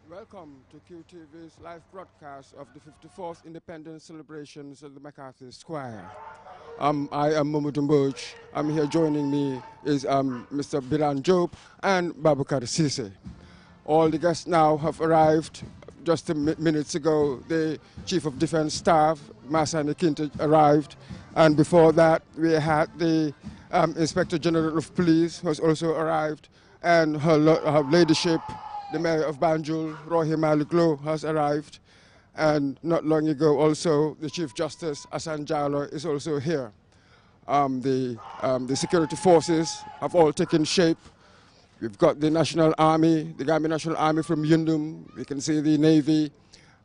Welcome to QTV's live broadcast of the 54th Independence celebrations at the McCarthy Square. I am Mamadou Mboj. I'm here. Joining me is Mr. Biran Job and Babukar Sise. All the guests now have arrived. Just minutes ago, the Chief of Defense Staff, Masani Kinte, arrived. And before that, we had the Inspector General of Police, who has also arrived, and her ladyship, the Mayor of Banjul, Rohi Malik Lo, has arrived. And not long ago also, the Chief Justice, Asan Jalo, is also here. The security forces have all taken shape. We've got the National Army, the Gambian National Army from Yundum. We can see the Navy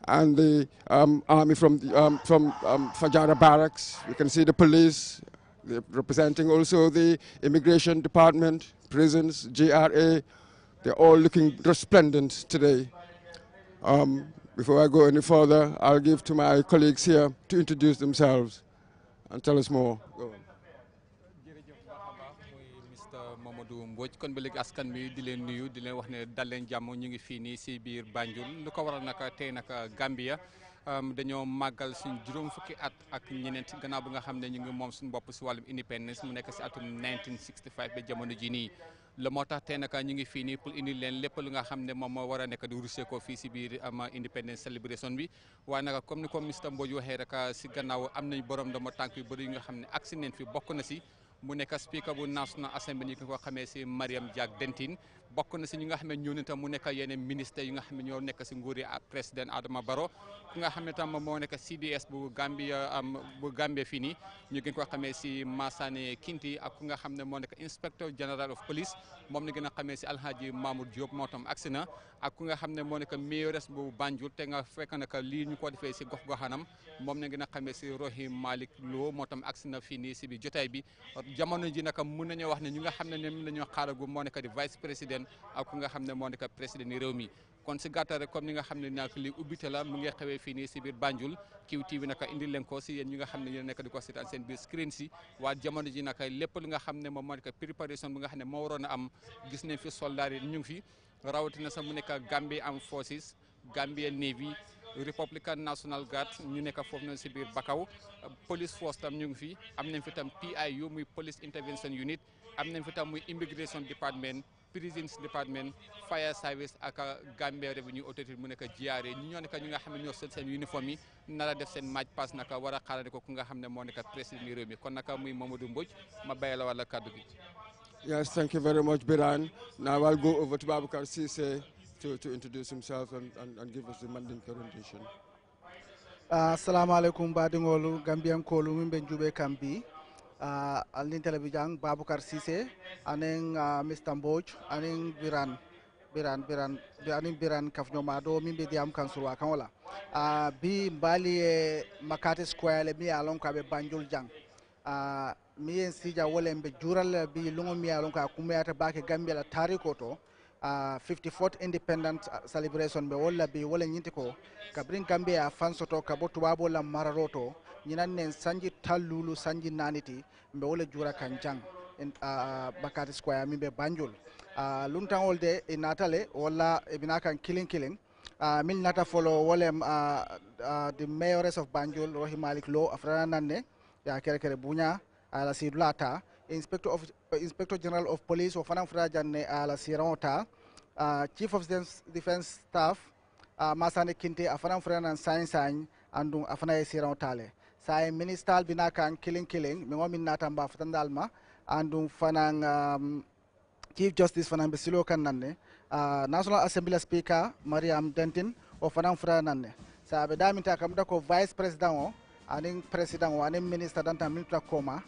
and the Army from Fajara Barracks. We can see the police. They're representing also the Immigration Department, prisons, GRA. They're all looking resplendent today. Before I go any further, I'll give to my colleagues here to introduce themselves and tell us more. Go on. Mr. Mamadou Mbodj kon ba léegi askan bi di leen nuyu di leen wax ne dal leen jàmm ñu ngi fii nii si biir Banjul lu ko waral naka tey naka Gambia dañoo màggal suñ juróom fukki at ak ñeneent gannaaw bi nga xam ne ñu ngi moom suñu bopp si wàllum independence mu nekk si atum 1965 ba jamono ji nii la moo tax tey naka ñu ngi fii nii pour indi leen lépp lu nga xam ne moom moo war a nekk di rusé ko fii si biir independence celebration bi waaye naka comme ni ko Mr. Mbodj waxee rek si gannaaw am nañ borom dama tànk yu bëri yu nga xam ne ak si neen fi bokk na si mu nekk speaker bu National Assembly ñu ko xamee si Mariam Jack Dentin bokk na si ñi nga xam ne ñoo ne tam mu nekk yeneen ministre yu nga xam ne ñoo nekk si nguuri ak président Adama Barrow ku nga xam ne tam moo nekk CDS bu Gambia fii nii ñu gën ko xamee si Masane Kinti ak ku nga xam ne moo nekk Inspector General of Police moom la gën a xamee si Alhaji Mamoud Diop moo tam agsi na ak ku nga xam ne moo nekk mayoress bu Banjul te nga fekk naka lii ñu ko defee si gox goxanam moom la gën a xamee si Rohi Malik Lo moo tam agsi na fii nii si biir jotaay bi jamono ji naka mun nañoo wax ne ñu nga xam ne ñoom lañoo xaaragu moo nekk di vice président ak ku nga xam ne moo nekk président ni réew mi kon si gàttal rek comme ni nga xam ne nag li ubbite la mu ngi xewee fii nii si biir Banjul QTV naka indil leen ko si yéen ñi nga xam ne yéen nekk di ko seetaan seen biir screen si waa jamono ji naka lépp li nga xam ne moom moo nekk préparation bi nga xam ne moo waroon a am gis nañ fi soldat yi ñu ngi fi rawatina sax mu nekk Gambia Armed Forces Gambian Navy Republican National Guard ñu nekk foofu noonu si biir Bakaw police force tam ñu ngi fi am nañ fi tam PIU muy police intervention unit am nañ fi tam muy immigration department prisons department fire service ak Gambia Revenue Authority mu nekk GRA ñi ñoo nekk ñu nga xam ne ñoo sol seen uniforme yi nar a def seen match pass naka war a xaarandi ko ku nga xam ne moo nekk président ni réew mi kon naka muy Mamadou Mbodj ma bàyyi la wala kaddu gi. Yes, thank you very much, Biran. Now I'll go over to Babukar Sise to introduce himself and give us the mandate presentation. Assalamu alaikum badingolu Gambian kolu mimbe jube kambi alin television Babukar Sise aning Mr. Mbodj aning Biran kafnyomado mimbe diam kansulwa kanwala bi mbali Makati Square le mi alon ka be Banjul jang mi en sija wole mbe jural bi lungo mi alon ka kumeyata bake Gambia la tarikoto 54th independent celebration be wala bi wala nyinti ko kabrin Gambia fansoto kabo tubabo la mararoto nyinan nen sanji talulu sanji naniti mbe wala jura kanjang Bakati Square mi be Banjul luntan olde inatale wala ibinakan killing min nata follow wolem the mayoress of Banjul Rohi Malik Lo afrana nanne ya kere bunya ala sidulata Inspector General of Police of Fanam Frajanne ala Sirota Chief of Defense Staff Masane Kinte afanam Franan Sain andung afana Sirotale sai minister binakan killing mingomin natamba fatandalma andung fanang Chief Justice Fanam Besilo Kananne National Assembly Speaker Mariam Dentin of Fanam Frananne sa be daminta kam dako Vice President aning President aning Minister danta milita koma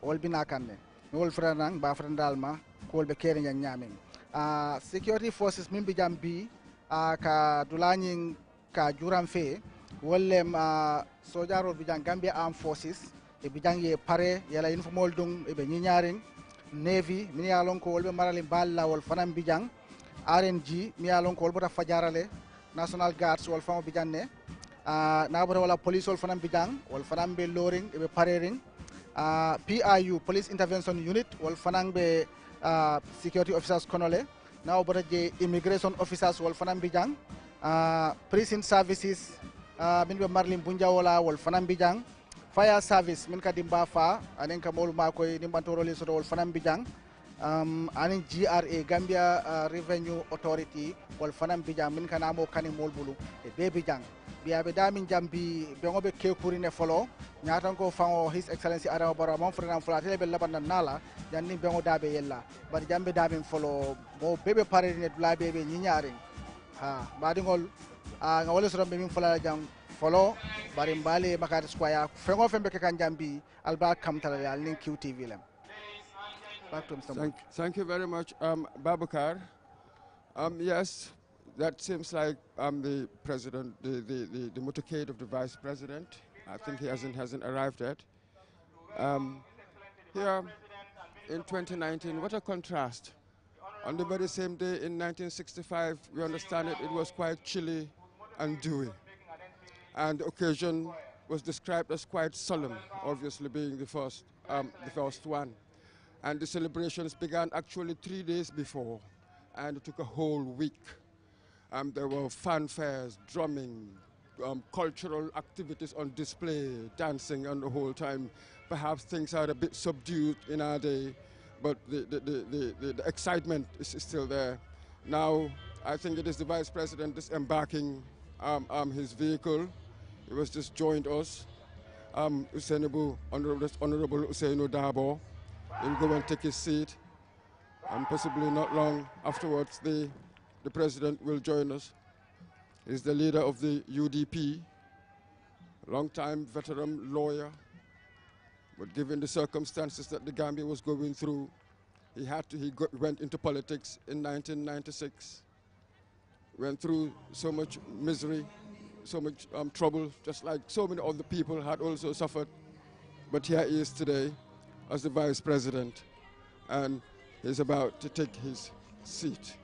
olbina kanne wol franang ba frandalma ko wolɓe keeri ñan ñaamin security forces min mbijam bi ka dulañin ka juran fe wollem sojaro bijan Gambia Armed Forces e bijan ye pare yala uniformol dum e ɓe ñiñarin Navy min ya lon ko wolɓe marali balla wol fanan bijan RNG mi ya lon ko wolɓota fajarale National Guards wol fan o bijan ne nabota wala police wol fanan bijan wol fanan ɓe loring eɓe parerin PIU Police Intervention Unit wol fanan ɓe security officers konole now bota je immigration officers wol fanan bijan prison services min ɓe marlin bunjawola wol fanan bijan fire service min kadi mba fa anen ka molu makoye nimɓantoroli soto wol fanan bijan anin GRA Gambia Revenue Authority wol fanan bijan min kanamo kani molbulu e be bijan biyaɓe damin jambi ɓeŋoɓe kekurine folo ñatan ko fango His Excellency Adama Barrow mon frenan fulatele ɓe laɓannan nala jannin ɓeŋo daɓe yella bari jambe damin folo mo beɓe parerine dulaɓeɓe ñiñaren ha mbaɗigol ga wole soton ɓe min folala jam folo bari mbali makati squaya feŋo fembe ke kan jambi alba kamtalale al nin QTV lem back to Mr. Thank you very much, Babakar. Yes, that seems like the president, the motorcade of the vice president. I think he hasn't arrived yet. Here in 2019, what a contrast. On the very same day in 1965, we understand it was quite chilly and dewy. And the occasion was described as quite solemn, obviously being the first one. And the celebrations began actually 3 days before, and it took a whole week. There were fanfares, drumming, cultural activities on display, dancing, and the whole time. Perhaps things are a bit subdued in our day, but the excitement is still there. Now, I think it is the Vice President disembarking his vehicle. He was just joined us. Honorable Usainu Dabo. He'll go and take his seat, and possibly not long afterwards, the President will join us. He's the leader of the UDP, long-time veteran lawyer, but given the circumstances that the Gambia was going through, he went into politics in 1996, went through so much misery, so much trouble, just like so many other people had also suffered. But here he is today as the Vice President, and he's about to take his seat.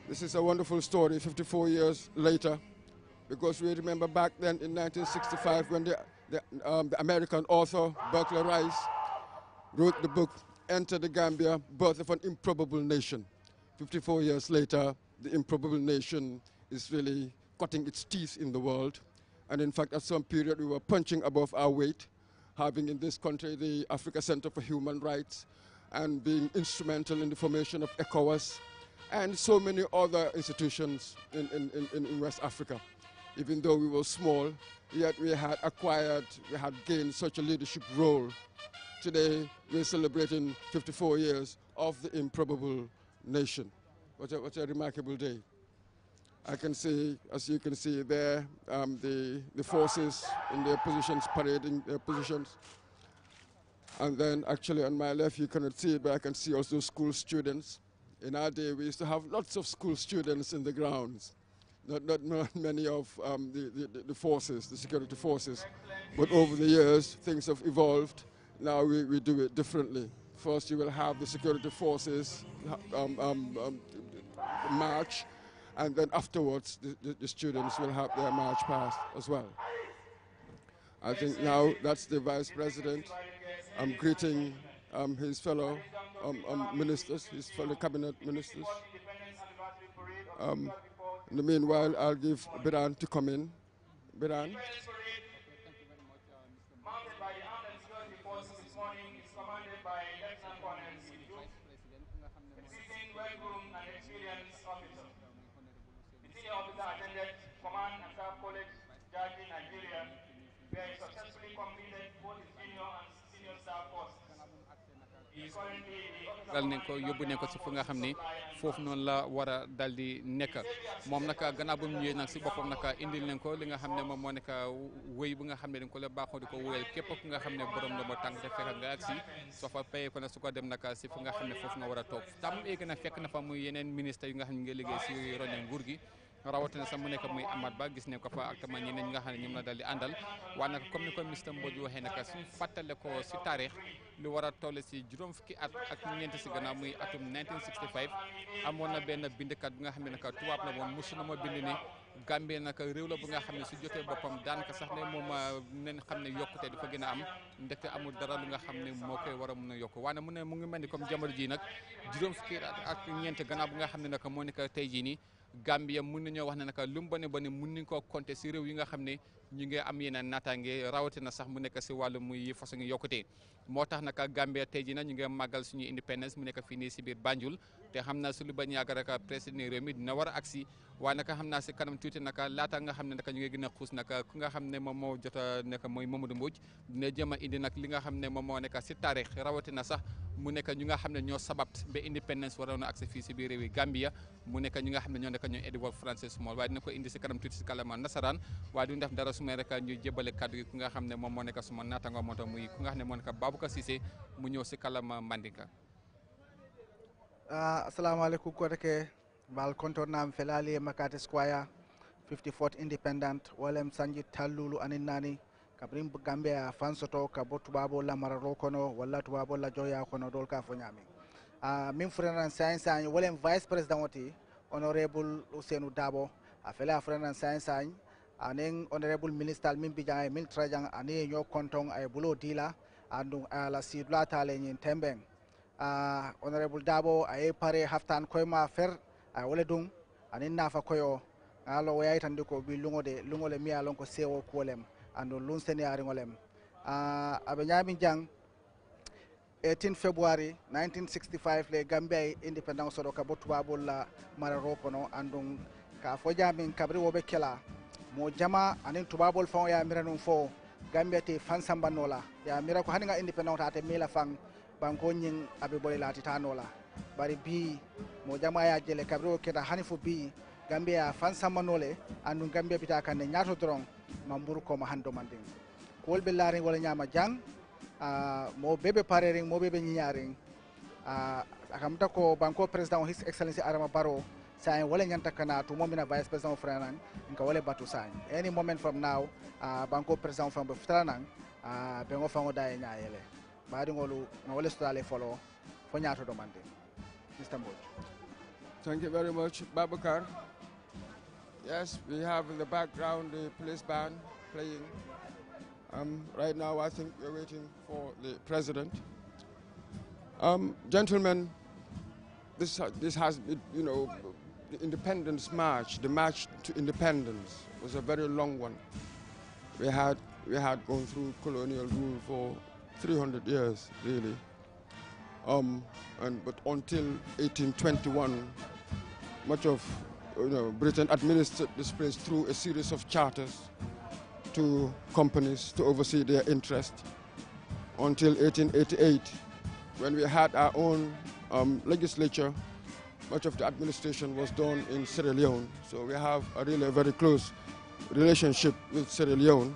This is a wonderful story 54 years later, because we remember back then in 1965 when the American author Berkeley Rice wrote the book Enter the Gambia, Birth of an Improbable Nation. 54 years later, the improbable nation is really cutting its teeth in the world. And in fact, at some period, we were punching above our weight, having in this country the Africa Center for Human Rights and being instrumental in the formation of ECOWAS and so many other institutions in West Africa. Even though we were small, yet we had gained such a leadership role. Today, we're celebrating 54 years of the improbable nation. What a remarkable day. I can see, as you can see there, the forces in their positions, parading their positions. And then actually on my left, you cannot see it, but I can see also school students. In our day, we used to have lots of school students in the grounds. Not many of the forces, the security forces. But over the years, things have evolved. Now we do it differently. First, you will have the security forces march, and then afterwards, the students will have their march past as well. I think now that's the Vice President greeting his fellow ministers, his fellow cabinet ministers. In the meanwhile, I'll give Biran to come in. Biran. He is currently the officer dal nañ ko yóbbu nañ ko si fu nga xam ni foofu noonu la war a dal di nekk moom nag gannaaw ba mu ñëwee nag si boppam nag indil nañ ko li nga xam ne moom moo nekk wéy bu nga xam ne dañ ko la baaxoo di ko wéyal képp ku nga xam ne borom la moo tànk te fekk nga ak si soo fa payee ko nag su ko dem nag si fu nga xam ne foofu nga war a toog tam éegi nag fekk na fa muy yeneen ministre yu nga xam ne ñu ngi liggéey si rone nguur gi rawatina sax mu nekk muy Amat Ba gis ne ko fa ak tamit ñeneen ñi nga xam ne ñoom la dal di àndal waaye nag comme ni ko ministre Mbodj waxee nag suñu fàttale ko si taarix lu war a toll si juróom fukki at ak ñeent si gannaaw muy atum 1965 amoon na benn bindkat bi nga xam ne nag tubaab la moom mosu na ma bind ni Gambie nag réew la bu nga xam ne su jotee boppam daanaka sax ne moom nañ xam ne yokkute dafa gën a am ndekte amul dara lu nga xam ne moo koy war a mun a yokk waaye mu ne mu ngi mel ni comme jamono ji nag juróom fukki at ak ñeent gannaaw bu nga xam ne nag moo nekk tey jii nii Gambia mun nañoo wax ne nag lu mu bane bane mun nañ koo compter si réew yi nga xam ne ñu ngi am yeneen naataange rawatina sax mu nekk si wàllu muy façon yokkute moo tax nag Gambia tey jii nag ñu ngi màggal suñu indépendance mu nekk fii nii si biir Banjul te xam naa su lu bañ yàgg rek président réew mi dina war a agsi waaye nag xam naa si kanam tuuti nag laata nga xam ne nag ñu ngi gën a xuus nag ku nga xam ne moom moo jot a nekk mooy Mamadou Mbodj dina jëm a indi nag li nga xam ne moom moo nekk si taarix rawatina sax mu nekk ñu nga xam ne ñoo sababt ba indépendance waroon a agsi fii si biir réew yi Gambia mu nekk ñu nga xam ne ñoo nekk ñoo Edward Francis Small waaye dina ko indi si kanam tuuti si kàllaama nasaraan waaye du def dara su may rek ñu jébale kàddu gi ku nga xam ne moom moo nekk suma naataango moo tax muy ku nga xam ne moo nekk Baboucarr Cissé mu ñëw si kàllaama Mandinka assalamu alaikum kotake bal kontornam felali makate square 54th independent walem sanji tallulu aninani kabrim Gambia fansoto ka botubabo la mararo kono walla tubabo la joya kono dol ka fonyami min frenan science an walem vice president wati honorable Ousainou Dabo a fela frenan science an anen honorable minister min bijang min trajang ani nyo kontong ay bulo dila andu ala sidla tale nyin tembeng honorable Dabo ay pare haftan koyma fer ay wala dum anin nafa koyo alo wayitande ko bi lungole mi alon ko sewo kolem ando lun seniari ngolem abe nyami jang 18 February 1965 le Gambia independence do ka botubabol la mararo kono andum ka fo jamin kabri wobe kela mo jama anin tubabol fon ya miranum fo Gambia te fansambanola ya mira ko haninga independence ate mila fang banko nyin abe bole lati tanola bari bi mo jama ya jele kabri o keda hanifo bi Gambia fansambanole andum Gambia bita kande nyato dron mamburu ko ma hando manding ko be laring wala nyama jang mo bebe parering mo bebe nyaring akamta ko banko president his excellency Adama Barrow say wala nyanta kana to momina vice president franan nka wala batu say any moment from now banko president from franan be ngo fango day nyaayele baadi ngolu ngole stale follow fo nyaato do manding Mr. Mbodj. Thank you very much, Baboucarr. Yes, we have in the background the police band playing. Right now, I think we're waiting for the president. Gentlemen, this has been, you know, the Independence March, the March to Independence was a very long one. We had gone through colonial rule for 300 years, really. But until 1821, much of Britain administered this place through a series of charters to companies to oversee their interest until 1888, when we had our own legislature. Much of the administration was done in Sierra Leone, so we have a really very close relationship with Sierra Leone.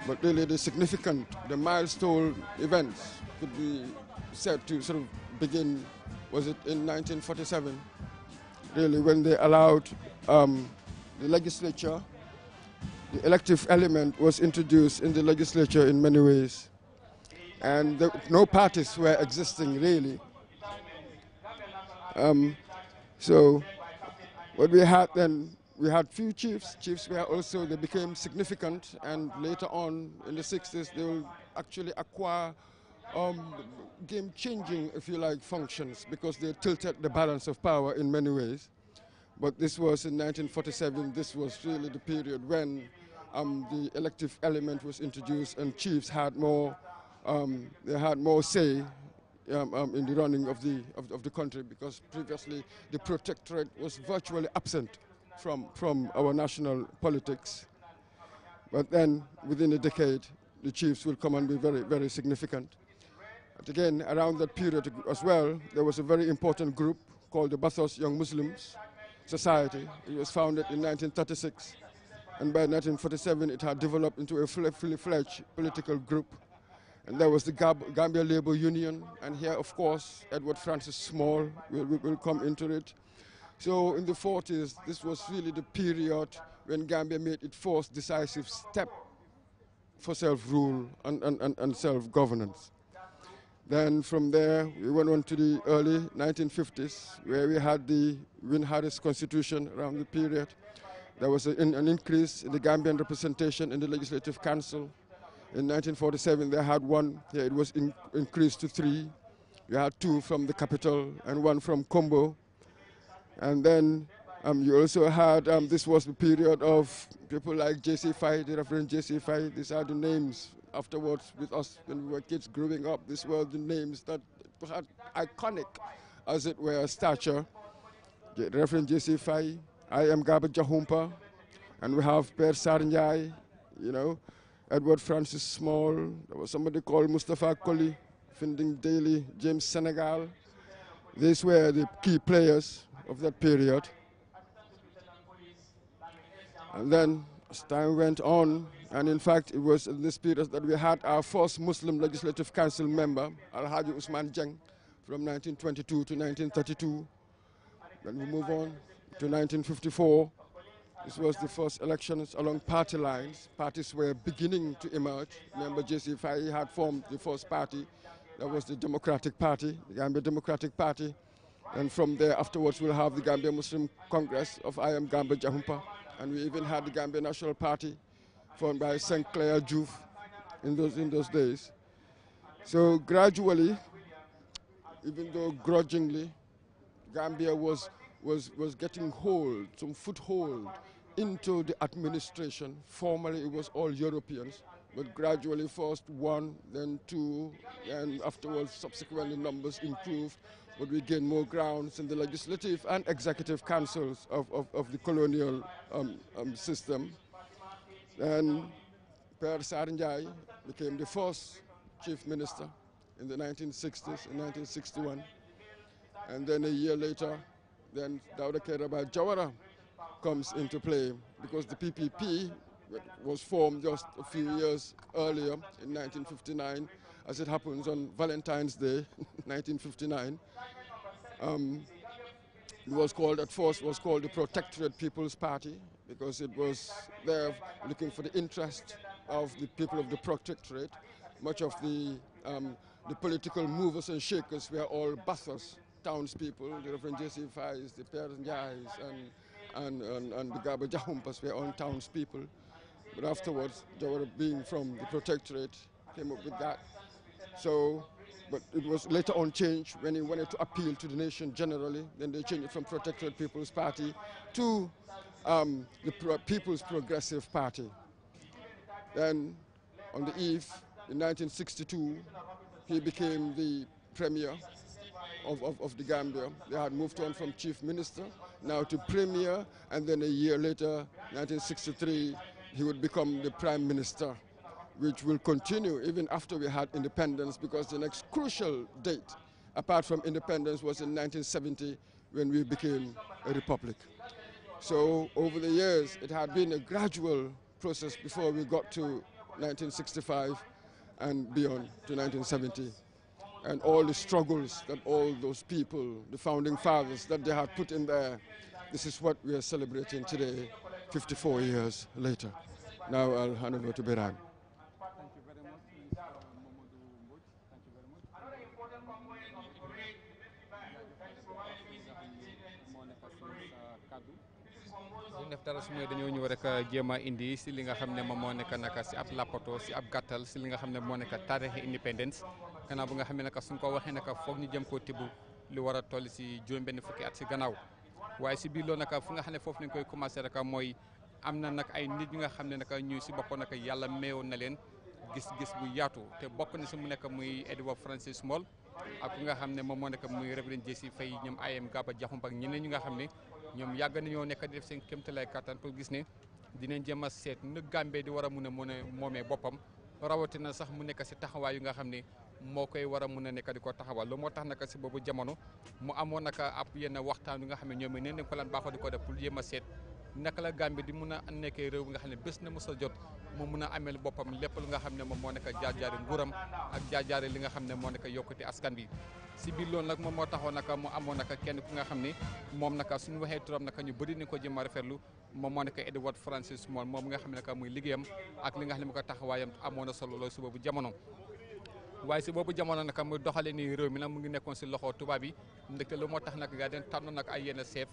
But really the milestone events could be said to sort of begin, was it in 1947, really, when they allowed the legislature, the elective element was introduced in the legislature in many ways. And no parties were existing, really. So what we had then, we had few chiefs. Chiefs were also, they became significant, and later on in the 60s, they will actually acquire game-changing, if you like, functions, because they tilted the balance of power in many ways. But this was in 1947. This was really the period when the elective element was introduced, and chiefs had more. They had more say in the running of the country, because previously the protectorate was virtually absent from our national politics. But then, within a decade, the chiefs will come and be very, very significant. But again, around that period as well, there was a very important group called the Bathos Young Muslims Society. It was founded in 1936, and by 1947 it had developed into a fully fledged political group. And there was the Gambia Labour Union, and here, of course, Edward Francis Small will come into it. So in the 40s, this was really the period when Gambia made its first decisive step for self-rule and self-governance. Then from there, we went on to the early 1950s, where we had the Win-Harris Constitution around the period. There was an increase in the Gambian representation in the Legislative Council. In 1947, they had one. Here it was increased to 3. You had 2 from the capital and 1 from Combo. And then you also had, this was the period of people like J.C. Fay, the Reverend J.C. Fay. These are the names afterwards with us when we were kids growing up. These were the names that had iconic, as it were, stature. The Reverend J.C. Fay, I am Humppa, and we have Personae, you know, Edward Francis Small. There was somebody called Mustafa Kohli, Finding Daily, James Senegal. These were the key players of that period. And then as time went on, and in fact it was in this period that we had our first Muslim Legislative Council member, Al-Haji Usman Jeng, from 1922 to 1932. Then we move on to 1954. This was the first elections along party lines. Parties were beginning to emerge. Remember, J.C. Fay had formed the first party. That was the Democratic Party, the Gambia Democratic Party. And from there afterwards we'll have the Gambia Muslim Congress of I am Humppa. And we even had the Gambia National Party formed by St. Clair Juve in those days. So gradually, even though grudgingly, Gambia was getting some foothold into the administration. Formerly it was all Europeans, but gradually first 1, then 2, and afterwards subsequently numbers improved. But we gained more grounds in the legislative and executive councils of the colonial system. And Per Sarinjai became the first chief minister in the 1960s, in 1961. And then a year later, then Dawda Kairaba Jawara comes into play, because the PPP was formed just a few years earlier in 1959, as it happens on Valentine's Day, 1959. It was called, at first, was called the Protectorate People's Party, because it was there looking for the interest of the people of the Protectorate. Much of the political movers and shakers were all Bathos townspeople. The Reverend J.C. Fay's, the Pernyais, and the Gaba Jahumpas were all townspeople. But afterwards, Jawara, being from the Protectorate, came up with that. So, but it was later on changed when he wanted to appeal to the nation generally. Then they changed it from Protectorate People's Party to the People's Progressive Party. Then, on the eve, in 1962, he became the premier of the Gambia. They had moved on from chief minister, now to premier, and then a year later, 1963, he would become the prime minister, which will continue even after we had independence, because the next crucial date, apart from independence, was in 1970 when we became a republic. So over the years, it had been a gradual process before we got to 1965 and beyond to 1970. And all the struggles that all those people, the founding fathers, that they had put in there, this is what we are celebrating today, 54 years later. Now I'll hand over to Beran. def dara su mooy dañoo ñëw rek jéem a indi si li nga xam ne moom moo nekk naka si ab lapato si ab gàttal si li nga xam ne moo nekk taarixi indépendance gannaaw bu nga xam ne naka suñ ko waxee naka foog ñu jëm koo tibb lu war a toll si juróom-benn fukki at si gannaaw waaye si biir loolu naka fu nga xam ne foofu lañ koy commencé rek mooy am na nag ay nit ñi nga xam ne naka ñu si boppam naka yàlla meewoon na leen gis-gis bu yaatu te bokk na si mu nekk muy Edward Francis Small ak ku nga xam ne moom moo nekk muy Reverend J.C. Fay ñoom IM Gaba Jaxumpa ak ñeneen ñi nga xam ne ñoom yàgg nañoo nekk di def seen kéemtalaay kattan pour gis ne dinañ jéem a seet nu Gambie di war a mun a moomee boppam rawatina sax mu nekk si taxawaay yu nga xam ne moo koy war a mun a nekk di ko taxawal loolu moo tax naka si boobu jamono mu amoon naka ab yenn waxtaan bi nga xam ne ñoom neen ko lan baaxoo di ko def pour jéem a seet naka la Gambie di mun a nekkee réew bi nga xam ne bés na mos a jot mu mun a ameel boppam lépp lu nga xam ne moom moo nekk jaar-jaari nguuram ak jaar-jaari li nga xam ne moo nekk yokkute askan bi si biir loolu nag moom moo taxoon naka mu amoon naka kenn ku nga xam ne moom naka suñu waxee turam naka ñu bëri ni ko jëm a rafetlu moom moo nekk Edward Francis Small moom nga xam ne naka muy liggéeyam ak li nga xam ne mu ko taxawaayam amoon na solo loolu si boobu jamono waaye si boobu jamono naka muy doxalee ni réew mi nag mu ngi nekkoon si loxo tubaab yi ndaxte lu moo tax nag gaa den tànn nag ay yenn chef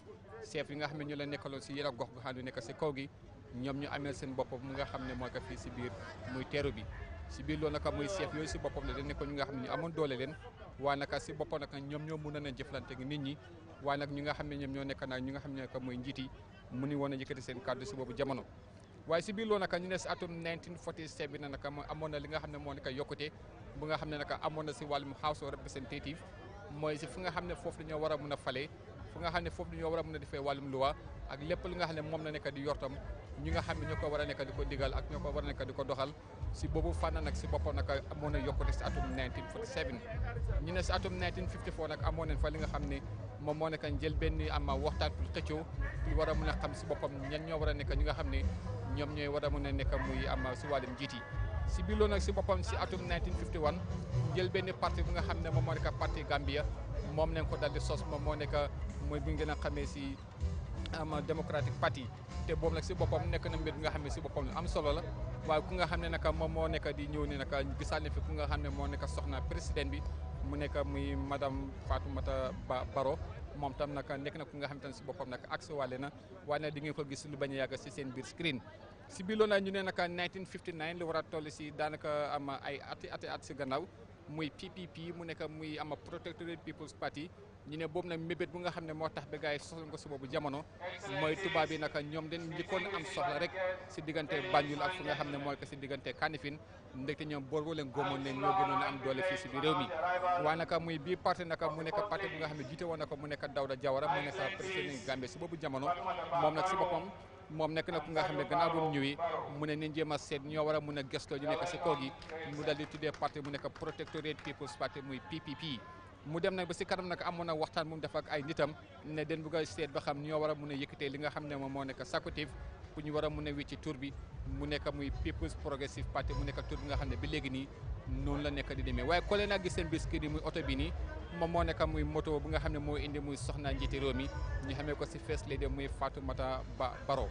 yi nga xam ne ñu la nekkaloon si yenn gox nga xam ne nekk si kaw gi ñoom ñu amee seen bopp mu nga xam ne moo ko fii si biir muy teeru bi si biir loolu naka muy chef yooyu si boppam la dañ nekkoon ñu nga xam ne ñu amoon doole leen waaye naka si boppam nag ñoom ñoo mun a jëflante ak nit ñi waaye nag ñi nga xam ne ñoom ñoo nekk nag ñi nga xam ne nag mooy njiit yi mu ni woon a yëkkati seen kàddu si boobu jamono waaye si biir loolu naka ñu ne si atum 1947 na naka amoon na li nga xam ne moo nekk yokkute bu nga xam ne naka amoon na si wàllum House of Representative mooy si fu nga xam ne foofu dañoo war a mun a fale fu nga xam ne foofu dañoo war a mun a defee wàllum loi ak lépp lu nga xam ne moom la nekk di yortam ñi nga xam ne ñoo ko war a nekk di ko digal ak ñoo ko war a nekk di ko doxal si boobu fànn nag si boppam nag amoon na yokkute si atum 1947 ñu ne si atum 1954 nag amoon nañ fa li nga xam ne moom moo nekk njël benn am waxtaan pour xëccoo pour war a mun a xam si boppam ñan ñoo war a nekk ñi nga xam ne ñoom ñooy war a mun a nekk muy am si wàllum njiit yi si biir loolu nag si boppam si atum 1951 jël benn parti bu nga xam ne moom moo nekk parti Gambia moom nañ ko dal di sos moom moo nekk mooy bu ñu gën a xamee si am Democratic Party te boobu nag si boppam nekk na mbir bi nga xam ne si boppam lu am solo la waaye ku nga xam ne naka moom moo nekk di ñëw ni naka gisaat ne fi ku nga xam ne moo nekk soxna président bi mu nekk muy madame Fatoumata Barrow moom tam naka nekk na ku nga xam ne si boppam nag agsi wàlle na waaye nag di ngeen ko gis lu bañ a yàgg si seen biir screen si biir loolu nag ñu ne naka 1959 lu war a toll si daanaka am ay at si gannaaw muy PPP mu nekk muy am Protectorate People's Party ñu ne boobu nag mébét bu nga xam ne moo tax ba gars yi soxla ko si boobu jamono mooy tubaab yi naka ñoom dañ njëkkoon am soxla rek si diggante Banjul ak fu nga xam ne mooy ko si diggante Kanifing ndekte ñoom boobu leen góomoon ne ñoo gënoon a am doole fii si biir réew mi waaye naka muy bii parti naka mu nekk parti bu nga xam ne jiite woon na ko mu nekk Dawda Jawara mu nekk président Gambie si boobu jamono moom nag si boppam moom nekk na ku nga xam ne gannaaw bu mu ñëwee mu ne ni jéem a seet ñoo war a mun a gëstoo ñu nekk si kaw gi mu dal di tuddee parti mu nekk Protectorate People's Party muy PPP mu dem nag ba si kanam nag amoon na waxtaan mu def ak ay nitam ne den bëgg a seet ba xam ñoo war a mun a yëkkatee li nga xam ne moom moo nekk Executive pour ñu war a mun a wécci tur bi mu nekk muy People's Progressive Party mu nekk tur bi nga xam ne ba léegi nii noonu la nekk di demee waaye ko leen a gis seen biskit yi muy oto bi nii moom moo nekk muy moto bu nga xam ne moo indi muy soxna njiiti réew mi ñu xamee ko si First Lady muy Fatoumata Barrow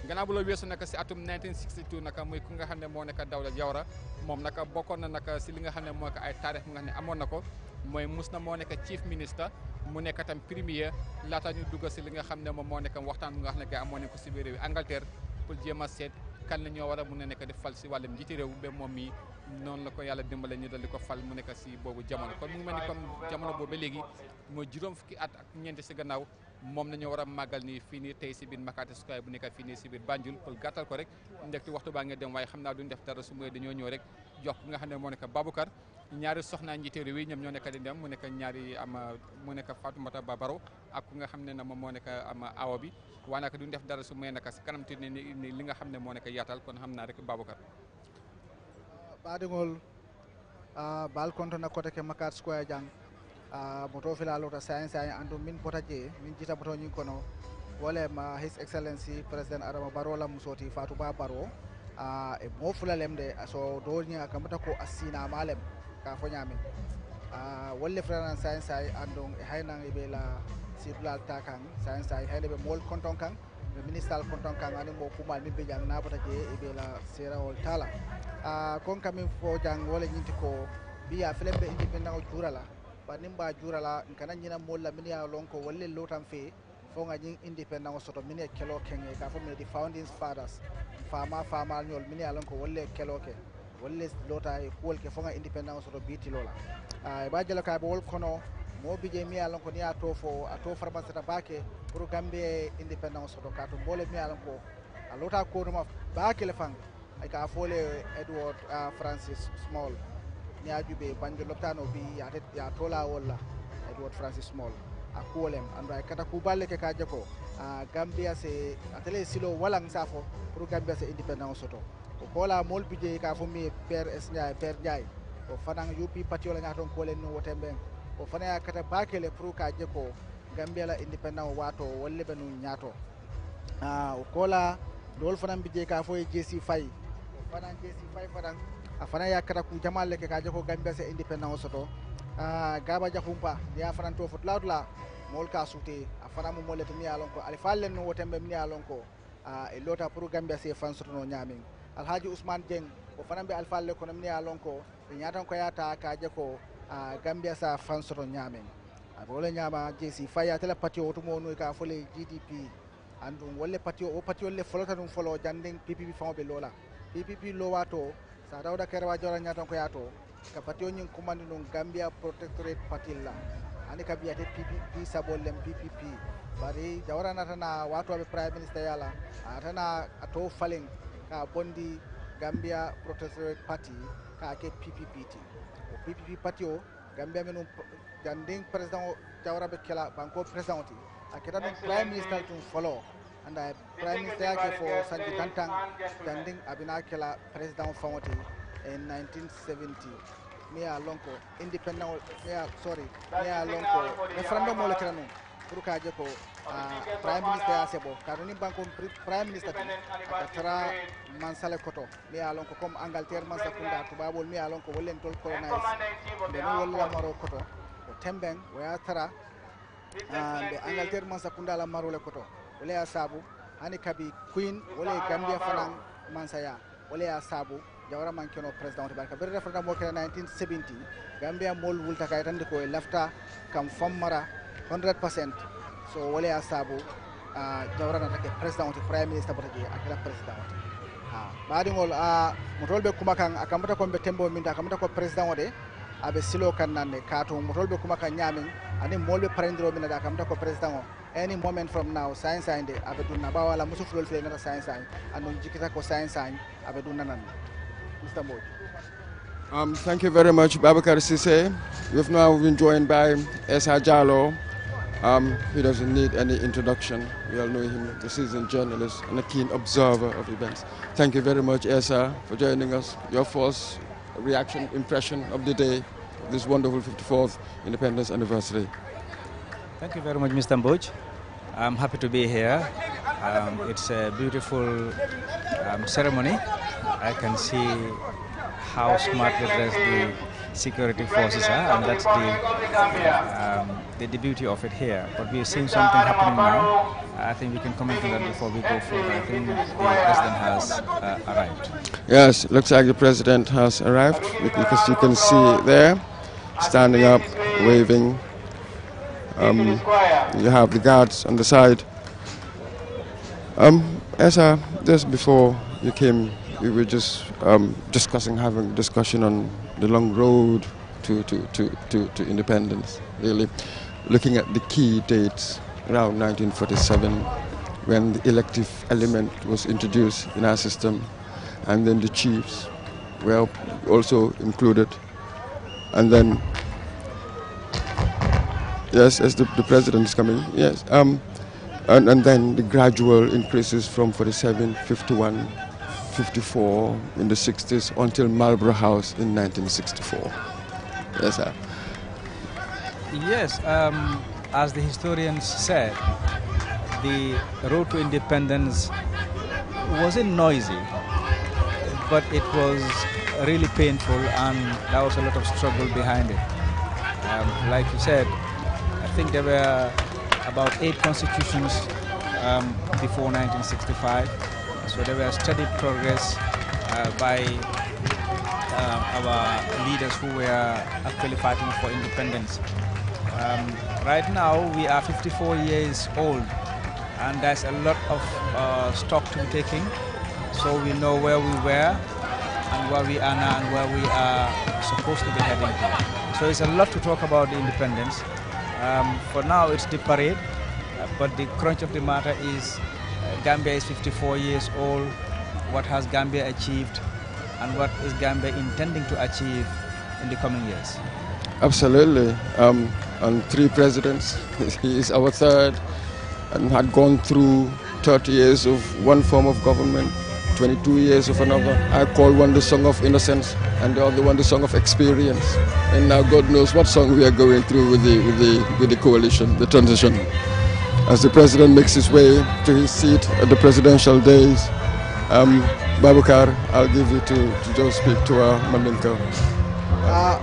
gannaaw bu la weesu naka si atum 1962 naka muy ku nga xam ne moo nekk Dawda Jawara moom naka bokkoon na naka si li nga xam ne moo nekk ay taarix bu nga xam ne amoon na ko mooy mus na moo nekk chief ministre mu nekk tam premier laata ñu dugg si li nga xam ne moom moo nekk waxtaan bu nga xam ne gars amoon nañ ko si biir réew Angleterre pour jéem a seet kan la ñoo war a mun a nekk di fal si wàllum njiiti réew ba moom mi noonu la ko yàlla dimbale ñu dal di ko fal mu nekk si boobu jamono kon mu ngi mel ni comme jamono boobu ba léegi mooy juróom fukki at ak ñeenti si gannaaw moom nañoo war a màggal nii fii nii tey si biir Makati Square bu nekk fii nii si biir Banjul pour gàttal ko rek ndekti waxtu baa nga dem waaye xam naa duñ def dara su mooy dañoo ñëw rek jox ki nga xam ne moo nekk Baboucar ñaari soxnaa njiité réew yi ñoom ñoo nekk di dem mu nekk ñaari mu nekk Fatoumata Barrow ak ku nga xam ne na moom moo nekk awa bi waaye nag duñ def dara su mooy naka si kanam te ne ni li nga xam ne moo nekk yaatal kon xam naa rek Baboucar baɗigol bal kontona kote ke Makati Square jang moto fila lota science ay andu min pota je min jita boto ñing kono wole ma his excellency president Adama Barrow la musoti Fatoumata Barrow e mo fula lemde so do ñi akamata ko asina malem ka fo ñamin wolle frana science ay andu e haynan e be la sibla takan science ay hayde be mol konton kan be ministal konton kan ani mo kumal min be jang na bota je e be la sera hol tala kon kamin fo jang wole ñinti ko biya flembe independent o jurala banim ba jurala kana ñina molla min ya lon ko wolle lotam fe fo nga ñing independent o soto min e kelo kenge ka fo me di founding fathers fama ñol min ya lon ko wolle kelo ke wolle lota e kuwol ke fo nga independent o soto biti lola e ba jelo ka bo wol kono mo bije mi ya lon ko ni a to fo a to farmasi ta bake pour Gambie independent o soto ka to mbole mi ya lon ko a lota ko no ma bake le fang ay ka fole Edward Francis Small ni ajube Banjul loptano bi ya tola wala Edward Francis Small a kuolem ando ay kata kuballe ke ka jako Gambia se atele silo walang safo pour Gambia se independent soto ko kola mol bije ka fo mi père Esnyaay père Ndiaye o fanan UP party wala ngaton ko len no wotembe o fana ya kata bakele pour ka je ko Gambia la independent wato wolle be no nyaato o kola dol fanan bi je ka fo JC Fay o fanan JC Fay fanan a fana ya kata ku jamal ke ka je ko Gambia se independent soto gaba ja Humppa ya fanan to fot lawdla mol ka suté a fana mo molete mi alon ko ali fallen no wotembe mi alon ko e lota pour Gambia se fan soto no nyamin Alhaji Ousmane Dieng o fana be alfalle ko mi alon ko nyatan ko yata ka je ko Gambia sa fan soto nyamin abole nyama JC Fay atela parti o to mo no ka fole GDP andum wolle parti o parti wolle folota dum folo janding PPP fawbe lola PPP lowato sa dawda kerwa jora nyatan ko yato ka parti o nyin commande non Gambia Protectorate Party la ani ka biate PPP sabolem PPP bari jawra natana wato be prime minister yala atana ato falen ka bondi Gambia Protectorate Party ka ke PPP ti o PPP party o Gambia menum janding president jawra be kala banko president ti akita no prime minister tum follow anda prime minister ke fo sanji tantang janding abina kala president fawti in 1970 me a lonko independent me a lonko referendum mo le kirano pour ka je ko prime minister ya sebo karoni banko prime minister atara mansale koto me a lonko comme Angleterre man sakunda to babol me a lonko wolen tol colonize be no wolla maro koto o tembeng o ya tara be Angleterre man sakunda la maro le koto wala ya sabu hani kabi queen wala Gambia fanan mansaya wala ya sabu jawra man keno president barka ber referendum mo kala 1970 Gambia mol wulta kay tan ko lafta kam famara 100% so wala ya sabu jawra na take president prime minister botaje akala president baadi ngol motolbe kuma kan akamata ko be tembo minta akamata ko president ode abe silo kan nanne kato motolbe kuma kan nyamin ani molbe parendro minada akamata ko president o any moment from now science inde abe dunna ba wala musu fulol fele na science anon jikita ko science abe dunna nan Mr. Moj. Thank you very much, Babakar Sise. We've now been joined by Esa Jallo. He doesn't need any introduction. We all know him, the seasoned journalist and a keen observer of events. Thank you very much, Esa, for joining us. Your first reaction, impression of the day, this wonderful 54th Independence Anniversary. Thank you very much, Mr. Moj. I'm happy to be here. It's a beautiful ceremony. I can see how smartly dressed the security forces are, and that's the beauty of it here. But we're seeing something happening now. I think we can comment on that before we go further. I think the president has arrived. Yes, it looks like the president has arrived, because you can see there, standing up, waving. You have the guards on the side. Esa, just before you came, we were just having a discussion on the long road to independence, really looking at the key dates around 1947 when the elective element was introduced in our system, and then the chiefs were also included, and then yes, as the president is coming, yes, and then the gradual increases from 47, 51, 54 in the 60s until Marlborough House in 1964. Yes, sir. Yes, as the historians said, the road to independence wasn't noisy, but it was really painful, and there was a lot of struggle behind it. Like you said, I think there were about 8 constitutions before 1965. So there was steady progress by our leaders who were actually fighting for independence. Right now we are 54 years old, and there's a lot of stock to be taken. So we know where we were and where we are now and where we are supposed to be heading to. So it's a lot to talk about the independence. For now it's the parade, but the crunch of the matter is Gambia is 54 years old. What has Gambia achieved, and what is Gambia intending to achieve in the coming years? Absolutely. And 3 presidents. He is our 3rd, and had gone through 30 years of one form of government, 22 years of another. I call one the song of innocence and the other one the song of experience. And now God knows what song we are going through with the coalition, the transition. As the president makes his way to his seat at the presidential days, Babukar, I'll give you to just speak to our Mandinka.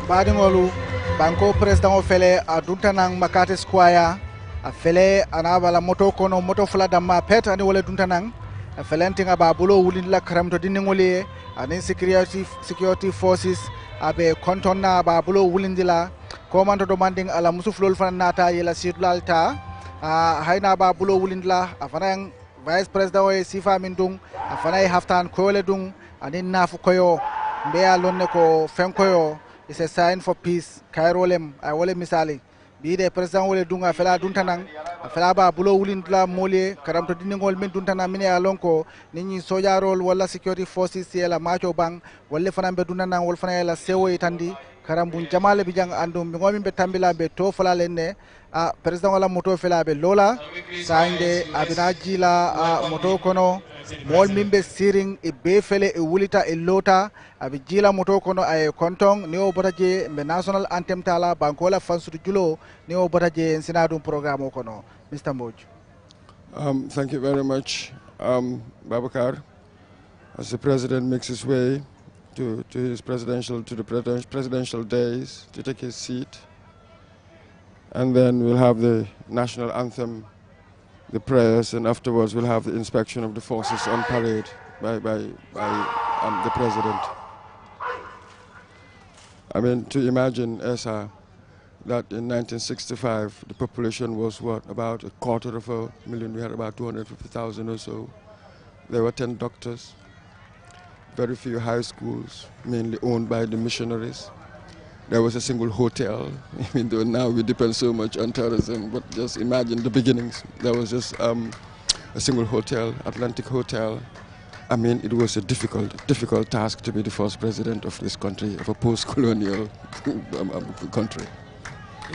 Badingolu, Banco President Fele, Aduntanang Makati Square, a Fele, Anabala Moto Kono, Moto Fladama Pet, and Wale Duntanang, a Felenting Ababulo, Wulilla Kram to Diningole, and insecurity forces, Abe Kontona, Babulo, Wulindila, Commando demanding Alamusuflul Fanata, Yela Sidlalta, Haina Babulo Wulindla, Afanang, Vice President Sifa Mindung, Afanai Haftan Koeledung, and in Nafukoyo, Bea Loneko, Fenkoyo. It's a sign for peace. Kairolem, I will misali. Be the president will do a fella duntanang, a felaba bulo ulindla mole, karam to diningol min duntana mine alonko, nini soja roll, walla security forces, la macho bang, wale fanambe dunana, wolfana la sewo itandi, karambun jamale bijang andum, mingomin betambila beto fala lene, president wala moto fela be lola, sande abinajila moto kono, mol mimbe siring e befele e wulita e lota abijila moto kono ay kontong neo botaje me national anthem tala bankola fansudu julo neo botaje senadum programme kono. Mr. Mboj. Thank you very much, Babakar. As the president makes his way to the presidential days to take his seat, and then we'll have the national anthem, the prayers, and afterwards we'll have the inspection of the forces on parade by the president. I mean, to imagine, Esa, that in 1965 the population was what, about 250,000. We had about 250,000 or so. There were 10 doctors, very few high schools, mainly owned by the missionaries. There was a single hotel, even though now we depend so much on tourism, but just imagine the beginnings. There was just a single hotel, Atlantic Hotel. I mean, it was a difficult task to be the first president of this country, of a post-colonial country.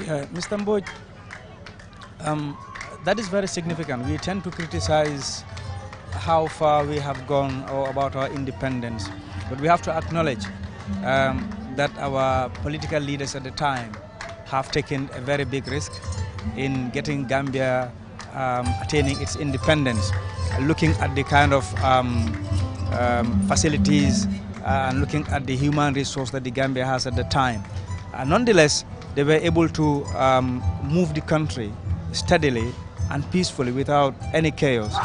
Yeah, Mr. Mboj, that is very significant. We tend to criticize how far we have gone or about our independence, but we have to acknowledge that our political leaders at the time have taken a very big risk in getting Gambia attaining its independence, looking at the kind of facilities and looking at the human resource that the Gambia has at the time. Nonetheless, they were able to move the country steadily and peacefully without any chaos.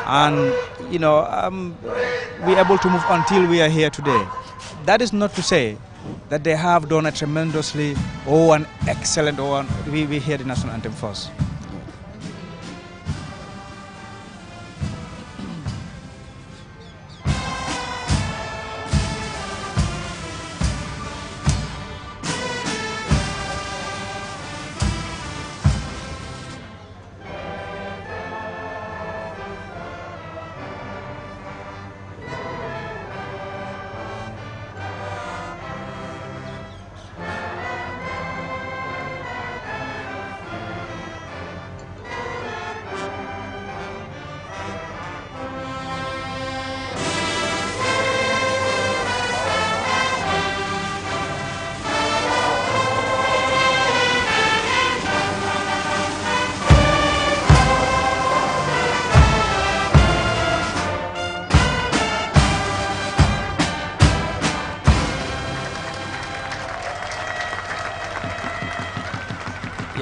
And, you know, we're able to move until we are here today. That is not to say that they have done a tremendously an excellent we hear the national anthem first.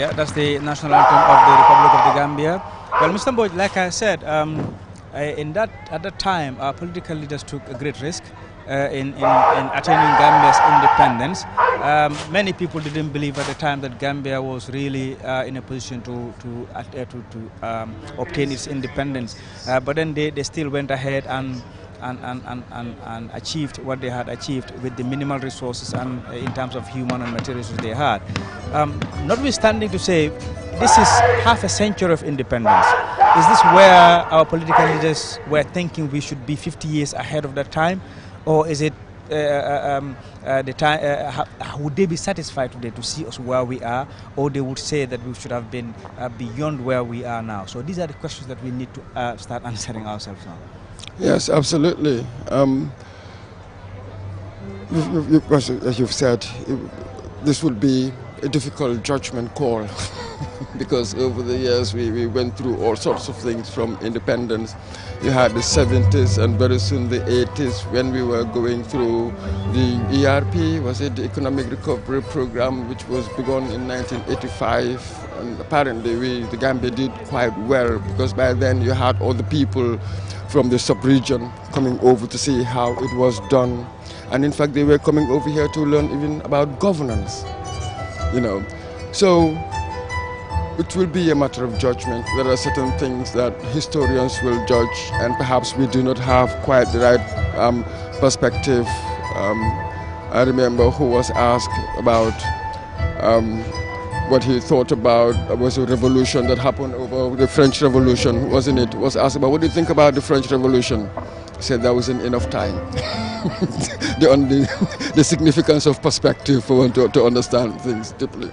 Yeah, that's the national anthem of the Republic of the Gambia. Well, Mr. Mboj, like I said, at that time, our political leaders took a great risk in attaining Gambia's independence. Many people didn't believe at the time that Gambia was really in a position to obtain its independence. But then they still went ahead and achieved what they had achieved with the minimal resources and in terms of human and material resources they had. Notwithstanding to say, this is half a century of independence. Is this where our political leaders were thinking we should be 50 years ahead of that time? Or is it the time, would they be satisfied today to see us where we are, or they would say that we should have been beyond where we are now? So these are the questions that we need to start answering ourselves now. Yes, absolutely. As you've said, this would be a difficult judgment call because over the years we went through all sorts of things from independence. You had the 70s and very soon the 80s when we were going through the ERP, was it the Economic Recovery Program, which was begun in 1985. And apparently the Gambia did quite well because by then you had all the people from the sub-region coming over to see how it was done. And in fact, they were coming over here to learn even about governance, you know. So it will be a matter of judgment. There are certain things that historians will judge, and perhaps we do not have quite the right perspective. I remember who was asked about what he thought about was a revolution that happened over the French Revolution, wasn't it? Was asked about, what do you think about the French Revolution? He said that wasn't enough time. The significance of perspective for one to understand things deeply.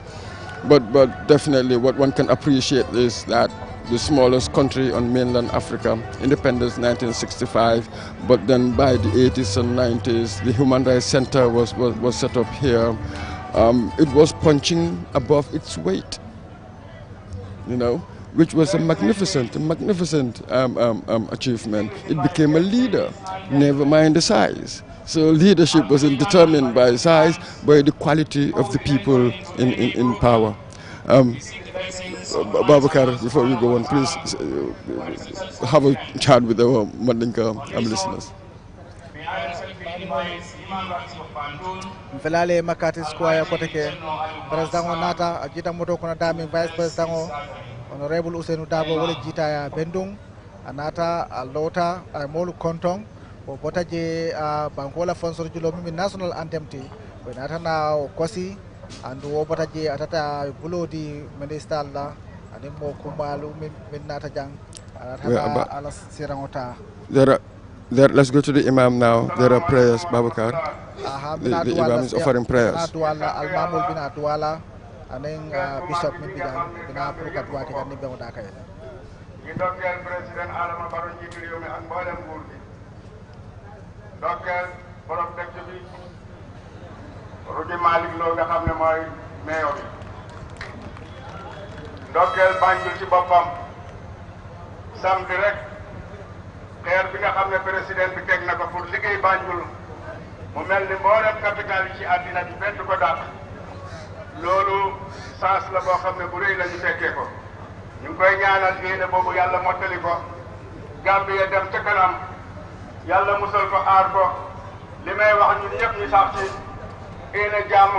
But definitely what one can appreciate is that the smallest country on mainland Africa, independence 1965, but then by the 80s and 90s, the Human Rights Center was set up here. It was punching above its weight, you know, which was a magnificent achievement. It became a leader, never mind the size. So leadership wasn't determined by size, by the quality of the people in power. Babakar, before we go on, please have a chat with our Mandinka listeners. Velale Makati Square Koteke, President Nata, Ajita Moto Konadami, Vice President Honorable Usenu Dabo, Jita Bendung, Anata, Alota, Molu Kontong, or Botaje Bankola Fonso Julomi National Anthem, when Atana Kosi, and Wobotaje Atata Bulo di Medistala, and then Mokumalu Minata Jang, Alas Sirangota. Let's go to the Imam now. There are prayers, Babakar. The Imam is offering prayers. Al-Mamul bin Adwala, and then Bishop Mimbidan, Bina Purukatwati, and Nibodaka. President Alama Baronji Riomi and Bolam Gurgi. Doctor Borom Tekbi, Rudy Malik Loga Hamnemoy, Mayor. Doctor Banjul Chibapam, Sam Direct. Xeer bi nga xam ne président bi teg na ko pour liggéey Banjul mu mel ni mboolem capital yi ci àddina bi benn ko dàq loolu chance la boo xam ne bu rëy la ñu fekkee ko ñu ngi koy ñaanal yéene boobu yàlla mottali ko Gambia dem ca kanam yàlla musal ko aar ko li may wax ñun ñëpp ñu sax ci yéene jàmm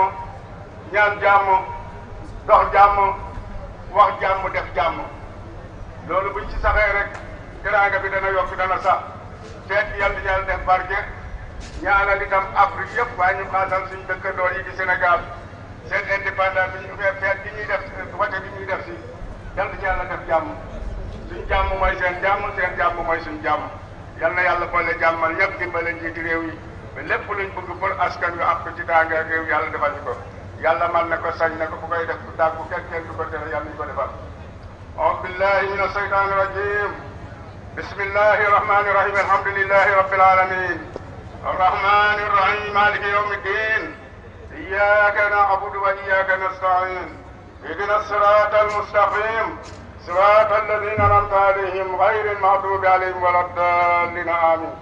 ñaan jàmm dox jàmm wax jàmm def jàmm loolu buñ ci saxee rek teraanga bi dana yokk dana sax feet yàlla def barke ñaanal itam Afrique yëpp waaye ñu xaasal suñu dëkkandoor yi di Sénégal seen indépendance bi ñu feet bi ñuy def wote bi ñuy def si yàlla def jàmm suñu jàmm mooy seen jàmm mooy suñu jàmm yal na yàlla boole jàmmal ñëpp dimbale njiiti réew yi ba lépp luñ bëgg pour askan wi am ko ci tànga réew yàlla defal ñu ko yàlla man na ko sañ na ko bu koy def bu tàggu kenn du ko tere yàlla ñu ko defal a'uuzu billahi mina shaytaani rajiim بسم الله الرحمن الرحيم الحمد لله رب العالمين الرحمن الرحيم مالك يوم الدين إياك نعبد وإياك نستعين اهدنا الصراط المستقيم صراط الذين أنعمت عليهم غير المغضوب عليهم ولا الضالين آمين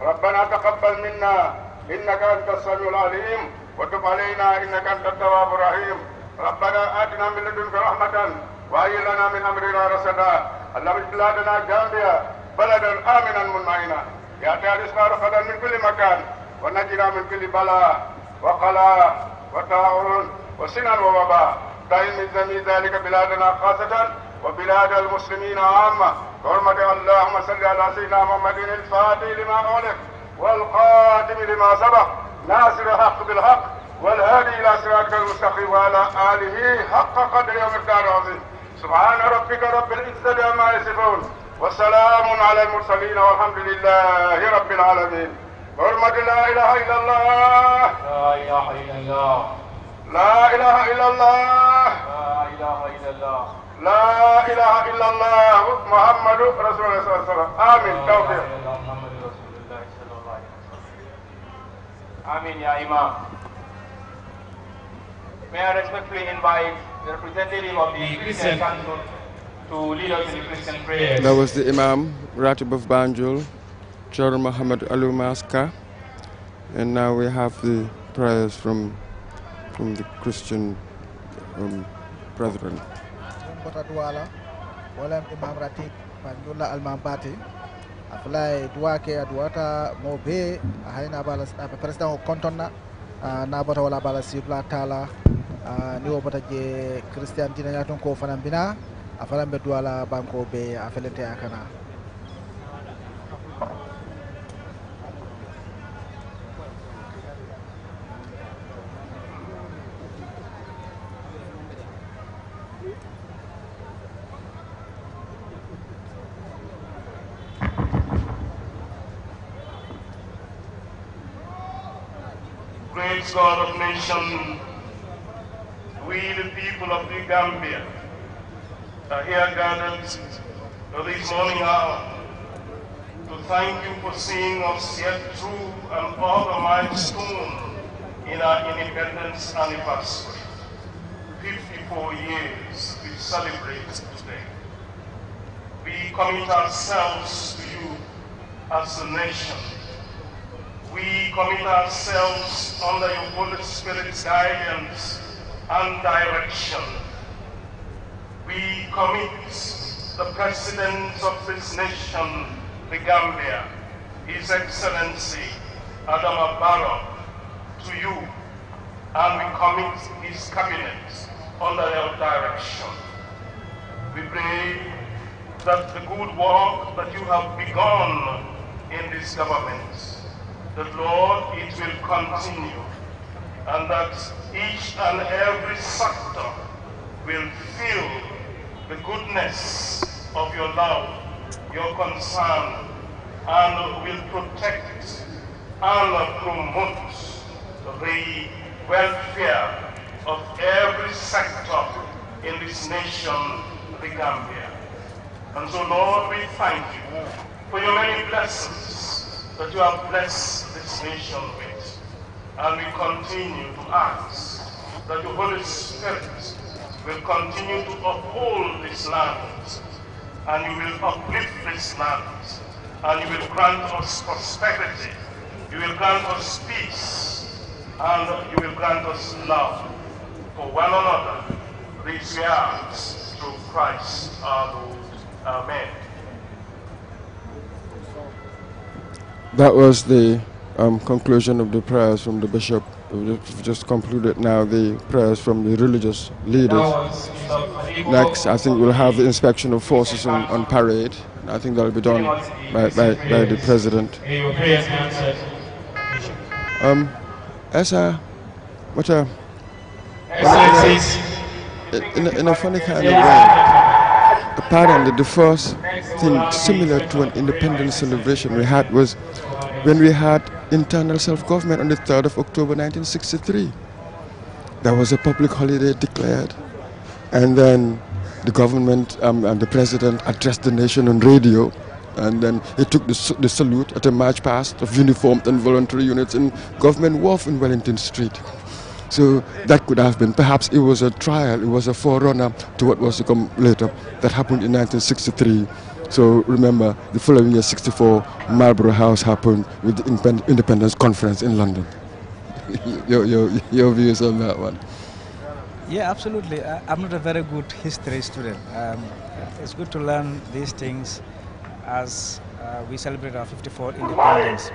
ربنا تقبل منا إنك أنت السميع العليم وتب علينا إنك أنت التواب الرحيم ربنا آتنا من لدنك رحمة وهيئ لنا من أمرنا رشدا اللهم اجعل بلادنا غامبيا بلدا آمنا مطمئنا يأتي رزقنا رغدا من كل مكان ونجنا من كل بلاء وقلاء وطاعون وسنن ووباء دائم من ذلك بلادنا خاصة وبلاد المسلمين عامة حرمة اللهم صل على سيدنا محمد الفاتح لما أغلق والخاتم لما سبق ناصر الحق بالحق والهادي إلى صراطك المستقيم وعلى آله حق قدر يوم الدار العظيم سبحان ربك رب العزة عما يصفون وسلام على المرسلين والحمد لله رب العالمين حرمة لا إله إلا الله لا إله إلا الله لا إله إلا الله لا إله إلا الله لا إله إلا الله محمد رسول الله صلى الله عليه وسلم آمين توفيق Amin, Ya Imam. May I respectfully invite the representative of the Christian Council to lead us in the Christian prayers. That was the Imam, Ratib of Banjul, Char Muhammad Alumaska. And now we have the prayers from the Christian brethren. Imam Ratib Banjul Al-Mambati. Aflai dua ke aduata mobe haina bala president kontonna na bota wala bala sibla tala ni wobata je Christian dina yaton ko fanambina afala be duala banko be afelete akana. Great God of nation, we the people of the Gambia are here gathered at this morning hour to thank you for seeing us yet through another milestone in our independence anniversary. 54 years we celebrate today. We commit ourselves to you as a nation. We commit ourselves under your Holy Spirit's guidance and direction. We commit the President of this nation, the Gambia, His Excellency Adama Barrow, to you, and we commit his cabinet under your direction. We pray that the good work that you have begun in this government, that, Lord, it will continue, and that each and every sector will feel the goodness of your love, your concern, and will protect and promote the welfare of every sector in this nation, the Gambia. And so, Lord, we thank you for your many blessings that you have blessed this nation with. And we continue to ask that the Holy Spirit will continue to uphold this land, and you will uplift this land, and you will grant us prosperity, you will grant us peace, and you will grant us love for one another. These we ask through Christ our Lord. Amen. That was the conclusion of the prayers from the bishop. We've just concluded now the prayers from the religious leaders. Next, I think we'll have the inspection of forces on parade. I think that'll be done by the president. In a funny kind of way, apparently the first thing similar to an independence celebration we had was when we had internal self-government on the 3rd of October 1963. There was a public holiday declared, and then the government and the president addressed the nation on radio, and then he took the salute at a march past of uniformed and voluntary units in Government Wharf in Wellington Street. So that could have been, perhaps it was a trial, it was a forerunner to what was to come later. That happened in 1963. So remember, the following year, 64, Marlborough House happened with the Independence Conference in London. your views on that one? Yeah, absolutely. I'm not a very good history student. It's good to learn these things as we celebrate our 54th independence.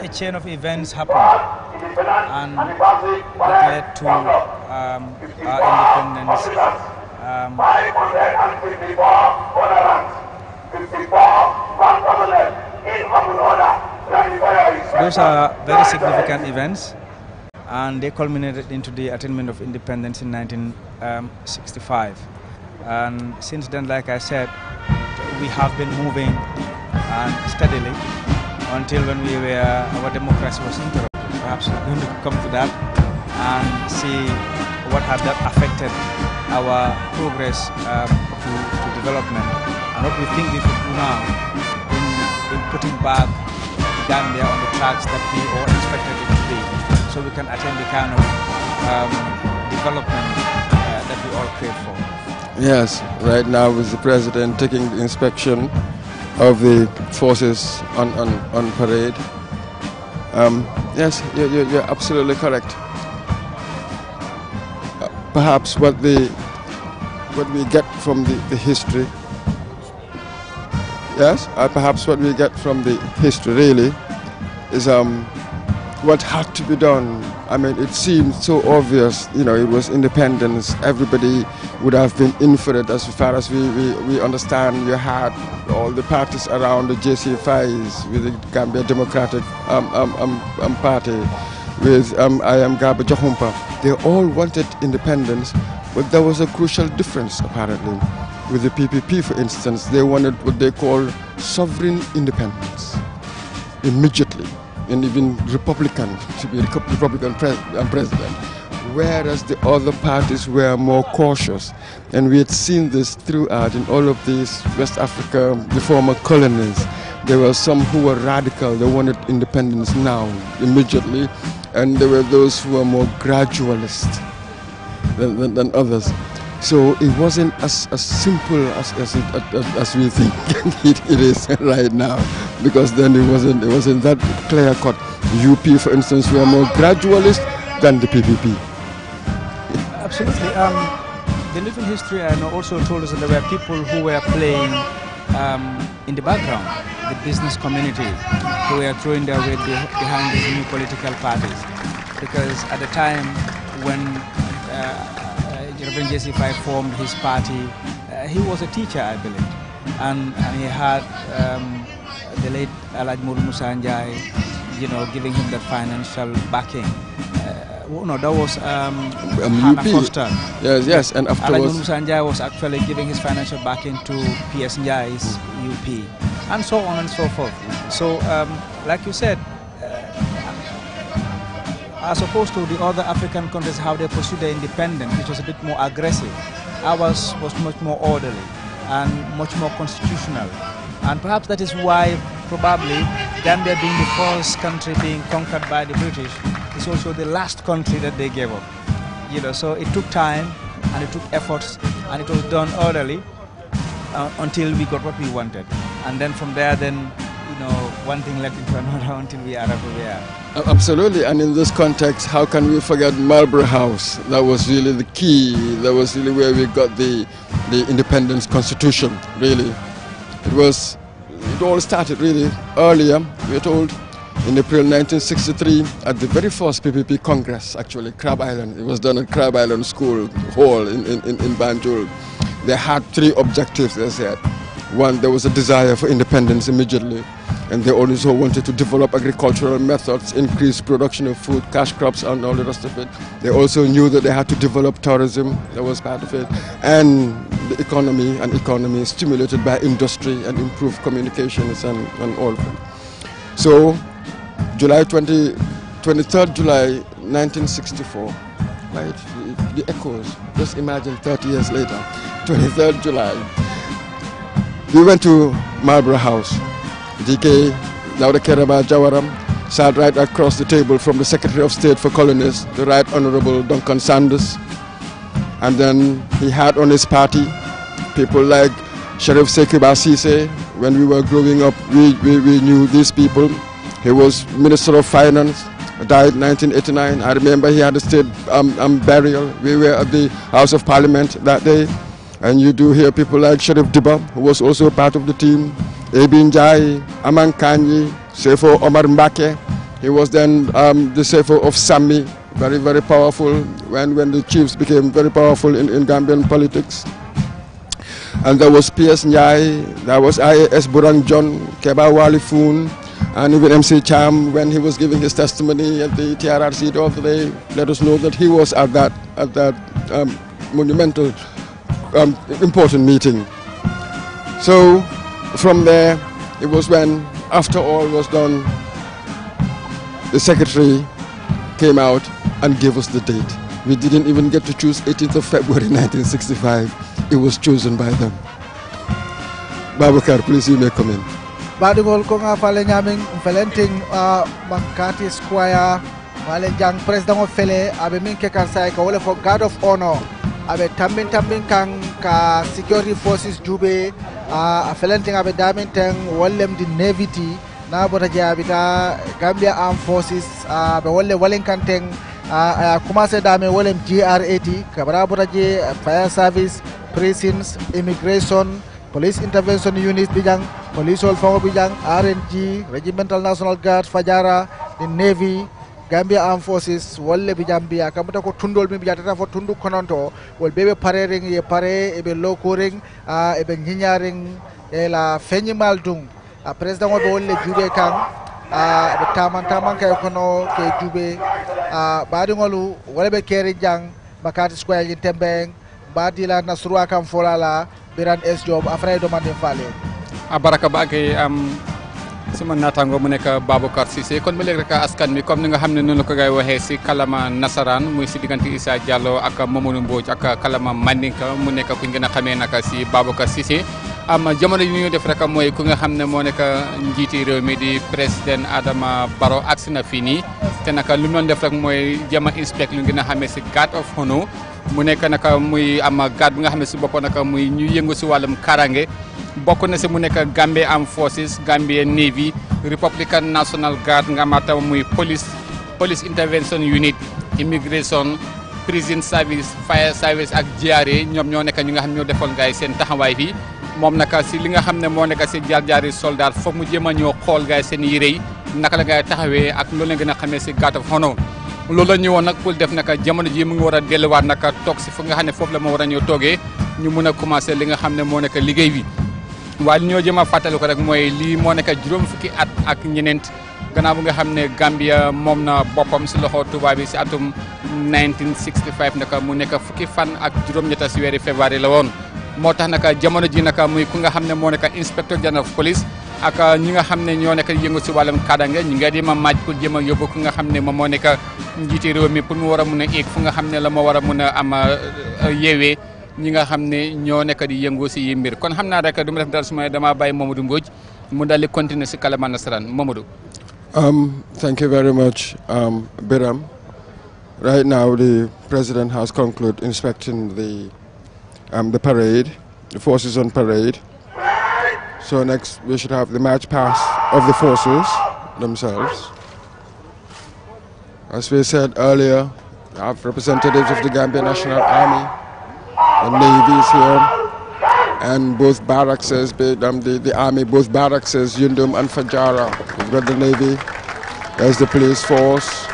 A chain of events happened, and it led to our independence. Those are very significant events, and they culminated into the attainment of independence in 1965. And since then, like I said, we have been moving steadily until when our democracy was interrupted. Perhaps we're going to come to that and see what had that affected our progress to development, and what we think we could do now in putting back Gambia on the tracks that we all expected it to be. so we can attain the kind of development that we all crave for. Yes, right now is the president taking the inspection of the forces on parade. Yes, you're absolutely correct. Perhaps what we get from the history. Yes, perhaps what we get from the history really is what had to be done. I mean, it seemed so obvious, you know, it was independence. Everybody would have been in for it. As far as we understand, you had all the parties around the JC5s with the Gambia Democratic Party, with Humppa. They all wanted independence, but there was a crucial difference apparently. With the PPP, for instance, they wanted what they call sovereign independence immediately, and even Republican, to be Republican president, whereas the other parties were more cautious. And we had seen this throughout in all of these West Africa, the former colonies. There were some who were radical, they wanted independence now, immediately, and there were those who were more gradualist than others. So it wasn't as simple as we think it is right now, because then it wasn't that clear cut. UP, for instance, were more gradualist than the PPP. Absolutely. The little history I know also told us that there were people who were playing in the background, the business community, who were throwing their weight behind these new political parties, because at the time when Reverend JC5 formed his party, he was a teacher, I believe, and he had the late Alaj Musa Njai, you know, giving him the financial backing. No, that was Hannah Foster. Yes, and afterwards Alaj Musa Njai was actually giving his financial backing to PS Njai's UP, and so on and so forth. So, like you said, as opposed to the other African countries, how they pursued their independence, which was a bit more aggressive, ours was much more orderly and much more constitutional. And perhaps that is why, probably, Gambia being the first country being conquered by the British, is also the last country that they gave up. You know, so it took time and it took efforts, and it was done orderly until we got what we wanted. And then from there, you know, one thing led into another until we are where we are. Absolutely, and in this context, how can we forget Marlborough House? That was really the key. That was really where we got the independence constitution, really. It all started really earlier, we're told, in April 1963, at the very first PPP Congress, actually, Crab Island. It was done at Crab Island School Hall in Banjul. They had three objectives, they said. One, there was a desire for independence immediately, and they also wanted to develop agricultural methods, increase production of food, cash crops, and all the rest of it. They also knew that they had to develop tourism, that was part of it, and the economy stimulated by industry and improved communications and all of it. So, 23rd July 1964, right, the echoes, just imagine 30 years later, 23rd July, we went to Marlborough House. DK Lauda Keraba Jawaram sat right across the table from the Secretary of State for Colonies, the Right Honorable Duncan Sanders. And then he had on his party people like Sheriff Sekiba Sise. When we were growing up, we knew these people. He was Minister of Finance, died in 1989. I remember he had a state burial. We were at the House of Parliament that day. And you do hear people like Sheriff Diba, who was also part of the team, Ebin Jai, Aman Kanyi, Sefo Omar Mbake. He was then the Sefo of Sami, very, very powerful when the chiefs became very powerful in Gambian politics. And there was PS Njai, there was IAS Burang John, Keba Wali Foon, and even MC Cham, when he was giving his testimony at the TRRC the other day, let us know that he was at that monumental important meeting. So from there, it was when, after all was done, the secretary came out and gave us the date. We didn't even get to choose 18th of February 1965. It was chosen by them. Babakar, please, you may come in. Badivol ko nga pala nyaming Valentin Makati Square Malen jang president of fele abe min ke kan sai ka wala for guard of honor abe tambin kan ka security forces jube a felenting abe damin ten wallem di navy na bota jabita Gambia Armed Forces abe walle walen kan ten commencé dame wallem GRAT kabara bota je fire service prisons immigration police intervention unit bijang police all fango bijang RNG regimental national guard fajara the navy Gambia Armed Forces wolle bi Gambia kamata ko tundol mi bijata fo tundu kononto wol bebe parering ye pare ebe lokoring ebe nyiñaring e la feñimal dung president wobe wolle jube kan be taman kay kono ke jube baadi ngolu wala be keri jang bakati square yi tembeng baadi la nasrua kam folala biran es job afray do mande fale baraka baake sama natango mu nekk Baboucar Cissé kon ba léegi rek askan mi comme ni nga xam ne noonu la ko gay waxee si kalama nasaraan muy si diggante Issa Diallo ak Mamadou Mbodj ak kalama Mandinka mu nekk ku ñu gën a xamee naka si Baboucar Cissé jamono yi ñu def rek mooy ku nga xam ne moo nekk njiiti réew mi di président Adama Barrow agsi na fii nii te naka lu mu doon def rek mooy jama inspect lu gën a xamee si guard of honor mu nekk naka muy am guard bi nga xam ne si boppam naka muy ñu yëngu si wàllum karange bokk na si mu nekk Gambia Armed Forces Gambian Navy Republican National Guard nga xamante muy police intervention unit immigration prison service fire service ak GRA ñoom ñoo nekk ñi nga xam ñoo defoon gaay seen taxawaay fii moom naka si li nga xam ne moo nekk si jaar-jaari soldat foog mu jéem a ñoo xool gaay seen yére yi naka la gaay taxawee ak loolu la gën a xamee si guard of honor loolu la ñëwoon nag pour def naka jamono ji mu ngi war a delluwaat naka toog si fu nga xam ne foofu la ma war a ñëw toogee ñu mun a commencé li nga xam ne moo nekk liggéey bi waaye ñoo jëm a fàttali ko rek mooy lii moo nekk juróom fukki at ak ñeneent gannaaw bu nga xam ne Gambia moom na boppam si loxo tubaab bi si atum 1965 naka mu nekk fukki fan ak juróom-ñetta si weeri février la woon moo tax naka jamono ji naka muy ku nga xam ne moo nekk inspecteur general of police ak ñi nga xam ne ñoo nekk yëngu si wàllum kadange ñi nga jéem a maaj pour jéem a yóbbu ku nga xam ne moom moo nekk njiiti réew mi pour mu war a mun a éeg fu nga xam ne la ma war a mun a am yeewee ñi nga xam ne ñoo nekk di yëngu si yi mbir kon xam naa rek du ma def dara su ma dama bàyyi Mamadou Mbodj mu daal di continuer si kalama nasaraan Mamadou. Thank you very much, Biram. Right now, the president has concluded inspecting the parade, the forces on parade. So next, we should have the march past of the forces themselves. As we said earlier, we have representatives of the Gambian National Army. The Navy is here, and both barracks, the Army, both barracks, Yundum and Fajara. We've got the Navy, there's the police force,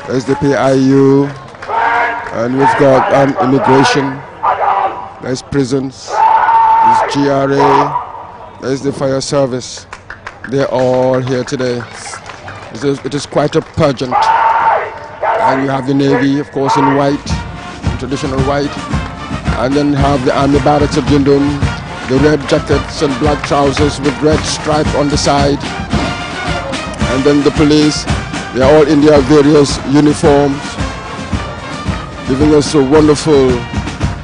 there's the PIU, and we've got immigration, there's prisons, there's GRA, there's the fire service. They're all here today. It is quite a pageant. And you have the Navy, of course, in white, in traditional white. And then have the army barracks of Yundum, the red jackets and black trousers with red stripe on the side. And then the police, they are all in their various uniforms, giving us a wonderful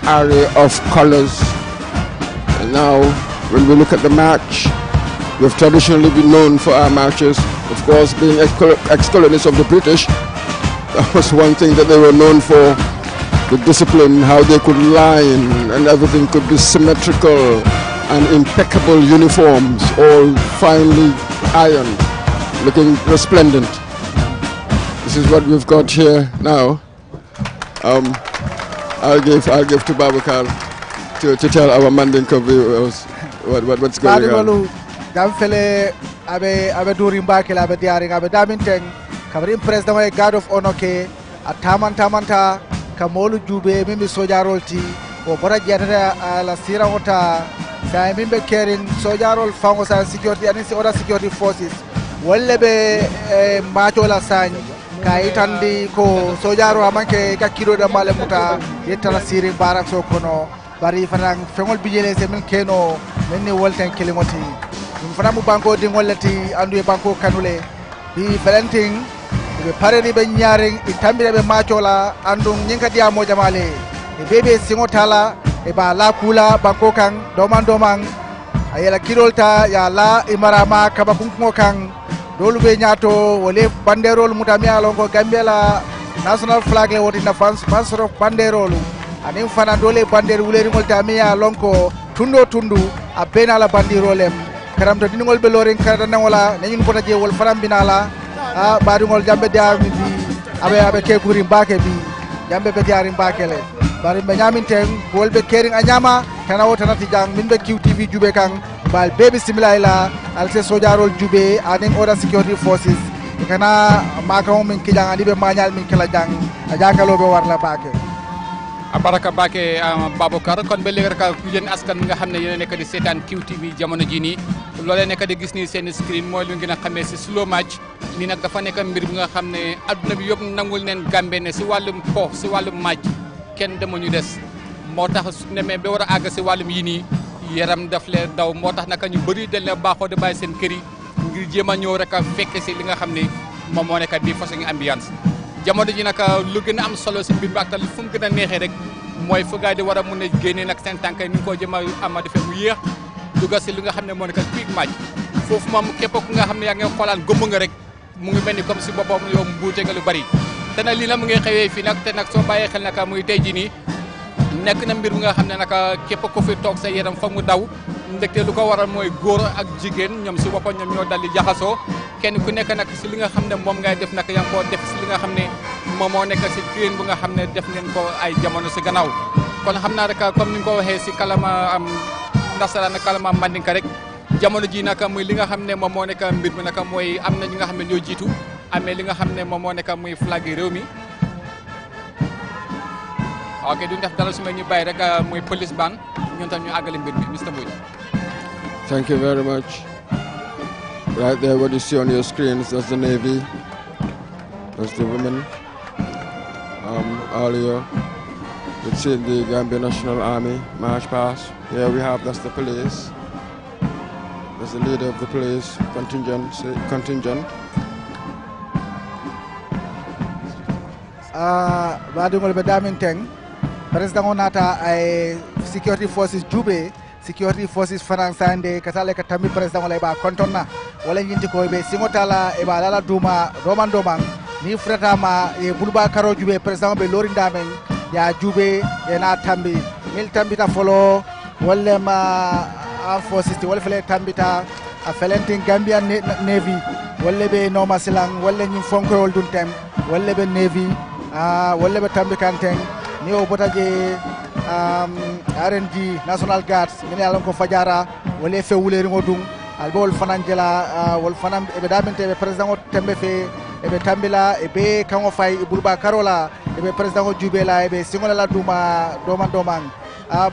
array of colors. And now, when we look at the march, we've traditionally been known for our marches, of course, being ex-colonists of the British. That was one thing that they were known for. The discipline, how they could line and everything could be symmetrical and impeccable uniforms, all finely ironed, looking resplendent. This is what we've got here now. I'll give to Baboucar to tell our Mandinka viewers what's going on. Gamfele abe duri mbakela abe diaring abe daminteng kabri impress dama guard of honor ke tamanta kamolu jube mimi sojarol ti o bara jeta la sira ota sa mimbe caring sojarol fango sa security and other security forces wolle be macho la sañ kay tandi ko sojaro amanke ka kilo da male muta yetta la siri barak so kono bari fanang fengol bijele se min keno minni wolten kelimoti dum fana mu banko dingolati andu e banko kanule bi valentin be pareni be nyaring itambire be machola andum nyinka dia mo jamale e bebe singotala e ba la kula banko kan doman ayela kirolta ya la imarama kabakunko kan dolu be ñaato wole banderol mutami alon ko Gambia la national flag le woti na fans of banderolu anin fana dole bander wuleri ngol tami alon ko tundo tundu a bena la bandirolem karam to dinngol be loren kada na wala nañun bota je wol faram binala a baringol jambe daami bi abe ke guri mbake bi jambe be diari mbakele bari be nyamin ten wolbe kering anyama kana wota nati jang min be QTV jube kan bal baby similaila alse sojarol jube anen order security forces kana makaw min kijang andi be mañal min kala jang ajakalo be warla bake abaraka bake Baboucar kon ba léegi rek yéen askan nga xam ne yéen a nekk di seetaan QTV jamono ji nii loolee nekk di gis nii seen screen mooy lu ngeen a xamee si slow match nii nag dafa nekk mbir bi nga xam ne adduna bi yëpp nangul neen Gambie ne si wàllum po si wàllum match kenn demuñu des moo tax su demee ba war a àgg si wàllum yi nii yaram daf leen daw moo tax naka ñu bëri dañ la baaxoo di bàyyi seen kër yi ngir jéem a ñëw rek a fekke si li nga xam ne moom moo nekk bii façon ambiance jamono ji nag lu gën a am solo si mbir bi ak fu mu gën a neexee rek mooy fu gaay di war a mun a génnee nag seen tànk ni ko jëm a ama defee mu yéex dugga si li nga xam ne moo nekk quick match foofu moom képp ku nga xam ne yaa ngi xoolaan gëmm nga rek mu ngi mel ni comme si boppam yow mbuute nga lu bari te nag lii nag mu ngi xewee fii nag te nag soo bàyyee xel nag muy tey jii nii nekk na mbir mi nga xam ne nag képp ku fi toog sa yaram fa mu daw ndekte lu ko waral mooy góor ak jigéen ñoom si boppam ñoom ñoo dal di jaxasoo kenn ku nekk nag si li nga xam ne moom ngay def nag yaa ngi koo def si li nga xam ne moom moo nekk si train bu nga xam ne def ngeen ko ay jamono si gannaaw kon xam naa rek comme ni nga ko waxee si kalama am nasaraan ak kalama mandinka rek jamono ji nag muy li nga xam ne moom moo nekk mbir mi nag mooy am na ñi nga xam ne ñoo jiitu amee li nga xam ne moom moo nekk muy flag réew mi ok duñ def dara su ma ñu bàyyi rek muy police ban ñun tam ñu àggale mbir mi Mr. Mbodj. Thank you very much. Right there, what you see on your screens, that's the Navy, that's the women. Earlier, you'd seen the Gambian National Army march past. Here we have, that's the police. That's the leader of the police contingent. Badungol bedamin teng. President onata ay security forces jube security forces fanansande katale katami president wala ba kontonna wala nyinti ko be singotala e ba lala duma doman ni fretama e bulba karo jube president be lori ndamen ya jube e na tambi mil tambita folo wala ma forces wala fele tambita a felentin Gambian Navy wala be no masilang wala nyim fonko dun tem wala be Navy wala be tambi kanteng ni o botaje RNG National Guards min yalon ko fajara wala fe wuleri ngodum albol fanangela wol fanam e be damente be president o tembe fe e be tambila e be kango fay bulba karola e be president o jubela e be singola la duma doman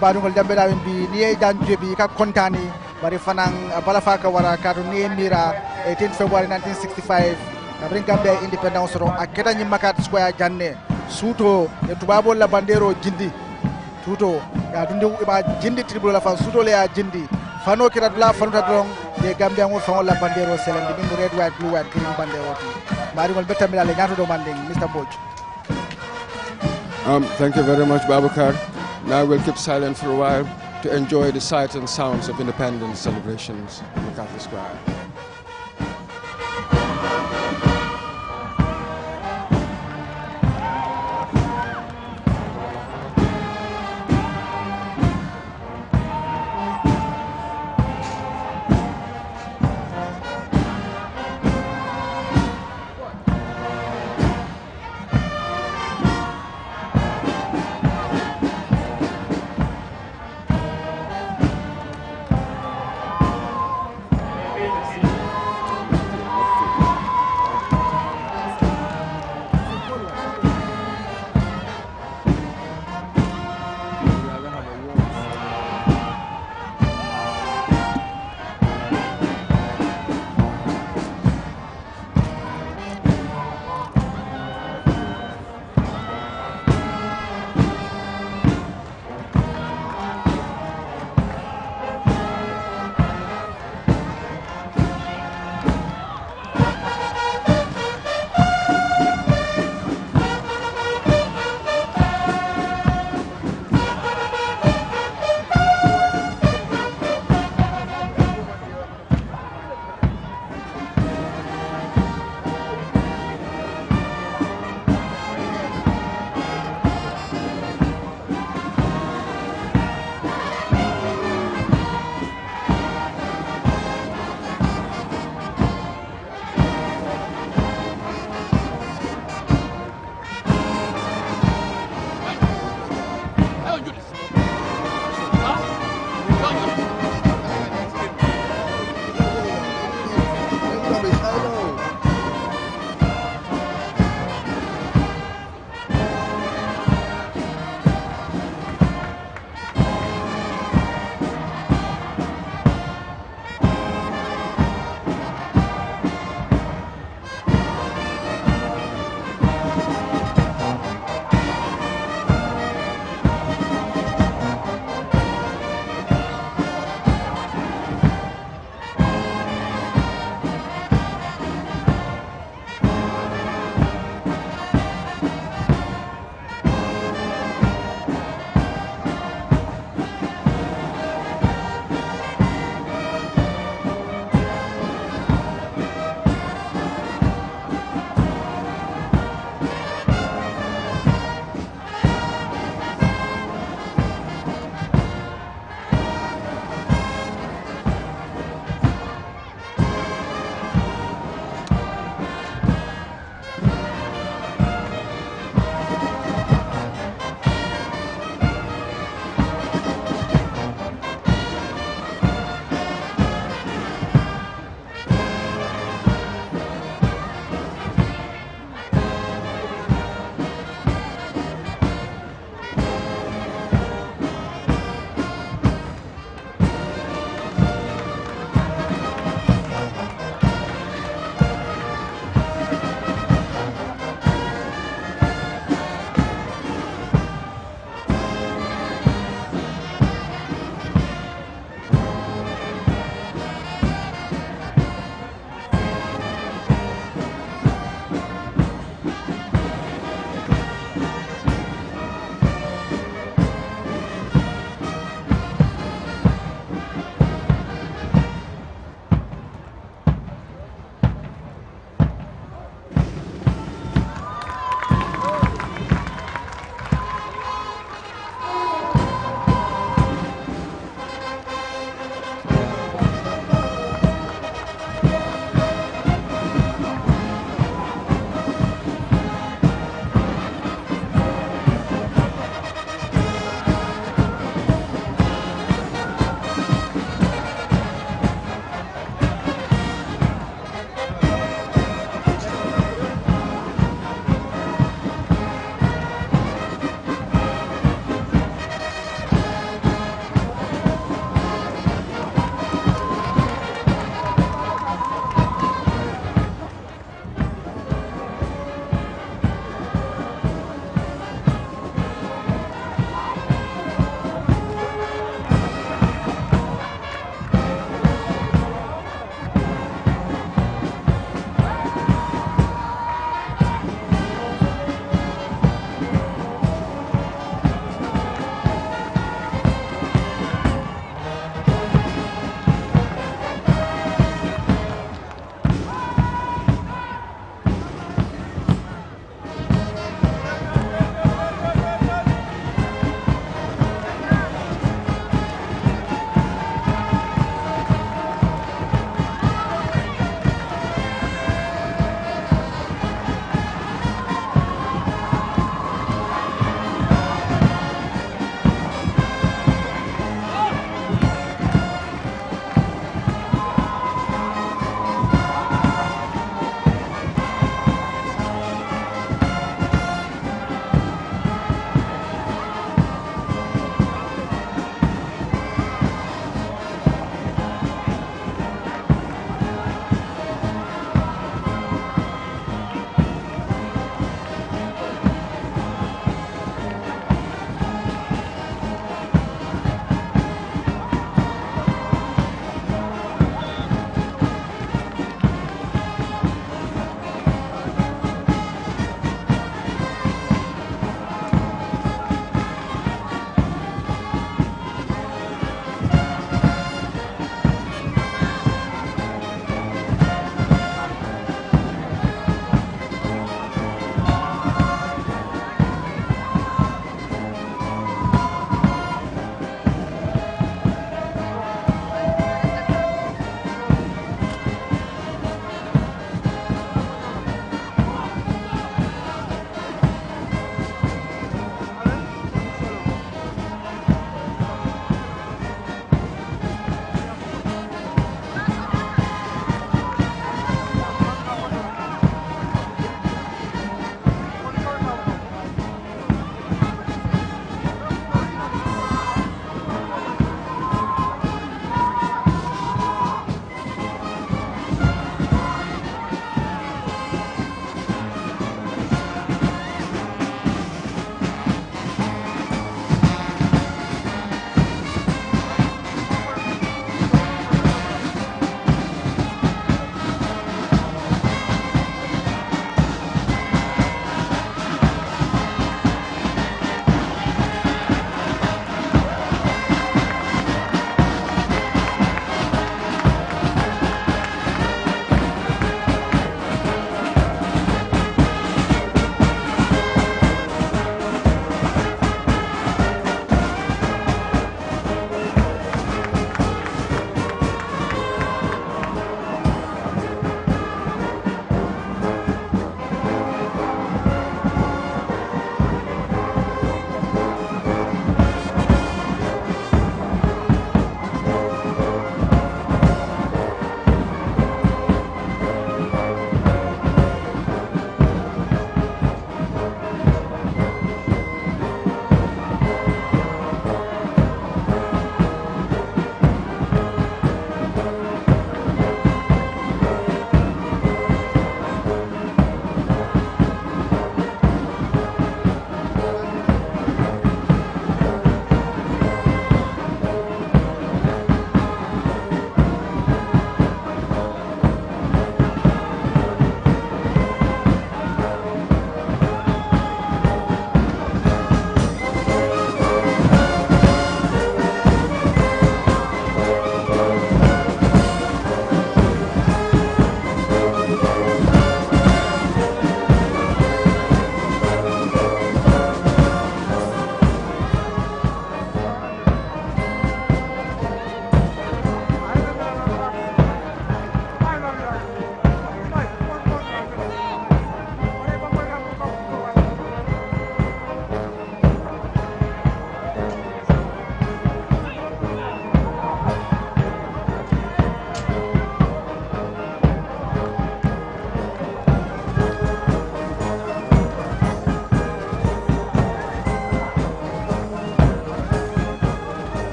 badungol jambe da bi ni e janjue bi ka kontani bari fanang bala faka wara kadu ni mira 18 February 1965 bring Gambia independence ro akeda nyi makat square janne suto e tubabo la bandero jindi tuto ya dunde ba jindi tribunal la fan suto le ya jindi fano kira dula fano tadron de Gambia ngol fano la bandero selendi bingo red white blue white green bandero ti mari ngol betamila le nyato do manding Mr. Mbodj. Thank you very much, Baboucar. Now we'll keep silent for a while to enjoy the sights and sounds of independence celebrations in McCarthy Square.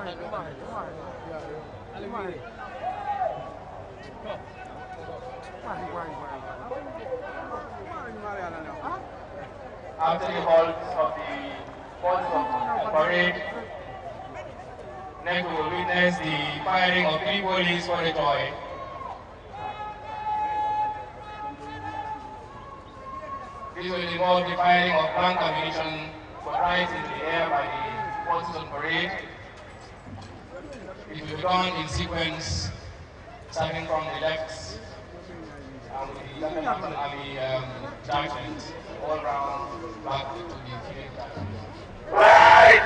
After the halts of the forces of parade, next we will witness the firing of 3 volleys for the joy. This will involve the firing of blank ammunition put right in the air by the forces on parade. It will be done in sequence, starting from the left with the American Army Judgement, all round back to the killing judgment. Right!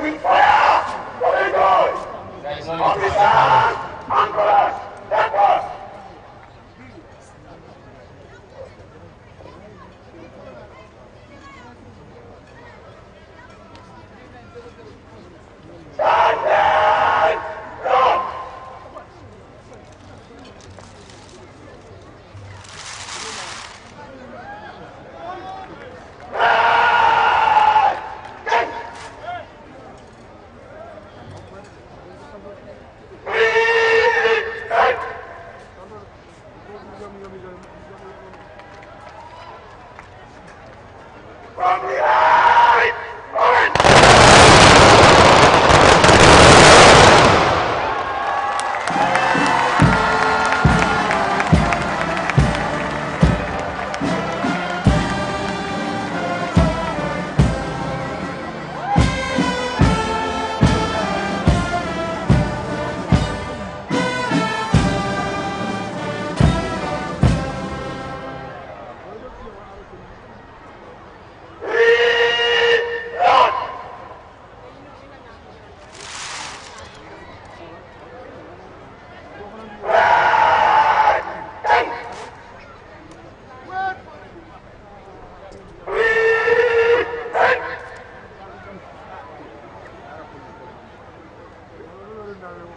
We fire! For the joy! There is no Officers! Anchorage! Depot! Stand! Stop! From behind! Orange!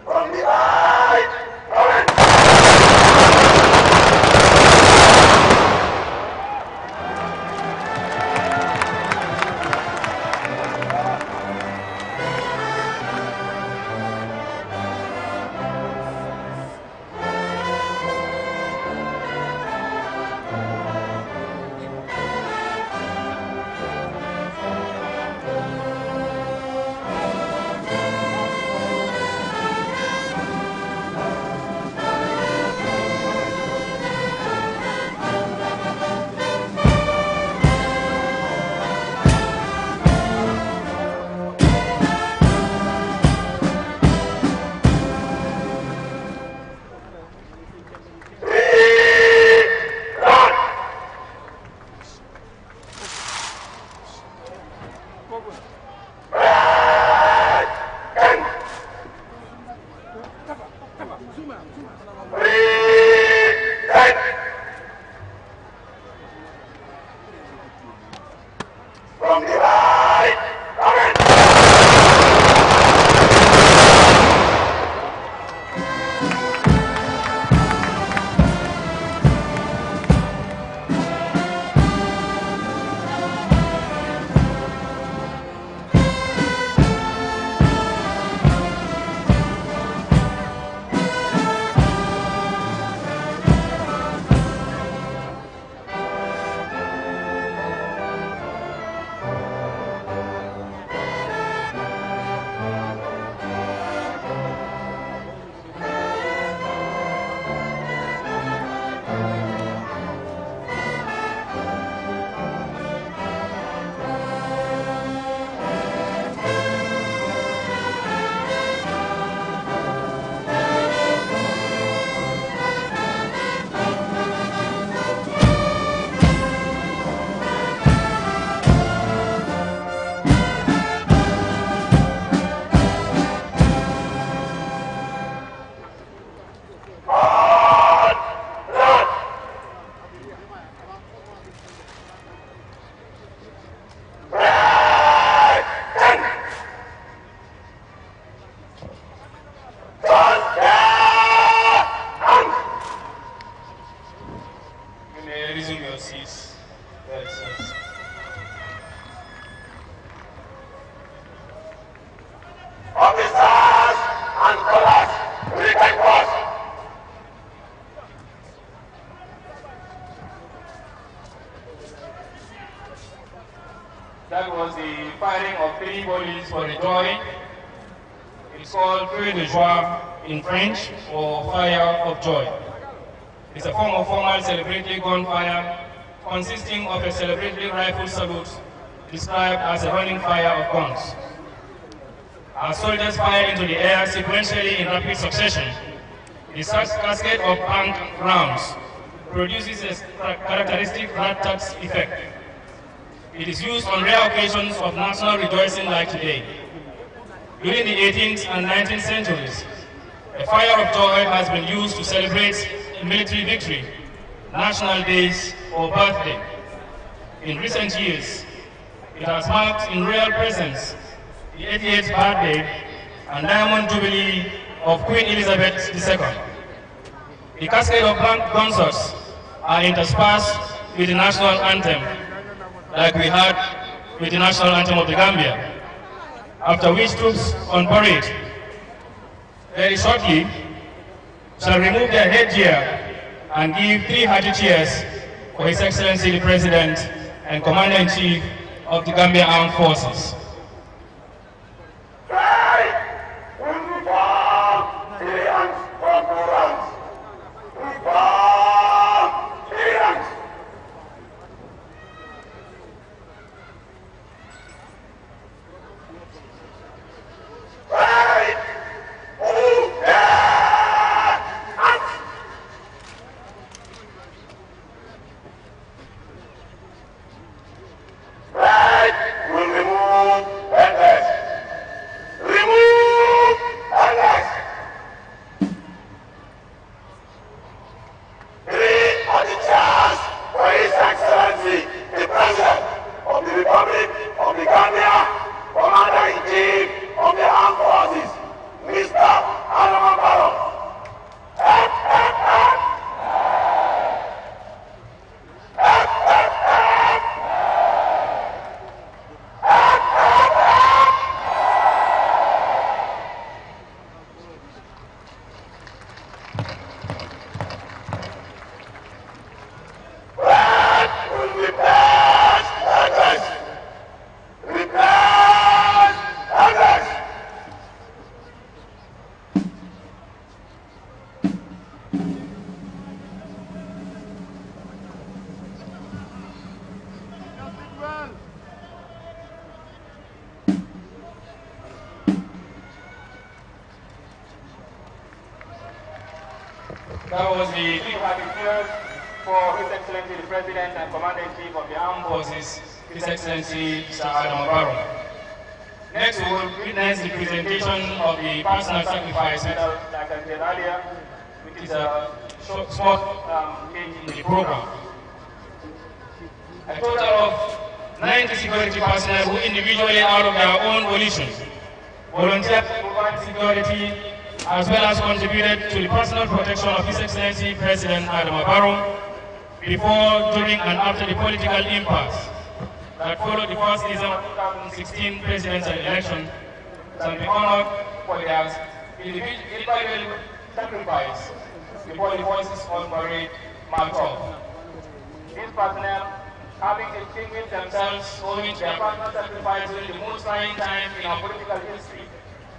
From behind! Orange! means for the joy. It's called feu de joie in French, or fire of joy. It's a form of formal celebratory gunfire consisting of a celebratory rifle salute described as a running fire of guns. Our soldiers fire into the air sequentially in rapid succession. The cascade of blank rounds produces a characteristic rat-tat effect. It is used on rare occasions of national rejoicing like today. During the 18th and 19th centuries, a fire of joy has been used to celebrate military victory, national days, or birthday. In recent years, it has marked in real presence the 88th birthday and Diamond Jubilee of Queen Elizabeth II. The cascade of blank gunshots are interspersed with the national anthem, like we had with the national anthem of the Gambia, after which troops on parade very shortly shall remove their headgear and give 3 hearty cheers for His Excellency the President and Commander-in-Chief of the Gambian Armed Forces. That was the 3 hearty cheers for His Excellency the President and Commander-in-Chief of the Armed Forces, His Excellency Sir Adam Barrow. Next, we will witness the presentation of the Personal Sacrifice Medal, like I said earlier, which is a short change in the program. A total of 90 security personnel who individually, out of their own volition, volunteered to provide security as well as contributed to the personal protection of His Excellency President Adam Barrow before, during, and after the political impasse that followed the 1st December 2016 presidential election, shall be honored for their invaluable sacrifice before the forces on parade march off. These personnel, having extinguished themselves owing to their personal sacrifice during the most trying time in our political history,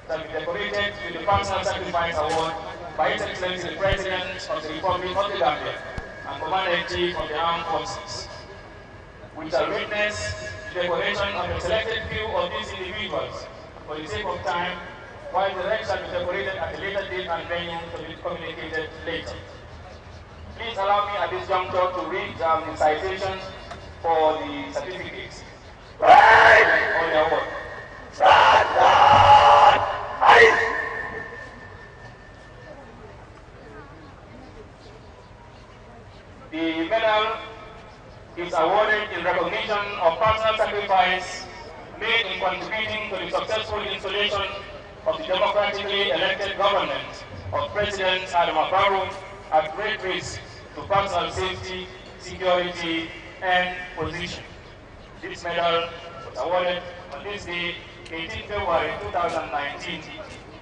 shall be decorated with the Personal Sacrifice Award by His Excellency the President of the Republic of the Gambia and Commander-in-Chief of the Armed Forces. We shall witness the decoration of a selected few of these individuals for the sake of time, while the rest shall be decorated at a later date and venue to be communicated later. Please allow me at this juncture to read the citations for the certificates. On the award. The medal is awarded in recognition of personal sacrifice made in contributing to the successful installation of the democratically elected government of President Adam Barrow at great risk to personal safety, security, and position. This medal was awarded on this day, 18 February 2019,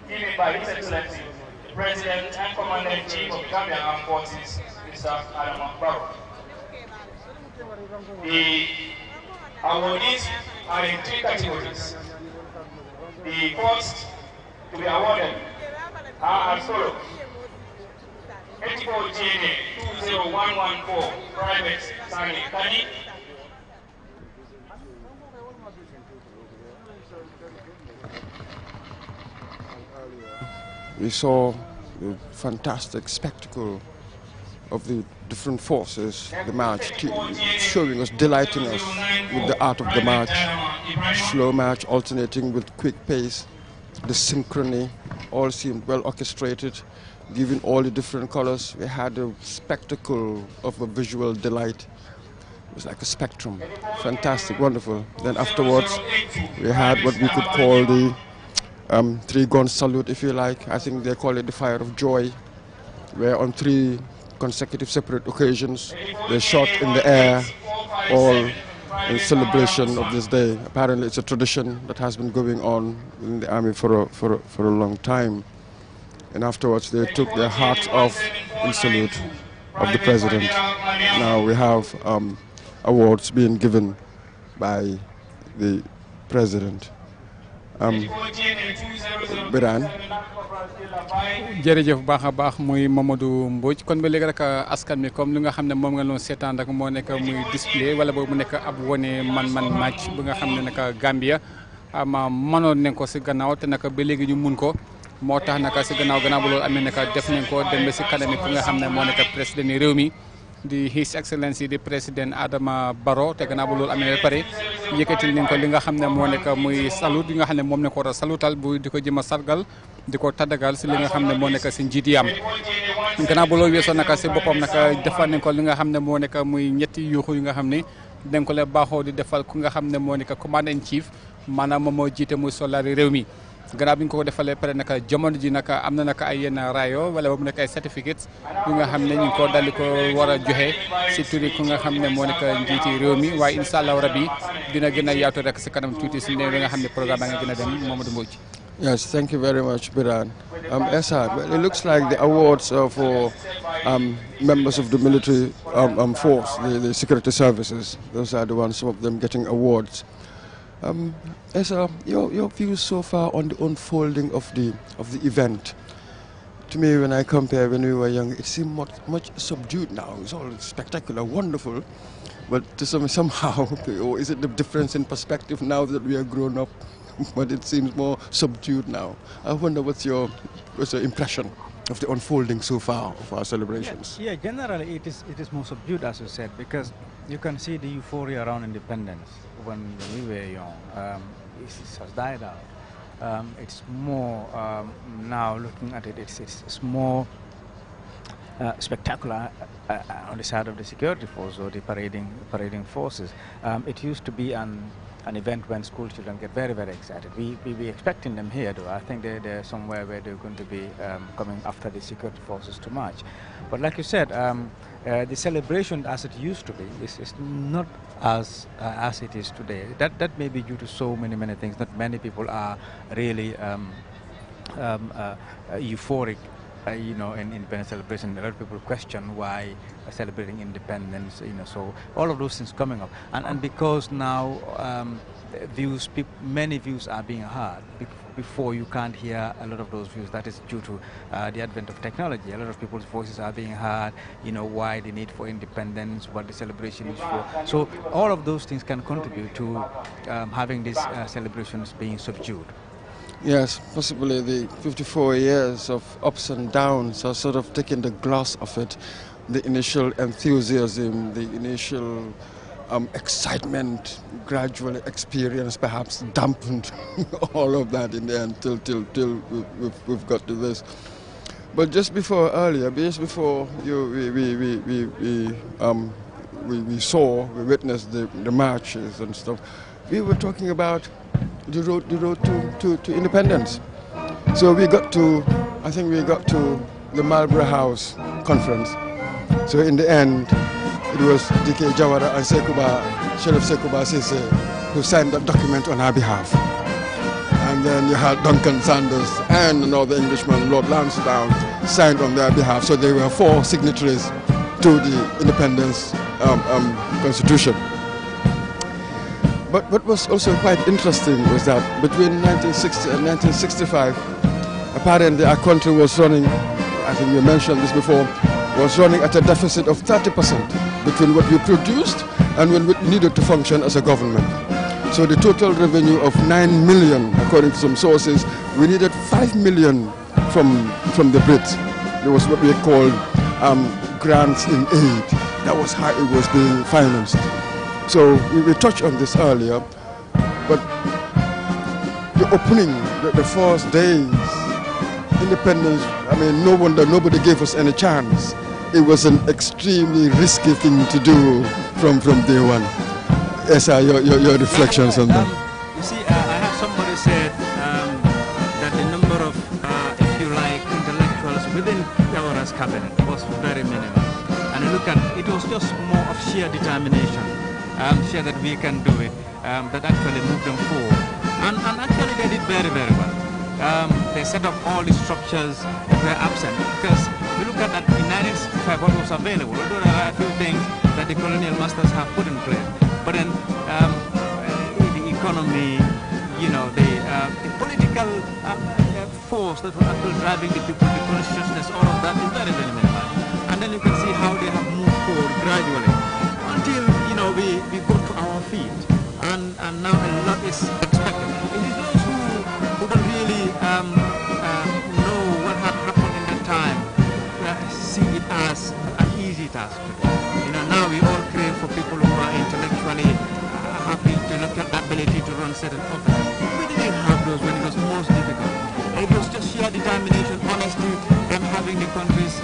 given by His Excellency, the President and Commander-in-Chief of the Gambian Armed Forces, Mr. Adam Barrow. The awardees are in 3 categories. The first to be awarded are as follows. 84 JD 20114, Private Sani Kadi. We saw the fantastic spectacle of the different forces, the march, showing us, delighting us with the art of the march, slow march alternating with quick pace, the synchrony, all seemed well orchestrated, giving all the different colors. We had a spectacle of a visual delight. It was like a spectrum, fantastic, wonderful. Then afterwards, we had what we could call the three-gun salute, if you like. I think they call it the fire of joy, where on 3 consecutive separate occasions they shot in the air, all in celebration of this day. Apparently it's a tradition that has been going on in the army for a long time. And afterwards they took their hats off in salute of the president. Now we have awards being given by the president. Birane. jërëjëf baax a baax muy Mamadou Mbodj kon ba léegi rek askan mi comme li nga xam ne moom nga doon seetaan rek moo nekk muy display wala boobu mu nekk ab wone man match bi nga xam ne nag Gambia mënoon nañ ko si gannaaw te nag ba léegi ñu mun ko moo tax nag si gannaaw bu loolu amee nag def nañ ko dem ba si kanami ku nga xam ne moo nekk président ni réew mi di His Excellency di président Adama Barrow te gannaaw bu loolu amee ba pare yëkkatil nañ ko li nga xam ne moo nekk muy salut yi nga xam ne moom ne ko war a salutal bu di ko jëm a sargal di ko tàggatal si li nga xam ne moo nekk si njiit yam gannaaw bu loolu weesoo nag si boppam nag defal nañ ko li nga xam ne moo nekk muy ñetti yuuxu yi nga xam ne dañ ko la baaxoo di defal ku nga xam ne moo nekk commander in chief maanaam moom moo jiite muy soldaari réew mi gannaaw bi ñu ko defalee pare nag jamono ji nag am na nag ay yenn rayo wala boobu nekk ay certificates yu nga xam ne ñu ngi ko daldi ko war a joxe si turi ku nga xam ne moo nekk njiiti réew mi waaye incha allah rabi dina gën a yaatu rek si kanam tuuti si ne li nga xam ne programme nga gën a dem Mamadou Mbodj. Yes, thank you very much, Birane. Esa, it looks like the awards for members of the military force, the security services. Those are the ones, some of them getting awards. Esa, your views so far on the unfolding of the event. To me, when I compare when we were young, it seemed much subdued now. It's all spectacular, wonderful, but to somehow, or is it the difference in perspective now that we are grown up? But it seems more subdued now. I wonder what's your impression of the unfolding so far of our celebrations? Yeah, generally it is more subdued, as you said, because you can see the euphoria around independence when we were young. It has died out. It's more now looking at it. It's more spectacular on the side of the security force or the parading forces. It used to be an event when school children get very, very excited. We expecting them here, though. I think they're somewhere where they're going to be coming after the security forces to march. But like you said, the celebration as it used to be is not as it is today. That may be due to so many things. Not many people are really euphoric. In independence celebration, a lot of people question why celebrating independence. So all of those things coming up, and because now many views are being heard. Before you can't hear a lot of those views. That is due to the advent of technology. A lot of people's voices are being heard. Why the need for independence, what the celebration is for. So all of those things can contribute to having these celebrations being subdued. Yes, possibly the 54 years of ups and downs are sort of taking the gloss of it. The initial enthusiasm, the initial excitement, gradually experienced, perhaps dampened all of that in the end till we've got to this. But just before we witnessed the marches and stuff. We were talking about the road to independence. So I think we got to the Marlborough House conference. So in the end, it was D.K. Jawara and Sheriff Sekuba Sise who signed that document on our behalf. And then you had Duncan Sanders and another Englishman, Lord Lansdowne, signed on their behalf. So there were 4 signatories to the independence constitution. But what was also quite interesting was that between 1960 and 1965, apparently our country was running, I think we mentioned this before, was running at a deficit of 30% between what we produced and what we needed to function as a government. So the total revenue of 9 million, according to some sources, we needed 5 million from the Brits. It was what we called grants in aid. That was how it was being financed. So we touched on this earlier, but the opening, the first days, independence, I mean, no wonder nobody gave us any chance. It was an extremely risky thing to do from day one. Esa, your reflections on that. You see, I have somebody said that the number of, if you like, intellectuals within Yawara's cabinet was very minimal. And look at, it was just more of sheer determination, sheer that we can do it, that actually moved them forward. And actually they did very, very well. They set up all the structures that were absent, because we look at that in 1965 what was available, although there are a few things that the colonial masters have put in place. But then the economy, you know, the political force that was actually driving the people, the consciousness, all of that is very, very minimal. And then you can see how they have moved forward gradually until, you know, we go to our feet. And now a lot is expected. It is those who don't really know what had happened in that time see it as an easy task to do. You know, now we all crave for people who are intellectually have the intellectual ability to run certain offices. We didn't have those when it was most difficult. It was just sheer determination, honesty, and having the country's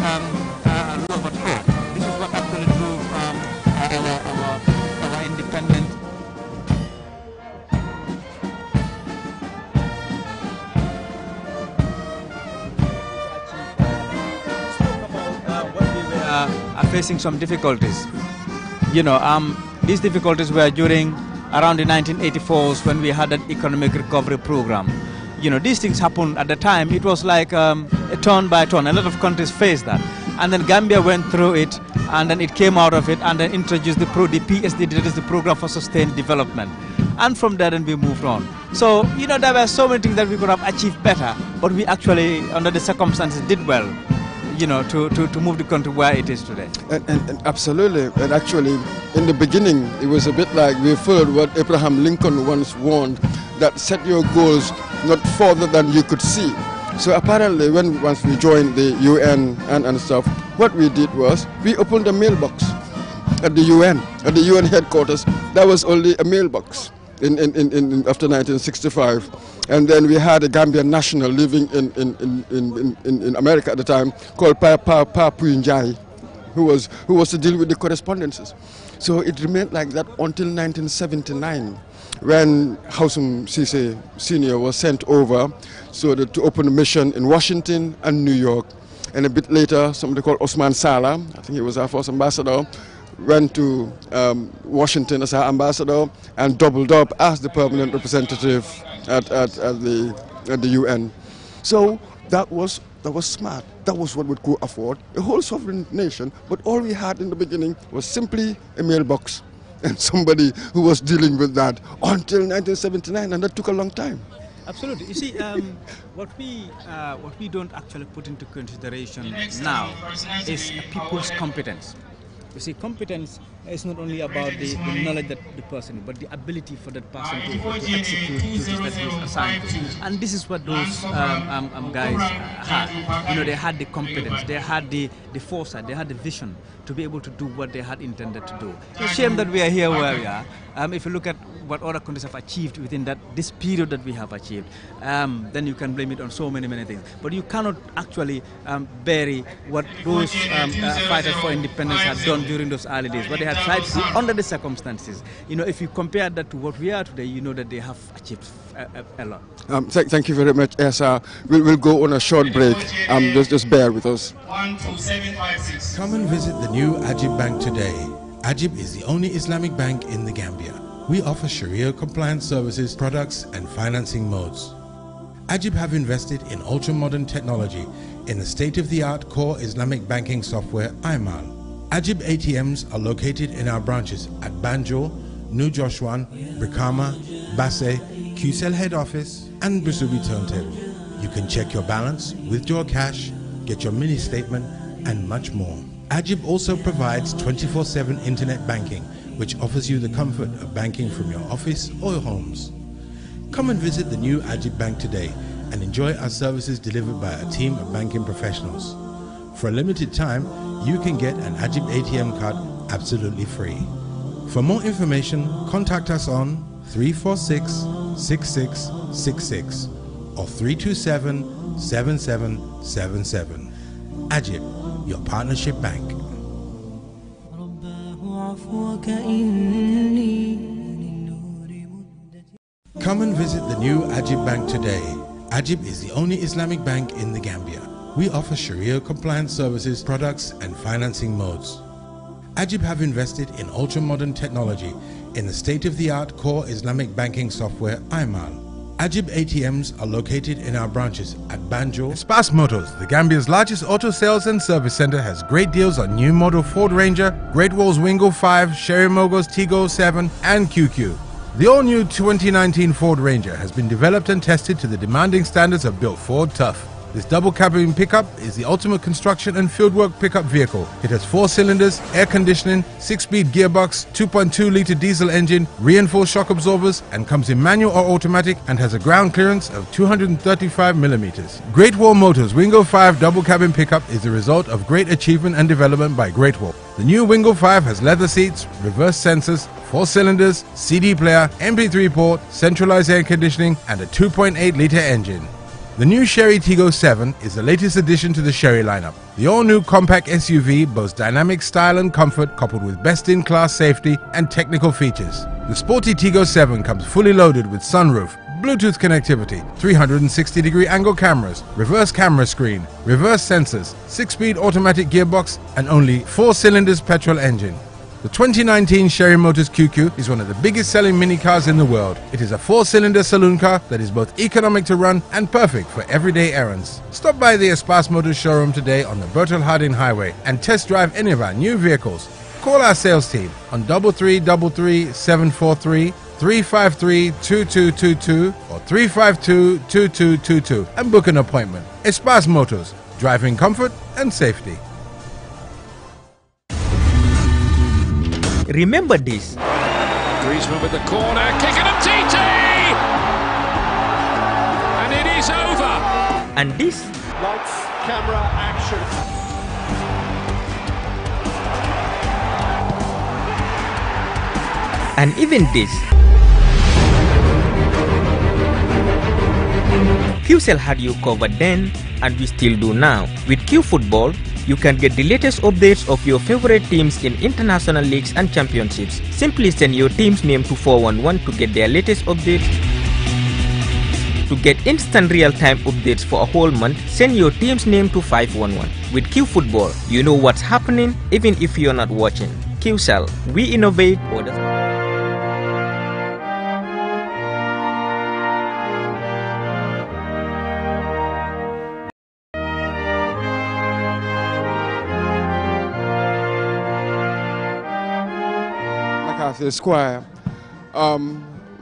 love at heart. This is what actually drove our independent. Are facing some difficulties. You know, these difficulties were during around the 1984s when we had an economic recovery program. You know, these things happened at the time. It was like a turn by turn. A lot of countries faced that. And then Gambia went through it, and then it came out of it, and then introduced the PSD, that is the Program for Sustained Development. And from there, then we moved on. So, you know, there were so many things that we could have achieved better, but we actually, under the circumstances, did well. You know, to move the country where it is today. And absolutely. And actually, in the beginning, it was a bit like we followed what Abraham Lincoln once warned, that set your goals not further than you could see. So apparently, once we joined the UN and stuff, what we did was we opened a mailbox at the UN headquarters. That was only a mailbox after 1965. And then we had a Gambian national living in America at the time called Puyinjai, who was to deal with the correspondences. So it remained like that until 1979, when Hausum Sise Sr. was sent over to open a mission in Washington and New York. And a bit later, somebody called Osman Sala, I think he was our first ambassador, went to Washington as our ambassador and doubled up as the permanent representative at the UN. So that was smart. That was what we could afford. A whole sovereign nation, but all we had in the beginning was simply a mailbox and somebody who was dealing with that until 1979, and that took a long time. Absolutely. You see, what we don't actually put into consideration now is people's competence. You see, competence is not only about the knowledge that the person, but the ability for that person to execute duties that he is assigned to. And this is what those guys had. You know, they had the competence, they had the foresight, they had the vision to be able to do what they had intended to do. It's a shame that we are here where we are. If you look at what other countries have achieved within this period that we have achieved, then you can blame it on so many things. But you cannot actually bury what those fighters for independence had done during those early days, what they had tried to do under the circumstances. You know, if you compare that to what we are today, you know that they have achieved a lot. Thank you very much, Esa. We'll go on a short break. Just bear with us. 12756. Come and visit the new Ajib Bank today. Ajib is the only Islamic bank in the Gambia. We offer Sharia compliant services, products and financing modes. Ajib have invested in ultra-modern technology in the state-of-the-art core Islamic banking software, Imal. Ajib ATMs are located in our branches at Banjul, New Joshuan, Brikama, Basse, QCell head office, and Busubi turntable. You can check your balance, withdraw cash, get your mini statement, and much more. Ajib also provides 24/7 internet banking, which offers you the comfort of banking from your office or your homes. Come and visit the new Ajib Bank today and enjoy our services delivered by a team of banking professionals. For a limited time, you can get an Ajib ATM card absolutely free. For more information, contact us on 346-6666 or 327-7777. Ajib, your partnership bank. Come and visit the new Ajib Bank today. Ajib is the only Islamic bank in the Gambia. We offer Sharia compliant services, products and financing modes. Ajib have invested in ultra-modern technology in the state-of-the-art core Islamic banking software IMAL. Ajib ATMs are located in our branches at Banjul. Espas Motors, the Gambia's largest auto sales and service center, has great deals on new model Ford Ranger, Great Wall's Wingo 5, Sherry Mogos Tigo 7 and QQ. The all-new 2019 Ford Ranger has been developed and tested to the demanding standards of built Ford Tough. This double cabin pickup is the ultimate construction and fieldwork pickup vehicle. It has 4 cylinders, air conditioning, 6-speed gearbox, 2.2-litre diesel engine, reinforced shock absorbers, and comes in manual or automatic and has a ground clearance of 235 millimeters. Great Wall Motors Wingo 5 double cabin pickup is the result of great achievement and development by Great Wall. The new Wingo 5 has leather seats, reverse sensors, 4 cylinders, CD player, MP3 port, centralized air conditioning, and a 2.8-litre engine. The new Sherry Tigo 7 is the latest addition to the Sherry lineup. The all-new compact SUV boasts dynamic style and comfort coupled with best-in-class safety and technical features. The sporty Tigo 7 comes fully loaded with sunroof, Bluetooth connectivity, 360-degree angle cameras, reverse camera screen, reverse sensors, 6-speed automatic gearbox, and only 4 cylinders petrol engine. The 2019 Sherry Motors QQ is one of the biggest selling mini cars in the world. It is a 4-cylinder saloon car that is both economic to run and perfect for everyday errands. Stop by the Espas Motors showroom today on the Bertel Harding Highway and test drive any of our new vehicles. Call our sales team on 3333 743 353 2222 or 352 2222 and book an appointment. Espas Motors, driving comfort and safety. Remember this. Griezmann with the corner, kicking up TT! And it is over! And this. Lights, camera, action. And even this. QCell had you covered then, and we still do now. With Q Football, you can get the latest updates of your favorite teams in international leagues and championships. Simply send your team's name to 411 to get their latest updates. To get instant real-time updates for a whole month, send your team's name to 511. With Q Football, you know what's happening even if you're not watching. QCell, we innovate. Square.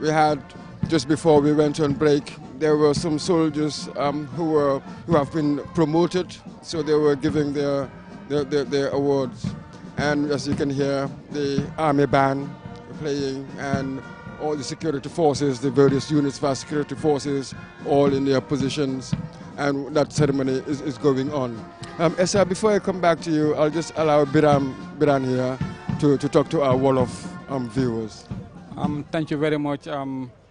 We had, just before we went on break, there were some soldiers who have been promoted, so they were giving their awards. And as you can hear, the army band playing and all the security forces, the various units of our security forces, all in their positions, and that ceremony is going on. Esa, before I come back to you, I'll just allow Biran here to talk to our wall of viewers. Thank you very much,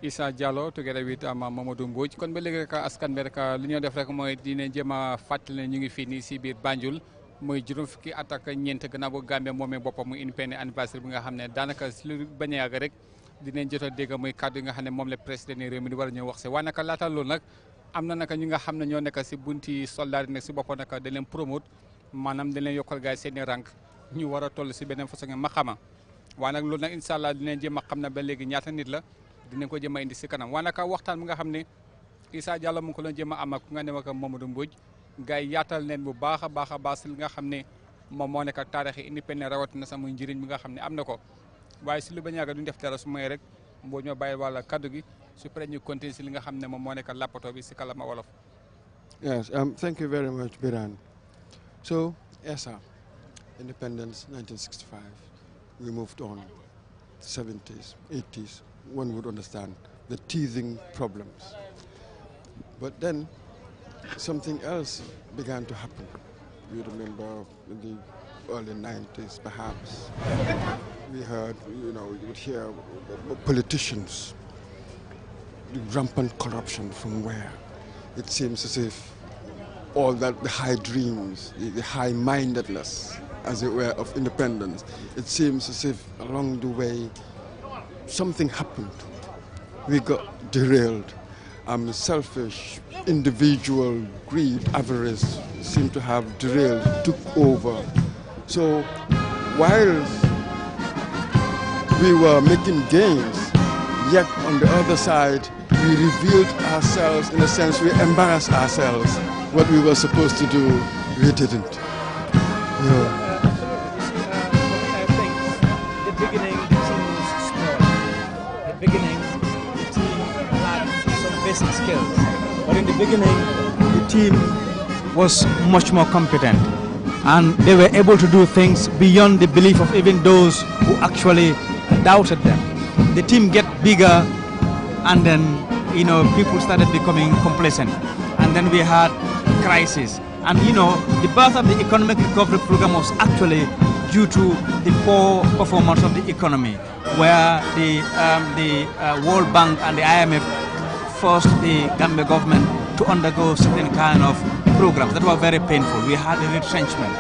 Issa Diallo, together with Mamadou Mbodj. Kon ba léegi rek askan bi rek li ñu def rek mooy dinañ jéem a fàttali ne ñu ngi fii nii si biir Banjul mooy juróom fukki at ak ñeent gannaaw ba Gambia moomee boppam muy independent anniversaire bi nga xam ne daanaka si lu bañ a yàgg rek dinañ jot a dégg muy kàddu yi nga xam ne moom la président réew mi di war a ñëw wax si waaye naka laata loolu nag am na naka ñi nga xam ne ñoo nekk si bunti soldat yi nekk si boppam naka dañ leen promote maanaam dañ leen yokkal gars yi seen i rank ñu war a toll si beneen façon maxama waaye nag loolu nag incha allah dinañ jéem a xam ne ba léegi ñaata nit la dinañ ko jéem a indi si kanam waaye nag waxtaan bi nga xam ne Issa Diallo mu ngi ko doon jéem a am ak ku nga ne ak Mamadou Mbodj gars yi yaatal neen bu baax a baax si li nga xam ne moom moo nekk ak taarix yi indépendant rawatina sax muy njëriñ bi nga xam ne am na ko waaye si lu bañ a yàgg duñ def dara su may rek boo ñoo bàyyi wàlla kaddu gi su paree ñu continuer si li nga xam ne moom moo nekk lappato bi si kalama wolof. Yes, thank you very much, Biran. So, ESA, independence, 1965. We moved on, 70s, 80s. One would understand the teething problems. But then, something else began to happen. You remember in the early 90s, perhaps, we heard, you would hear politicians, the rampant corruption from where? It seems as if all that, the high dreams, the high-mindedness, as it were, of independence, it seems as if along the way something happened. We got derailed. Selfish, individual greed, avarice seemed to have derailed, took over. So whilst we were making gains, yet on the other side, we revealed ourselves, in a sense, we embarrassed ourselves. What we were supposed to do, we didn't. Yeah. I think the beginning, the team was small. The beginning, the team had some basic skills. But in the beginning, the team was much more competent. And they were able to do things beyond the belief of even those who actually doubted them. The team get bigger, and then people started becoming complacent, and then we had crisis. And the birth of the economic recovery program was actually due to the poor performance of the economy, where the World Bank and the IMF forced the Gambia government to undergo certain kind of programs that were very painful. We had a retrenchment,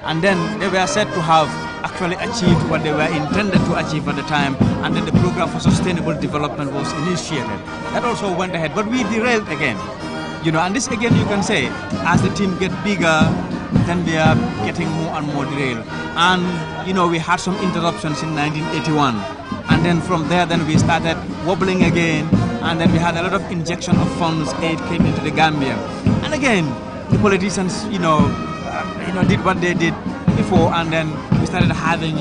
and then they were said to have actually achieved what they were intended to achieve at the time, and then the program for sustainable development was initiated. That also went ahead, but we derailed again. And this again you can say, as the team get bigger, then we are getting more and more derailed. And we had some interruptions in 1981, and then from there then we started wobbling again, and then we had a lot of injection of funds, aid came into the Gambia. And again, the politicians, did what they did before, and then we started having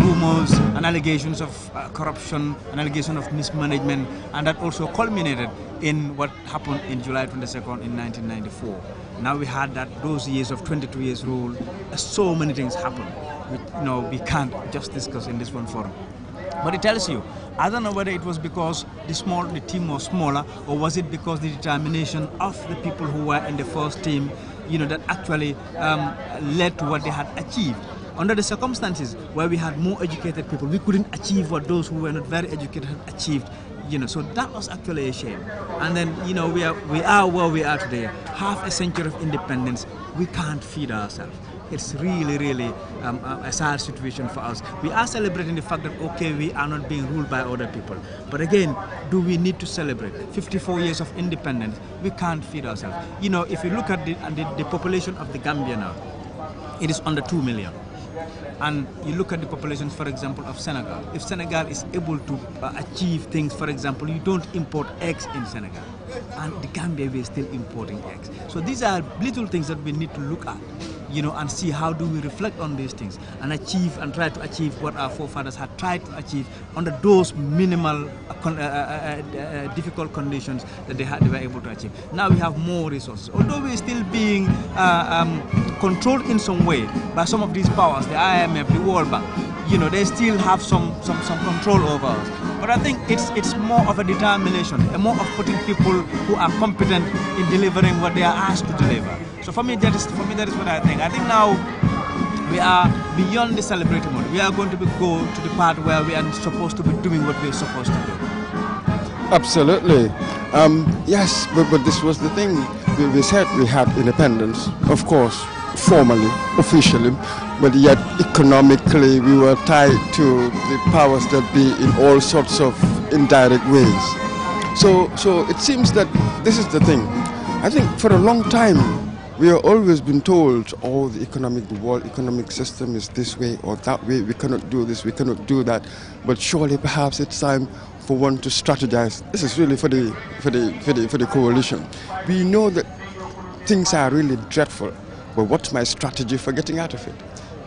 rumors and allegations of corruption, an allegation of mismanagement, and that also culminated in what happened in July 22nd in 1994. Now we had those years of 22 years rule. So many things happened. We can't just discuss in this one forum. But it tells you, I don't know whether it was because the team was smaller, or was it because the determination of the people who were in the first team, that actually led to what they had achieved. Under the circumstances where we had more educated people, we couldn't achieve what those who were not very educated had achieved. So that was actually a shame. And then, we are where we are today. Half a century of independence, we can't feed ourselves. It's really, really a sad situation for us. We are celebrating the fact that, okay, we are not being ruled by other people. But again, do we need to celebrate 54 years of independence? We can't feed ourselves. If you look at the population of the Gambia now, it is under 2 million. And you look at the population, for example, of Senegal. If Senegal is able to achieve things, for example, you don't import eggs in Senegal. And the Gambia, we are still importing eggs. So these are little things that we need to look at, and see how do we reflect on these things and achieve and try to achieve what our forefathers had tried to achieve under those minimal, difficult conditions that they were able to achieve. Now we have more resources. Although we're still being controlled in some way by some of these powers, the IMF, the World Bank, they still have some control over us. But I think it's more of a determination, more of putting people who are competent in delivering what they are asked to deliver. So for me, that is what I think. I think now we are beyond the celebrating mode. We are going to go to the part where we are supposed to be doing what we are supposed to do. Absolutely. Yes, but this was the thing. We said we had independence, of course, formally, officially, but yet economically we were tied to the powers that be in all sorts of indirect ways. So it seems that this is the thing. I think for a long time we have always been told, the world economic system is this way or that way. We cannot do this, we cannot do that. But surely, perhaps it's time for one to strategize. This is really for the coalition. We know that things are really dreadful, but what's my strategy for getting out of it?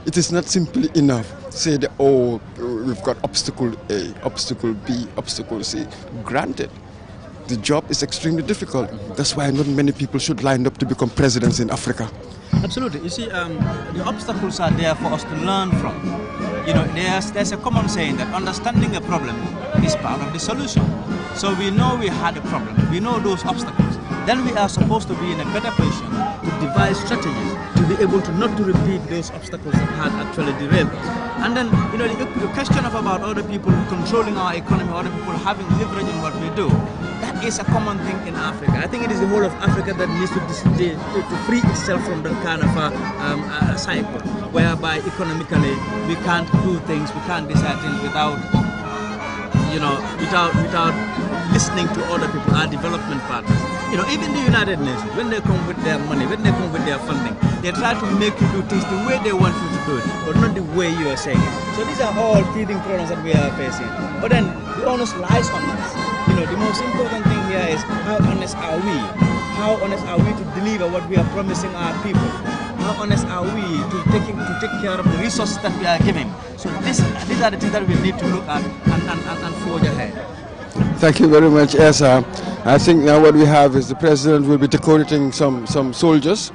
it is not simply enough. Say that, oh, we've got obstacle A, obstacle B, obstacle C. Granted, the job is extremely difficult. That's why not many people should line up to become presidents in Africa. Absolutely. You see, the obstacles are there for us to learn from. You know, there's a common saying that understanding a problem is part of the solution. So we know we had a problem. We know those obstacles. Then we are supposed to be in a better position to devise strategies to be able to not to repeat those obstacles that had actually derailed us. And then, you know, the question of about other people controlling our economy, other people having leverage in what we do, that is a common thing in Africa. I think it is the whole of Africa that needs to free itself from that kind of a cycle, whereby economically we can't do things, we can't decide things without, you know, without listening to other people, our development partners. You know, even the United Nations, when they come with their money, when they come with their funding, they try to make you do things the way they want you to do it, but not the way you are saying it. So these are all teething problems that we are facing. But then the onus lies on us. You know, the most important thing here is how honest are we? How honest are we to deliver what we are promising our people? How honest are we to take care of the resources that we are giving? So these are the things that we need to look at and forge ahead. Thank you very much, Esa. I think now what we have is the president will be decorating some soldiers.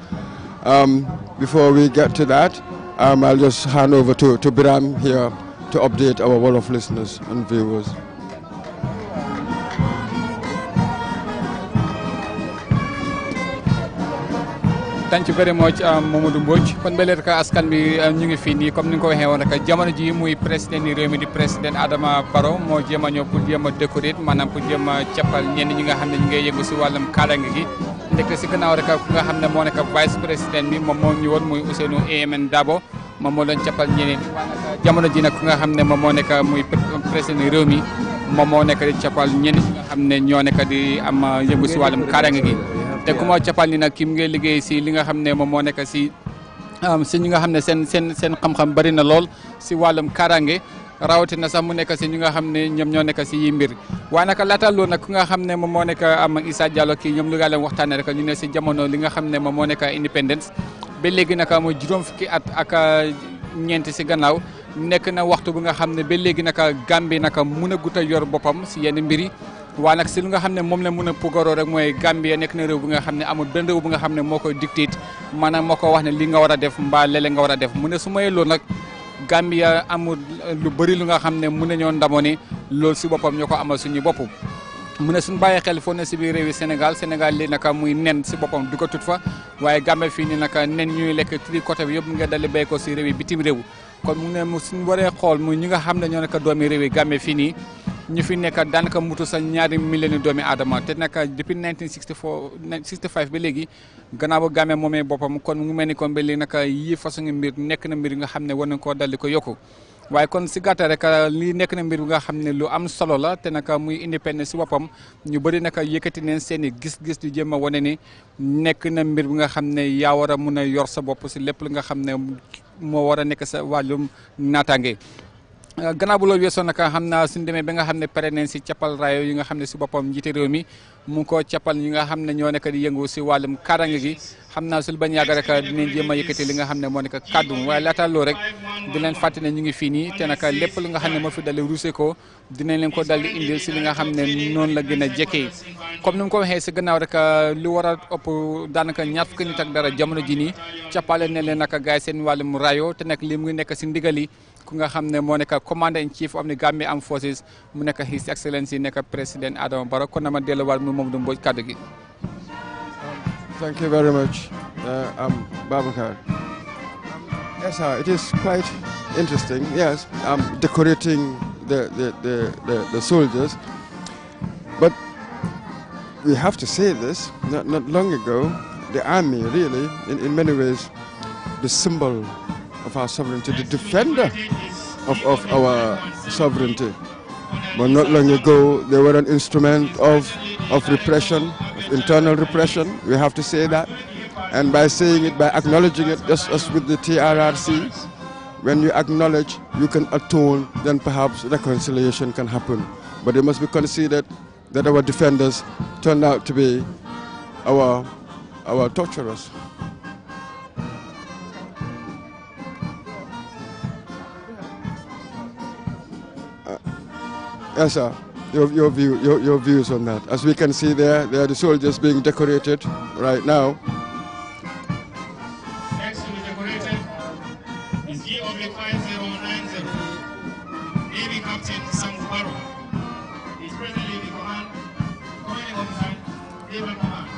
Before we get to that, I'll just hand over to Biram here to update our wall of listeners and viewers. Thank you very much, Mamadou Mbodj. Kon ba léegi askan bi ñu ngi fii nii comme ni nga ko waxee woon rek jamono ji muy président ni réew mi di président Adama Barrow moo jéem a ñëw pour jéem a décorer maanaam pour jéem a cappal ñenn ñi nga xam ne ñu ngi yëngu si wàllum kaaraange gi ndekk si gannaaw rek ku nga xam ne moo nekk vice président bi moom moo ñëwoon muy Ousseynou Amen Dabo moom moo doon cappal ñeneen jamono ji nag ku nga xam ne moom moo nekk muy président ni réew mi moom moo nekk di cappal ñenn ñi nga xam ne ñoo nekk di am yëngu si wàllum kaaraange gi te ku ma cappal ni nag ki mu ngi liggéey si li nga xam ne moom moo nekk si ñi nga xam ne seen xam-xam bari na lool si wàllum kaaraange rawatina sax mu nekk si ñi nga xam ne ñoom ñoo nekk si yi mbir waaye nag laata loolu nag ku nga xam ne moom moo nekk am Issa Diallo kii ñoom lu gaa leen waxtaanee rek ñu ne si jamono li nga xam ne moom moo nekk indépendance ba léegi nag mooy juróom fukki at ak ñeenti si gannaaw nekk na waxtu bi nga xam ne ba léegi nag Gambie nag mun a gut a yor boppam si yenn mbir yi waaye nag si lu nga xam ne moom la mën a pugaroo rek mooy Gambie nekk na réew bi nga xam ne amul benn réew bi nga xam ne moo koy dictate maanaam moo ko wax ne li nga war a def mbaa léeg nga war a def mu ne su may loolu nag Gambia amul lu bëri lu nga xam ne mun nañoo ndamoo ne loolu si boppam ñoo ko amal suñu bopp mu ne suñu bàyyi xel foo ne si biir réewi Sénégal li naka muy nen si boppam du ko tut fa waaye Gambie fii ni naka nen ñuy lekk tri côté bi yëpp nga dali béy ko si réew yi bitim réew kon mu ne suñu waree xool muy ñi nga xam ne ñoo nekk doomi réewi Gambie fii nii ñu fi nekk daanaka mutu sa ñaari millions doomi aadama te nag depuis 1965 ba léegi gannaaw ba Gambie moomee boppam kon mu mel ni kon ba léegi nag yii façon mbir nekk na mbir yi nga xam ne war nañ koo daldi ko yokku waaye kon si gàttal rek lii nekk na mbir bi nga xam ne lu am solo la te nag muy indépendance si boppam ñu bëri nag yëkkati neen seen i gis-gis di jéem a wane ni nekk na mbir bi nga xam ne yaa war a mun a yor sa bopp si lépp li nga xam ne moo war a nekk sa wàllum naataange. gannaaw bu loolu weesoo nag xam naa suñu demee ba nga xam ne pare nañ si cappal rayo yi nga xam ne si boppam njiite réew mi mu ngi koo cappal ñi nga xam ne ñoo nekk di yëngu si wàllum kaaraange gi xam naa sul bañ yàgg rek dinañ jéem a yëkkati li nga xam ne moo nekk kàddu waaye laata loolu rek di leen fàttali ne ñu ngi fii nii te nag lépp li nga xam ne moo fi dal ruuse ko dinañ leen ko dal di indil si li nga xam ne noonu la gën a jekkee comme ni mu ko waxee si gannaaw rek lu war a ëpp daanaka ñaar fukki nit ak dara jamono ji nii cappale ne leen nag gars yi seen wàllum rayo te nag li mu ngi nekk si ndigali ku nga xam ne moo nekk commander in chief of the Gambian Armed Forces mu nekk His Excellency nekk président Adama Barrow kon na ma delluwaat mu moom du Mbodj kàddu gi. Thank you very much, Babakar. Yes, it is quite interesting. Yes, decorating the soldiers, but we have to say this. Not long ago, the army really, in many ways, the symbol of our sovereignty, the defender of our sovereignty. But not long ago, they were an instrument of repression, of internal repression. We have to say that. And by saying it, by acknowledging it, just as with the TRRC, when you acknowledge, you can atone, then perhaps reconciliation can happen. But it must be considered that our defenders turned out to be our torturers. Yes, sir. Your views on that. As we can see there, they are the soldiers being decorated right now. Next to be decorated is G/5090, Navy Captain Sam Barrow. He's presently the commanding officer, Naval Command.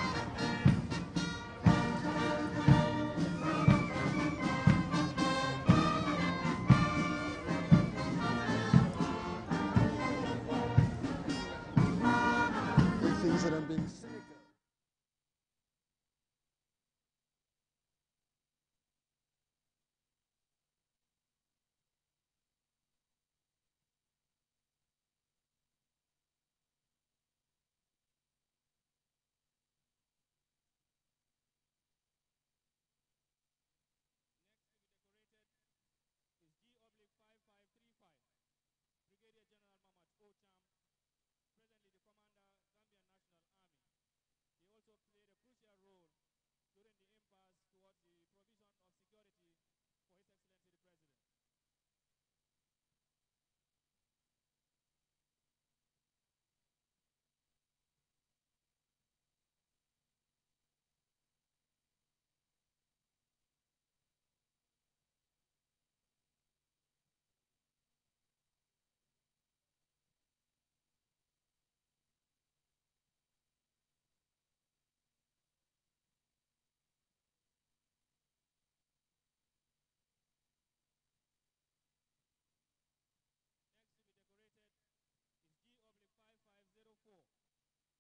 Things that are being Senegal.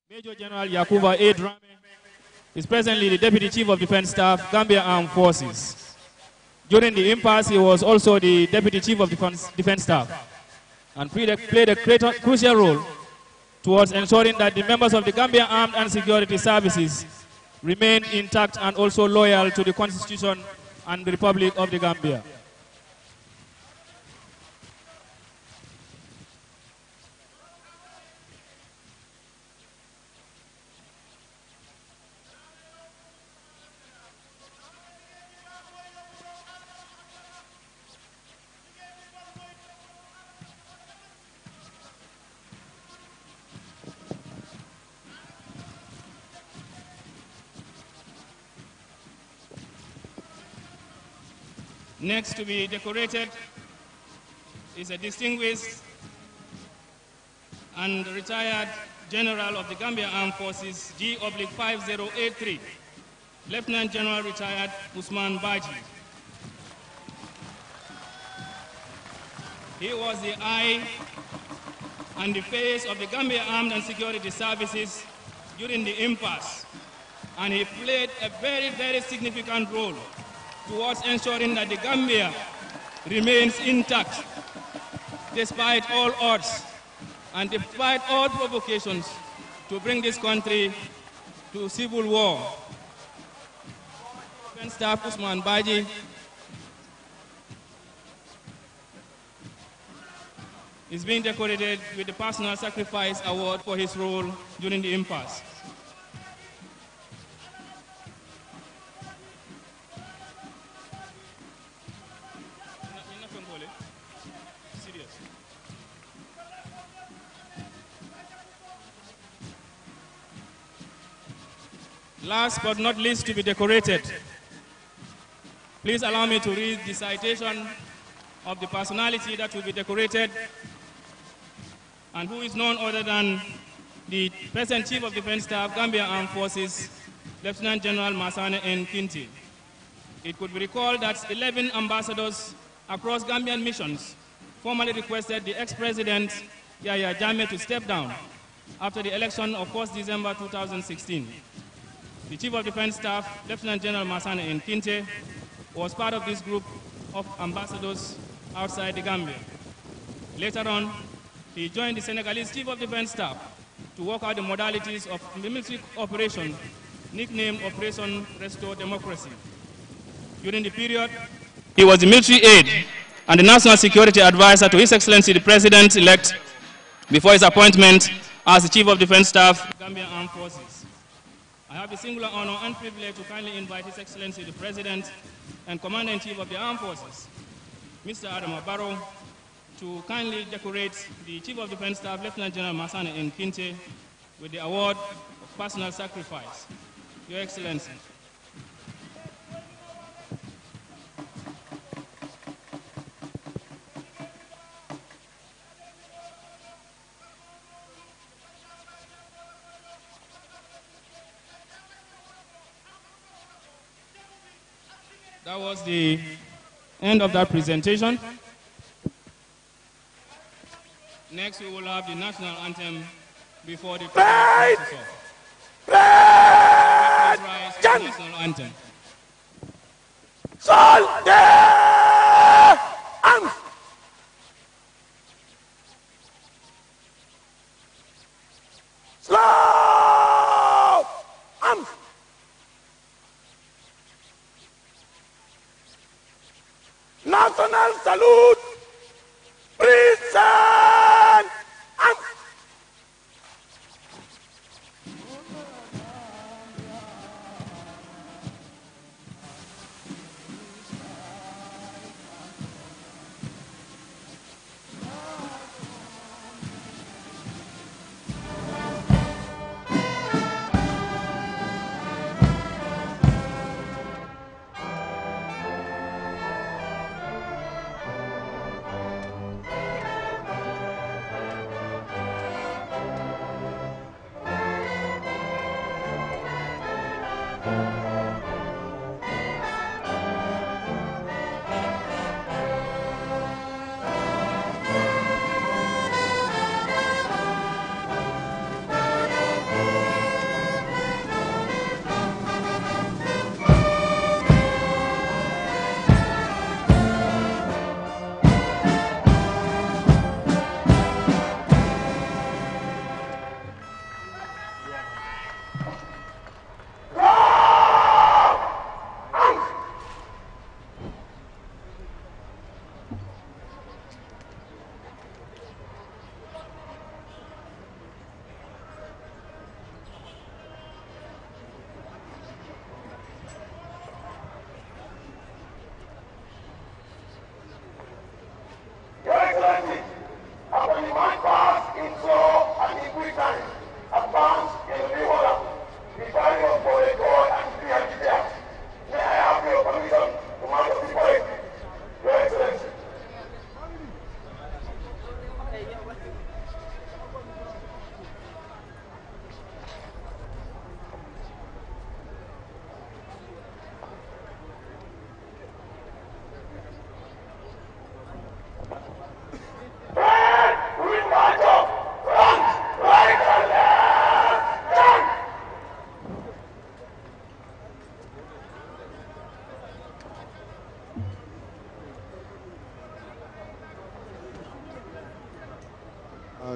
Major General Yakuba A. Drame is presently the Deputy Chief of Defense Staff, Gambia Armed Forces. During the impasse, he was also the Deputy Chief of Defense Staff and played a crucial role towards ensuring that the members of the Gambia Armed and Security Services remain intact and also loyal to the Constitution and the Republic of the Gambia. Next to be decorated is a distinguished and retired General of the Gambia Armed Forces, G/5083, Lieutenant General retired Usman Baji. He was the eye and the face of the Gambia Armed and Security Services during the impasse, and he played a very, very significant role towards ensuring that the Gambia remains intact despite all odds and despite all provocations to bring this country to civil war. Defense Staff Usman Baji is being decorated with the Personal Sacrifice Award for his role during the impasse. Last but not least to be decorated, please allow me to read the citation of the personality that will be decorated and who is none other than the present Chief of Defense Staff, Gambia Armed Forces, Lieutenant General Masane N. Kinti. It could be recalled that 11 ambassadors across Gambian missions formally requested the ex-president Yahya Jammeh to step down after the election of 1st December 2016. The Chief of Defense Staff, Lieutenant General Masane N. Kinte, was part of this group of ambassadors outside the Gambia. Later on, he joined the Senegalese Chief of Defense Staff to work out the modalities of the military operation nicknamed Operation Restore Democracy. During the period, he was the military aide and the national security advisor to His Excellency the President-elect before his appointment as the Chief of Defense Staff, Gambian Armed Forces. I have the singular honor and privilege to kindly invite His Excellency the President and Commander-in-Chief of the Armed Forces, Mr. Adama Barrow, to kindly decorate the Chief of Defense Staff, Lieutenant General Masane Nkinte, with the award of personal sacrifice. Your Excellency. That was the end of that presentation. Next, we will have the national anthem before the national anthem. National salute, prison,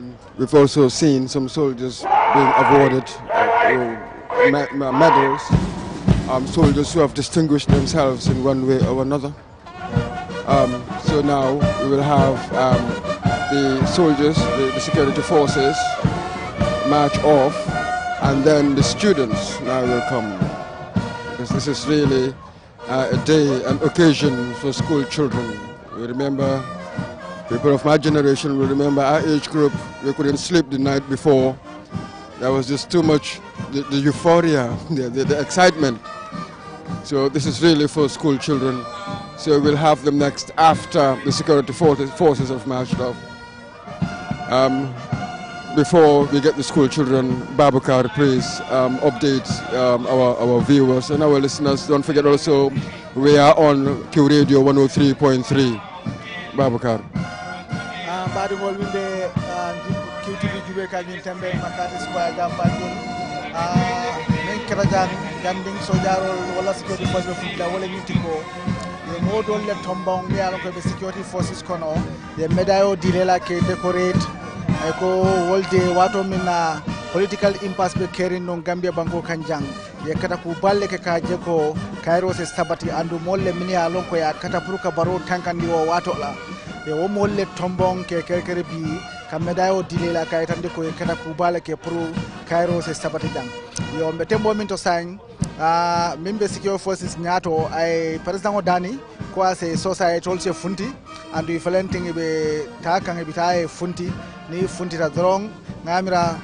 And we've also seen some soldiers being awarded medals, soldiers who have distinguished themselves in one way or another. So now we will have the soldiers, the security forces, march off, and then the students now will come. Because this is really a day, an occasion for school children. We remember, people of my generation will remember our age group, we couldn't sleep the night before. There was just too much, the euphoria, the excitement. So this is really for school children. So we'll have them next after the security forces have marched off. Before we get the school children, Babakar, please update our viewers and our listeners. Don't forget also, we are on Q Radio 103.3. Babakar. Baɗigol winde kewtiɓe juuɓe kañum tembe makati square Gambia min kerajan ganding so jarol walla security force ɓe fuɗɗa walla ñinti ko ye modol le tombon mbiyano koɓe security forces kono ye médaille o dilela ke décorate ay ko wolde wato min political impasse ɓe kerin non Gambia banko kanjang ye kata ko balle ke kaje ko kayro se sabati andu molle min ya lon ko ya kata pour ka baro tankandi o wato la e wo molle tombon ke kerkere bi kam médaille o dilela kay tande ko kata ko balle ke pour kayro se sabati dang yo mbe tembo min to sañ mimbe secure forces nyato ay president odani ko ase society also funti andu falenting be takang be tay funti ni funti ta drong ngamira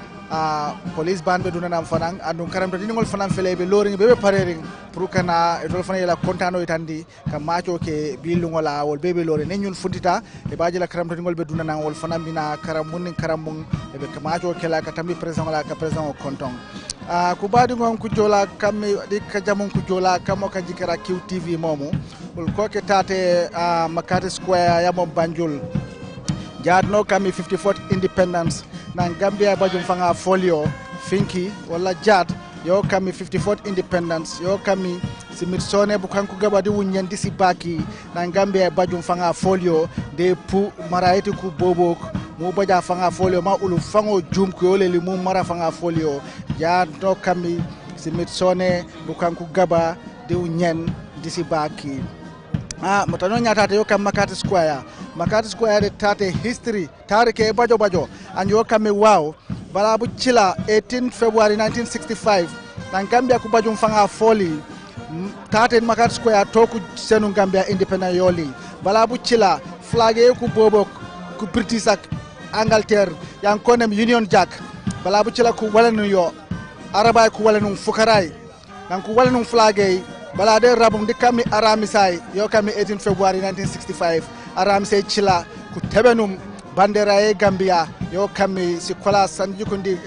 police band be dunana fanang andu karamta diningol fanang felebe loring be parering pour kana e dol fana la contano itandi ka macho ke bilungola wol bebe lore ne ñun funtita e baaji la karamta dingol be dunana wol fanam bina karamun karamung e be ka macho ke la ka tambi president la ka president o konton ku baadi ngon ku jola kammi di ka jamon ku jola kamo ka jikara QTV momu wol ko ke tate Makati Square ya mo Banjul jaadno kami 54th independence nan Gambia bajum fanga folio finki wala jaad yo kami 54th independence yo kami Smithsonian bukanku gabadi wunyandi si baki nan Gambia bajum fanga folio de pu maraiti ku bobok mu baja fanga folio ma ulu fango jum ko leli mu mara fanga folio jaadno kami Smithsonian bukanku gaba de wunyen disi baki matano nyata yo kam Makati Square de tate history tarike bajo and yo kam wow bala bu chila 18 February 1965 nan Gambia ku bajum fanga foli tate Makati Square toku senu Gambia independent yoli bala bu chila flag ku bobo ku British ak Angleterre yang konem Union Jack bala bu chila ku walanu yo arabay ku walanu fukaray nan ku walanu flag bala de rabum di kami aramisay yo kami 18 February 1965 aramise chila ku tebenum bandera e Gambia yo kami si kola sanji kundi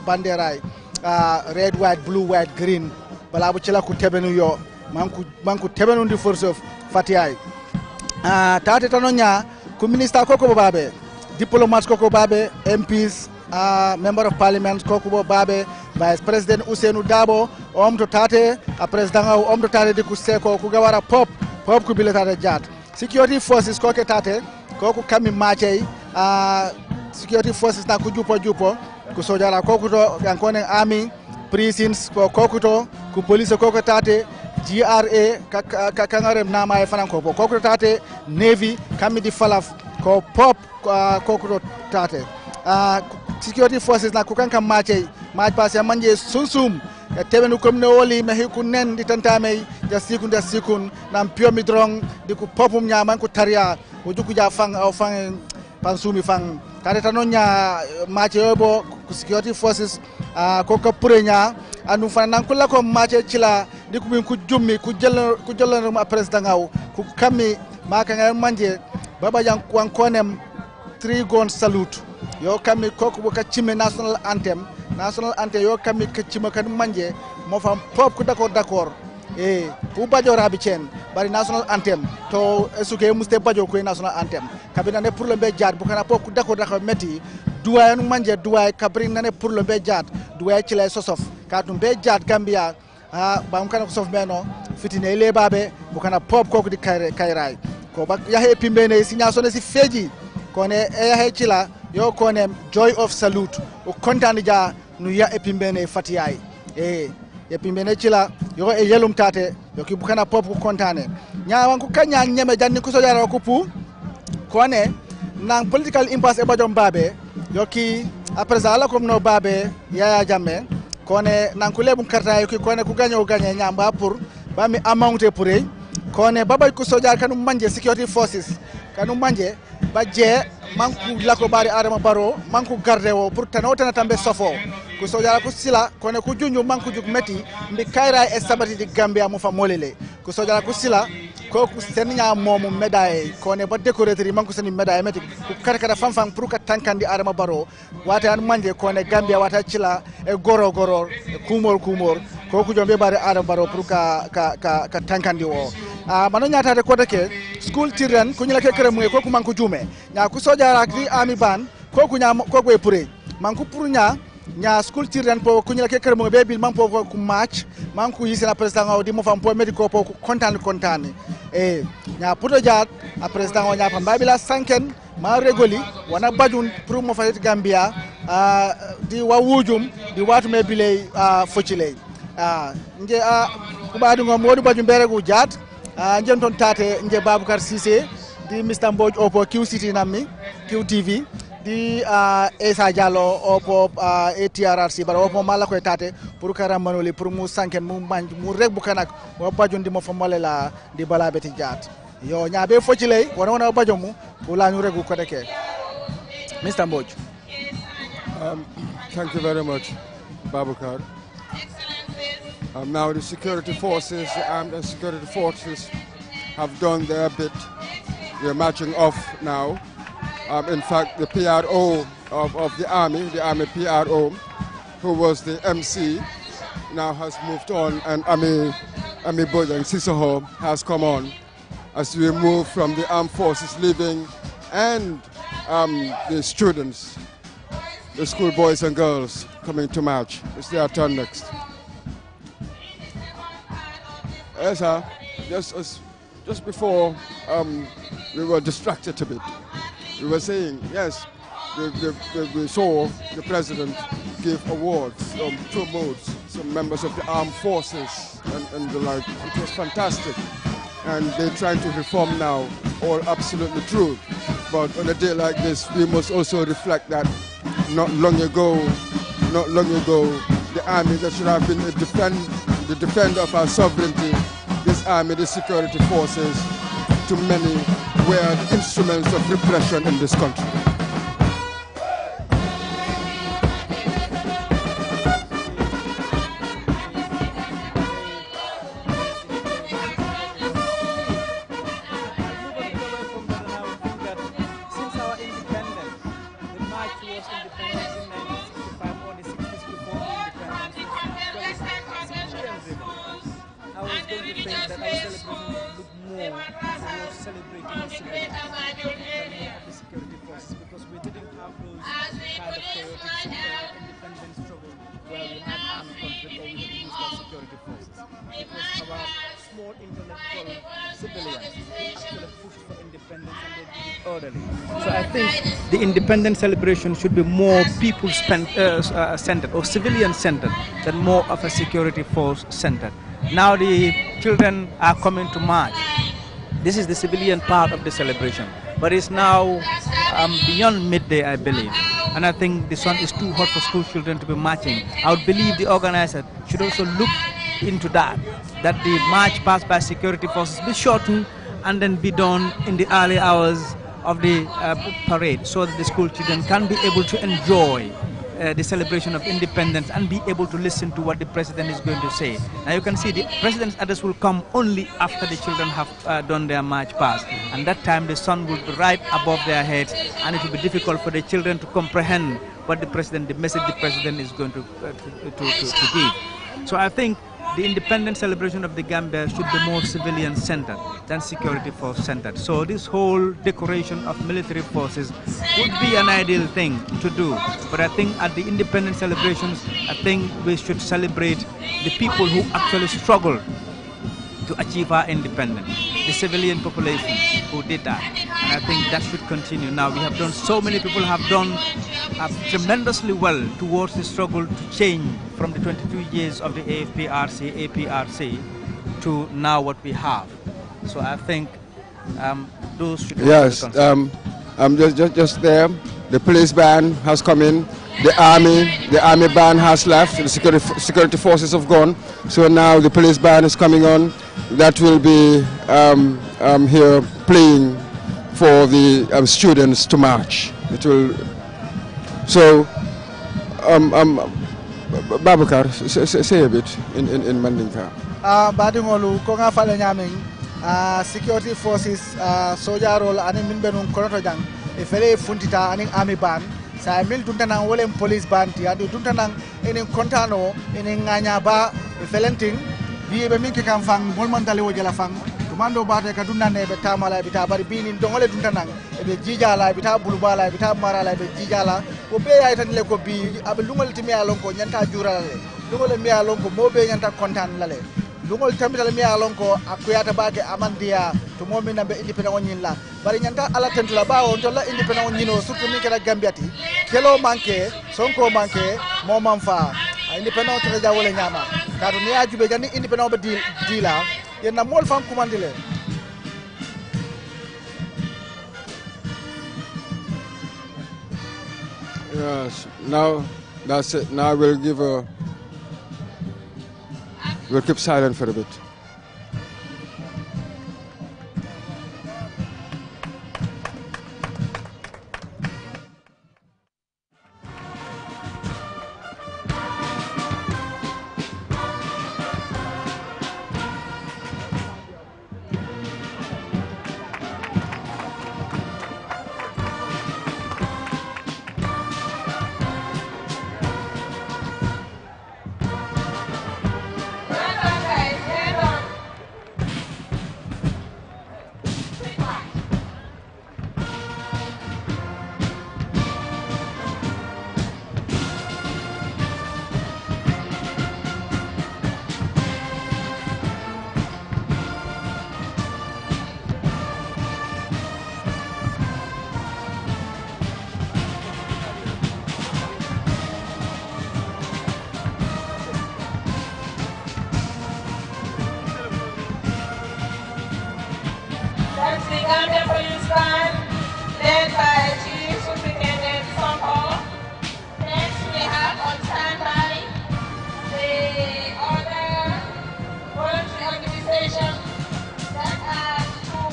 bandera red white blue white green bala bu chila ku tebenu yo manku tebenu di force of fatiyay tate tanonya ku minister koko babe diplomats koko babe MPs member of parliament koko babe vice president Ousainou Dabo to tate a president to tate di ku seko ku gawara pop ku biletare jat security forces ko ke tate ko ku kami mache security forces na ku jupo ku sojara ko ku to yankone army prisons ko ku to ku police ko ko tate GRA ka kangarem na ma e fanan ko ku tate navy kami di falaf ko pop ko ku to tate security forces na ku kanka mache passe manje sunsum tebenu komne woli mehi ku nen di tantame ja sikun nam piomi drong di ku popum nyaman ku taria wujuku ja fang au fang pansumi fang tare tanonya mache yobo ku security forces ko ka purenya anu fanan kula ko mache chila di ku bin ku jummi ku jellano ma president ngaw ku kami maka ngay manje baba yang wan konem 3 gun salute yo kami koku ka chime national anthem yo kami ka chima kan manje mo fam pop ku d'accord ku bajo rabi chen bari national anthem to suke muste bajo ko national anthem kabina ne pour le be jaat bu kana pop ku d'accord metti duwa nu manje duwa kabrin ne pour le be jaat duwa ci lay sosof ka dum be jaat Gambia bam kana ko sof meno fitine le babe bu kana pop koku di kayray ko ba yahe pimbene signation si feji ko ne yahe ci la yo konem joy of salute o kontani ja nu ya epimbene fatiyai epimbene chila yo e yelum tate yo ki bukana pop ko kontane nyaawan ko kanya nyeme janni ko sojara ko pu kone nang political impasse e bajom babe yo ki après ala comme no babe Yaya Jammeh kone nang ko lebum karta yo ki kone ku ganyo nyamba pour ba mi amounté pour kone babay ko sojara kanu manje security forces kanu manje ba je manku lako bari Adama Barrow manku garde wo pour tanota tambe sofo ko sojara ko sila kone ku junju manku juk meti mbi kayra e sabati di Gambia mo fa molele ko sojara ko sila ko ku senya momu médaille kone ba décorateur manku seni médaille meti ku karkara fanfan pour ka tankandi Adama Barrow wata an manje kone Gambia wata cila e goro e kumor ko ku jombe bari Adama Barrow pour ka tankandi wo mano nyata de ko deke school children ku nyala ke kere mu ko ku manku jume nya ku sojara di ami ban ko ku nya ko go pure manku pour nya school children po ku nyala ke kere mu be bil man po ku match manku yisi na president o di mo fam po medico po ku kontane nya puto jaat a president o nya fam babila sanken ma regoli wana bajun pour mo fayit Gambia di wawujum di watu me bile focile nje ku baadu ngom wodu bajum beregu jaat njem ton tate nje Baboucar Cissé di Mr Mbodj opo QCT nammi QTV di Esa Diallo opo ATRRC bara opo mala ko tate pour kara manoli pour mu sanken mu rek bu kanak o bajundi mo famole la di bala beti jat yo nyaabe foci lay wona bajomu wala ñu regu ko deke Mr. Mboj. Thank you very much, Babukar. Now the security forces, the armed security forces have done their bit. They're marching off now. In fact, the PRO of the army PRO, who was the MC, now has moved on, and Ami Bojang Sisoho has come on as we move from the armed forces leaving and the students, the school boys and girls coming to march. It's their turn next. Yes, sir. Just before we were distracted a bit. We were saying, yes, we saw the president give awards, promote some members of the armed forces and the like. It was fantastic. And they're trying to reform now, all absolutely true. But on a day like this, we must also reflect that not long ago, the army that should have been the defender of our sovereignty, this army, the security forces, to many were the instruments of repression in this country. So I think the independence celebration should be more people-centered or civilian-centered than more of a security force-centered. Now the children are coming to march. This is the civilian part of the celebration, but it's now beyond midday, I believe. And I think the sun is too hot for school children to be marching. I would believe the organizer should also look into that the march passed by security forces be shortened and then be done in the early hours of the parade, so that the school children can be able to enjoy the celebration of independence and be able to listen to what the president is going to say. Now you can see the president's address will come only after the children have done their march past, and that time the sun will be right above their heads, and it will be difficult for the children to comprehend what the message the president is going to give. So I think the independence celebration of the Gambia should be more civilian-centered than security force-centered. So this whole decoration of military forces would be an ideal thing to do. But I think at the independence celebrations, I think we should celebrate the people who actually struggled to achieve our independence, the civilian population who did that. And I think that should continue. Now we have done, so many people have done tremendously well towards the struggle to change from the 22 years of the APRC to now what we have. So I think those should be considered. Just there, the police band has come in, the army band has left, the security forces have gone, so now the police band is coming on. That will be here playing for the students to march. It will. So, Babukar, say a bit in Mandinka. Badingolu konga fale nyaming security forces soja role ani min benun konoto jang e fele funtita ani army band sa mil duntanang wolem police band ya du duntanang enen kontano enen nganya ba e felenting biye be minki kam fang molman dale wo jala fang tumando bate ka dunane be tamala be ta bari binin dongole duntanang e be jijala be ta bulubala be ta marala be jijala ko be ay tan le ko bi abe lungol timi alon ko nyanta juralale lungol mi alon ko mo be nyanta kontan lale lungol tamita mi alon ko akuyata bake amandia to mo min be independent on la bari nyanta ala tentula bawo to la independent on nyino surtout mi kala gambiati kelo manke sonko manke mo manfa independent to ja wala nyama kadu ni ajube gandi independent be dila yenna mol fam kumandile Yes, now that's it. Now we'll keep silent for a bit. That's the Gambian police band, led by Chief Superintendent Humppa. Next, we have on standby the other voluntary organizations that are two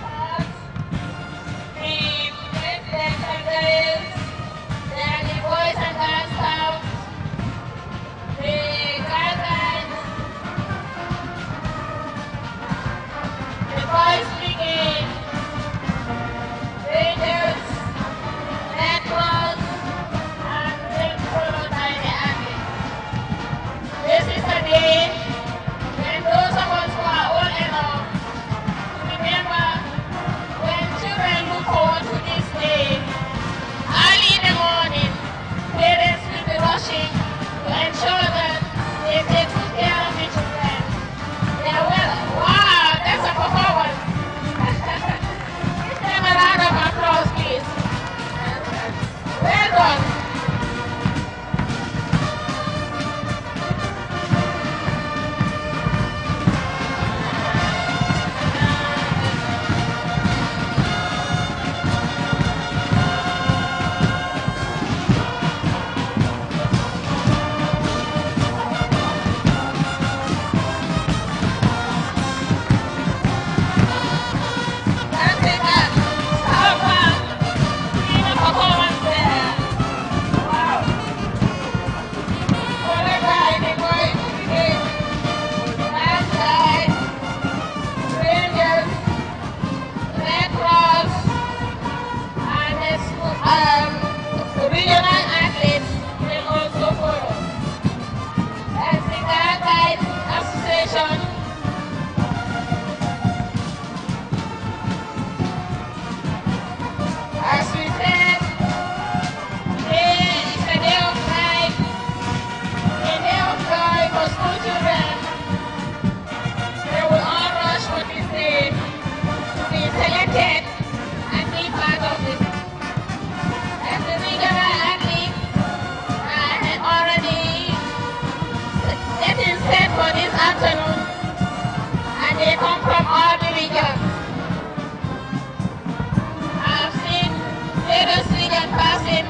parts. The President and Girls, they are the Boys and Girls Scouts, the Girl Guides, the Boys Brigade, Rangers, Red Cross, and then followed by the Army. This is a day when those of us who are old enough to remember when children look forward to this day. Early in the morning, parents will be rushing to ensure that they take good care of the children. They are well. Wow, that's a performance. Give them a round of applause, please. Well done. That's it, man. Stop, doing a performance there. Wow. Followed by the Boys Brigade, Red Side, Rangers, Red Cross, and the regional athletes will also follow. That's the Girl Guides Association. As we said, today is a day of pride, a day of joy for school children. They will all rush for this day to be selected and be part of this. As the regional athletes are already getting set for this afternoon, and they come from all the regions. I've seen various regions passing,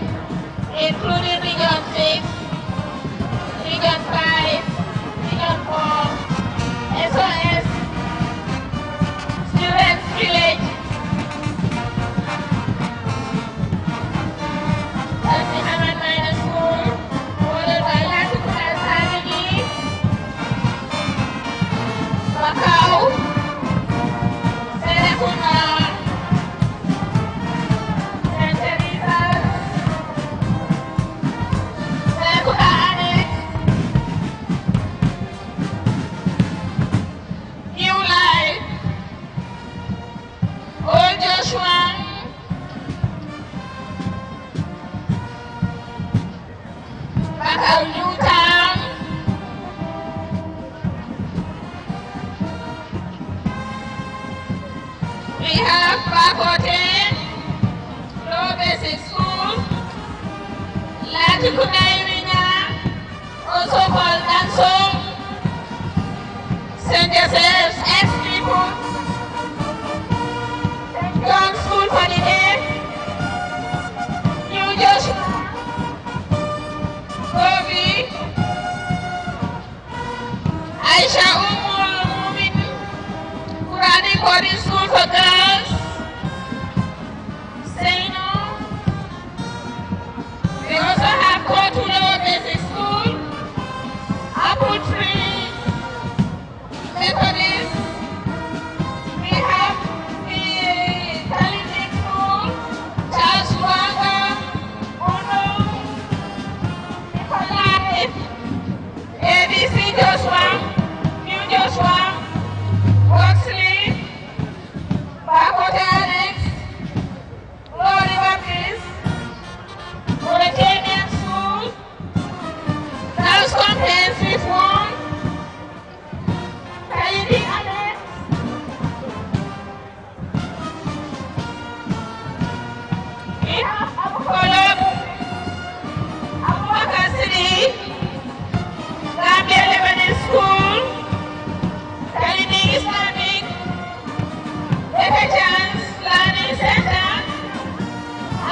including Region 6, Region 5, Region 4, SOS, Students Village. That's the Hamad Minor School, followed by Latikuna Sanagi, Macau, Senegal, St. Teresa's, Senegal Annex, New Life, Old Joshua, Macau New Town, we have Bakote, Low Basic School, Latikuna Irina, also called Dansong, St. Joseph's ex-people, St. John's School for the Day, New Joshua Islamic Veterans Learning Center,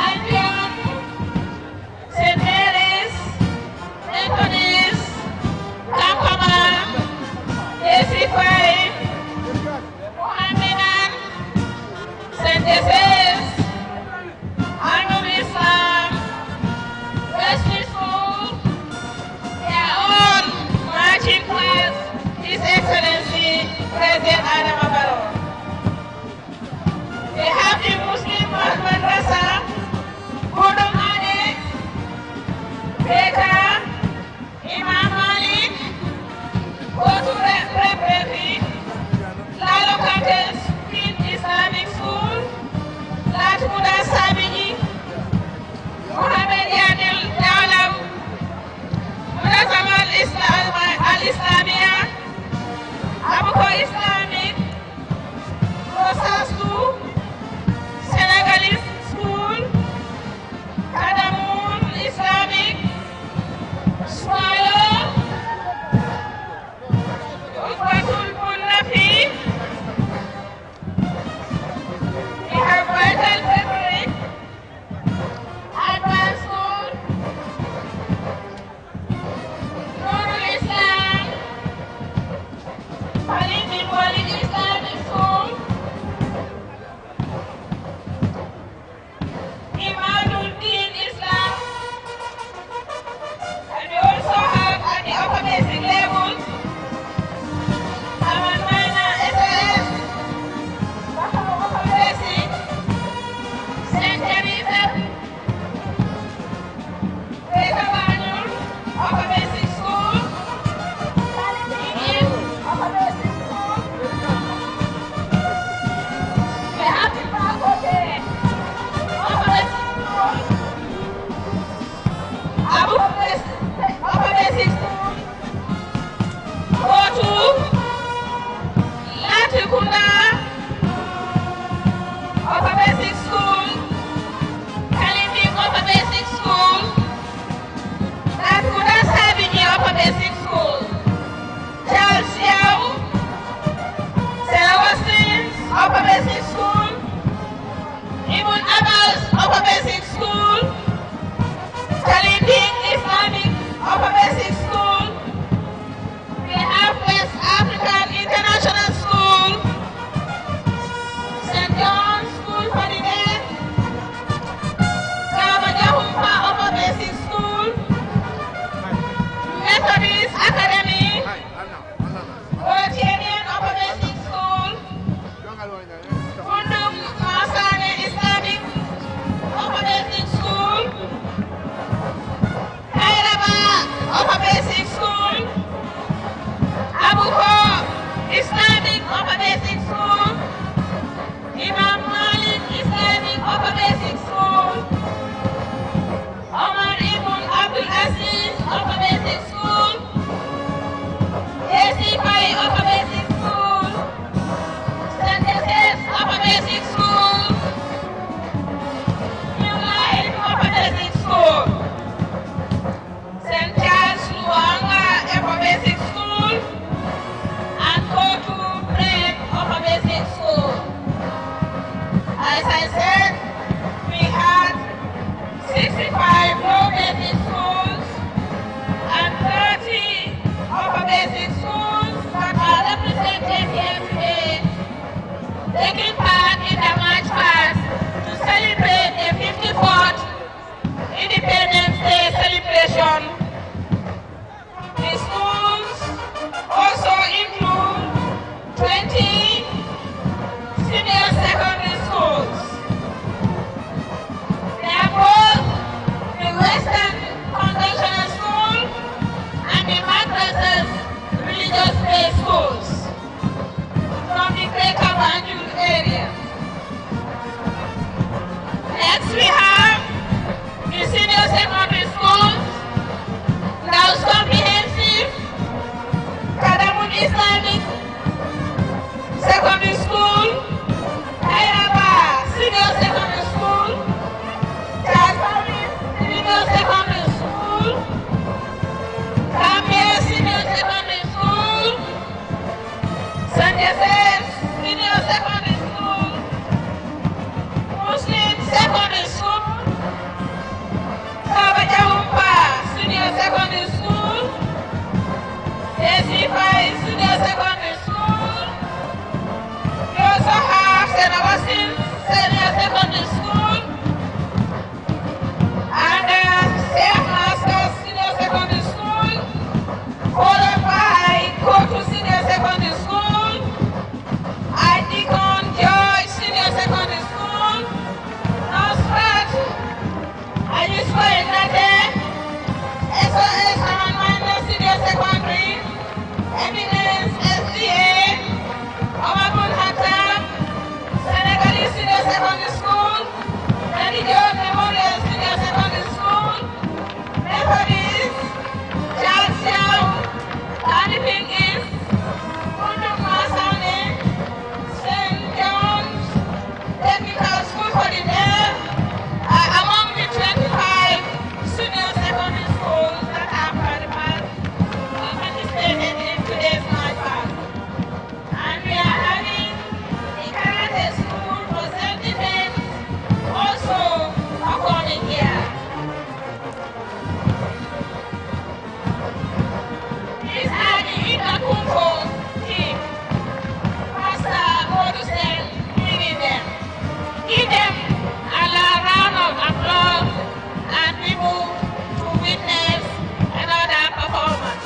Anthem, St. Mary's, Methodist, Humppa, AC5, Mohammedan, St. Joseph's, Anum Islam, Wesley School, they are all marching past His Excellency President Adam Barrow. Abasin Senior Secondary School, and Safe Masters Senior Secondary School, followed by Kotu Senior Secondary School, Deacon Joy Senior Secondary School, Nosfat, Ayuswa Ignate, SOS Amanda Senior Secondary, Eminence SGA, Omabun Hatam, Senegal Senior Secondary School, Religion Memorial Senior Secondary School, Methodist, Charles Young, Taniping East, Kundum Masane, St. John's, Technical School for the Deaf, among the 25 senior secondary schools that are participated in today's night park. And we are having the karate school representatives also performing here. These are the Itakumpo team. Pastor Hodges leading them. Give them a round of applause and we move to witness another performance.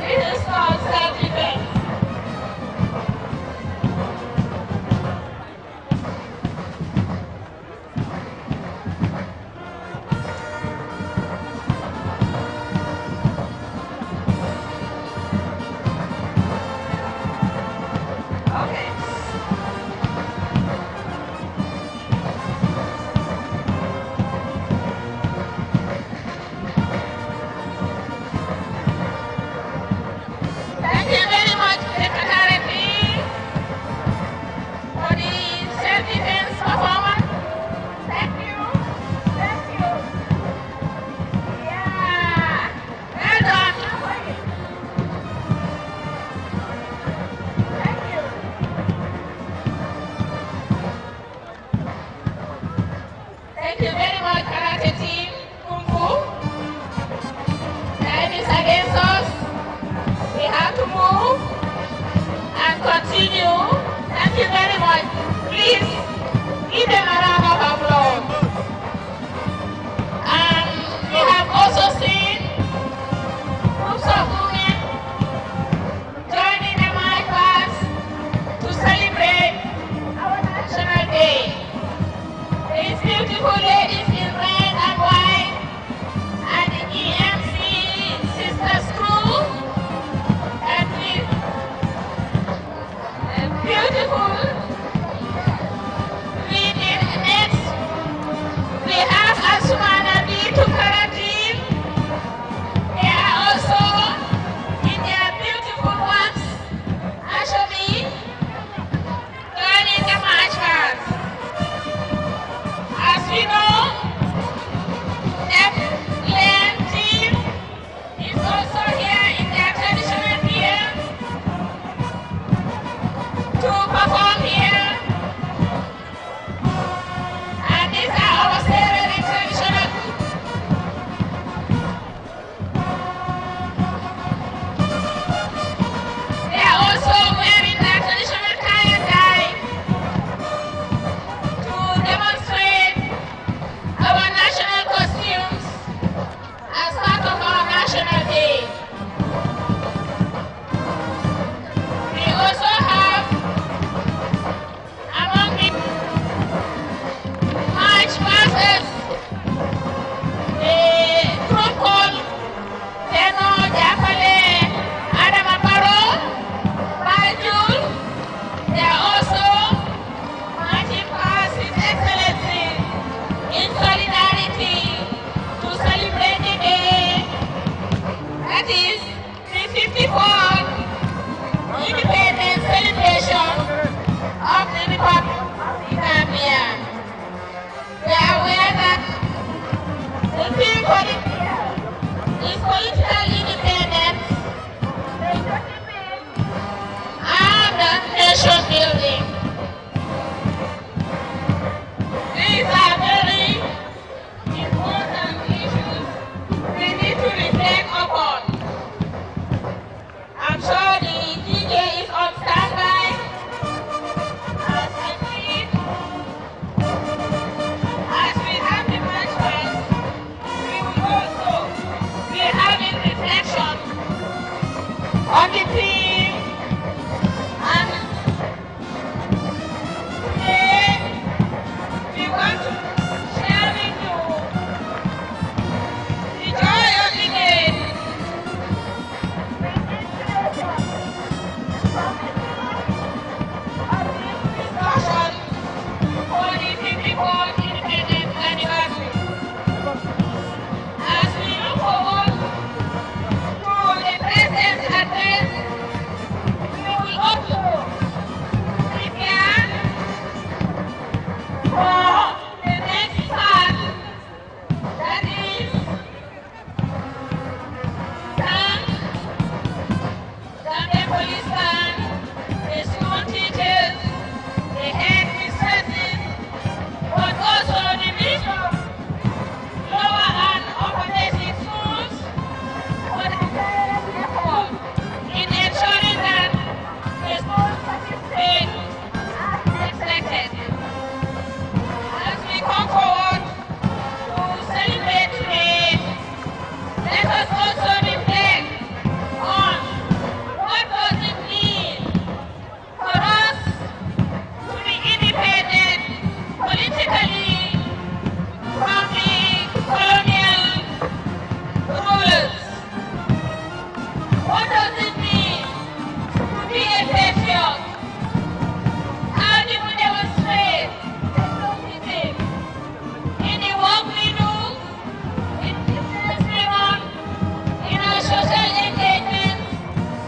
This is called self-defense. Okay. Thank you very much, Secretary, for the self-defense performance. Thank you. Thank you. Yeah. Well done. Thank you. Thank you very much, Karate team, Kung Fu. Time is against us. We have to move and continue. Thank you very much. Please give them a round of applause. And we have also seen groups of women joining the mic class to celebrate our National Day. These beautiful ladies in red and white and the EMC Sisters Crew and with beautiful reading on the team, and today we want to share with you the joy of the game. Discussion for the 54th independence anniversary. As we look forward to the President's address, we will also prepare for the next part, that is thank Gambia Police Band, the school teachers, the head mistresses, but also the bishop, lower and upper basic schools, for the tireless effort in ensuring that the schools participate as expected. As we come forward to celebrate today, let us also reflect on what does it mean for us to be independent politically from the colonial rulers. What does it mean to be a patriot? How do we demonstrate patriotism in the work we do, in business we run, in our social engagements?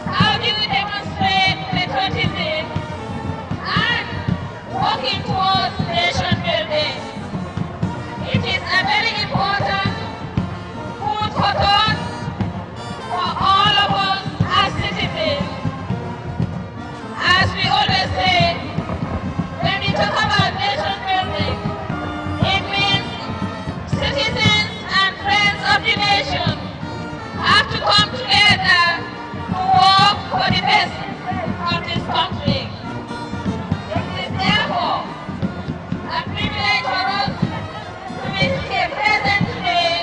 How do we demonstrate patriotism and working towards nation building? It is a very important food for thought for all of us as citizens. As we always say, when we talk about nation building, it means citizens and friends of the nation have to come together to work for the best of this country. It is therefore a privilege for us to be here present today,